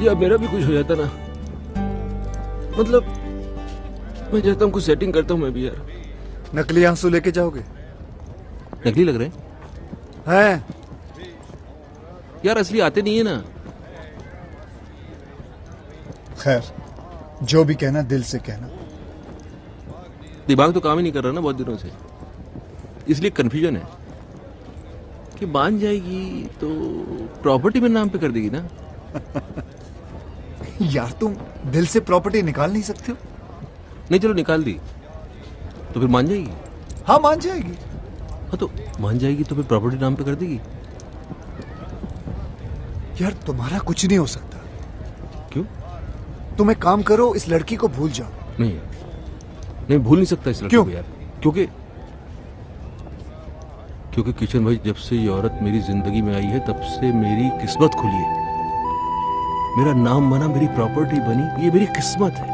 या मेरा भी कुछ हो जाता ना, मतलब मैं चाहता हूँ कुछ सेटिंग करता हूँ मैं भी यार। नकली आंसू लेके जाओगे? नकली लग रहे हैं यार, असली आते नहीं है ना। खैर, जो भी कहना दिल से कहना। दिमाग तो काम ही नहीं कर रहा ना बहुत दिनों से, इसलिए कंफ्यूजन है कि मान जाएगी तो प्रॉपर्टी मेरे नाम पे कर देगी ना। यार तुम दिल से प्रॉपर्टी निकाल नहीं सकते हो? नहीं चलो निकाल दी तो फिर मान जाएगी। हाँ मान जाएगी। हाँ तो मान जाएगी तो फिर प्रॉपर्टी नाम पे कर देगी। यार तुम्हारा कुछ नहीं हो सकता। क्यों? तुम एक काम करो, इस लड़की को भूल जाओ। नहीं भूल नहीं सकता इस लड़की को यार। क्योंकि किशन भाई, जब से ये औरत मेरी जिंदगी में आई है तब से मेरी किस्मत खुली है। मेरा नाम बना, मेरी प्रॉपर्टी बनी, ये मेरी किस्मत है।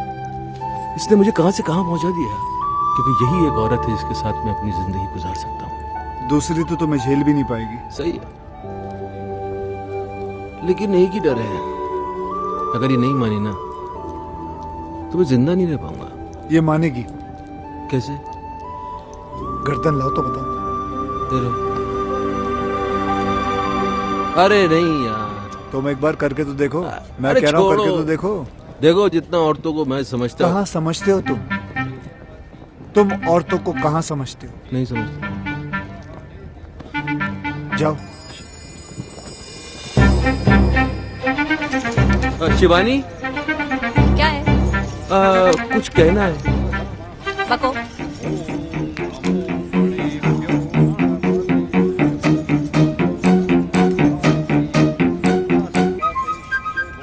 इसने मुझे कहां से कहां पहुंचा दिया, क्योंकि यही एक औरत है जिसके साथ मैं अपनी जिंदगी गुजार सकता हूँ। दूसरी तो तुम्हें झेल भी नहीं पाएगी। सही है, लेकिन एक ही डर है, अगर ये नहीं मानी ना तो मैं जिंदा नहीं रह पाऊंगा। ये मानेगी कैसे? गर्दन लाओ तो बताओ। अरे नहीं यार, तुम एक बार करके तो देखो। मैं कह रहा हूँ करके तो देखो। देखो जितना औरतों को मैं समझता हूँ। कहाँ समझते हो तुम औरतों को कहाँ समझते हो? नहीं समझता। जाओ। शिवानी, क्या है? कुछ कहना है। बको।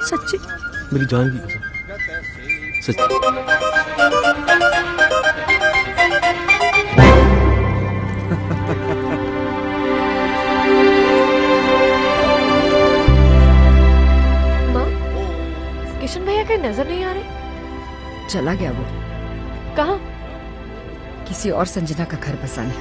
सच्ची मेरी जान की कसम, सच्ची। किशन भैया कहीं नजर नहीं आ रहे? चला गया वो। कहाँ? किसी और संजना का घर बसाने।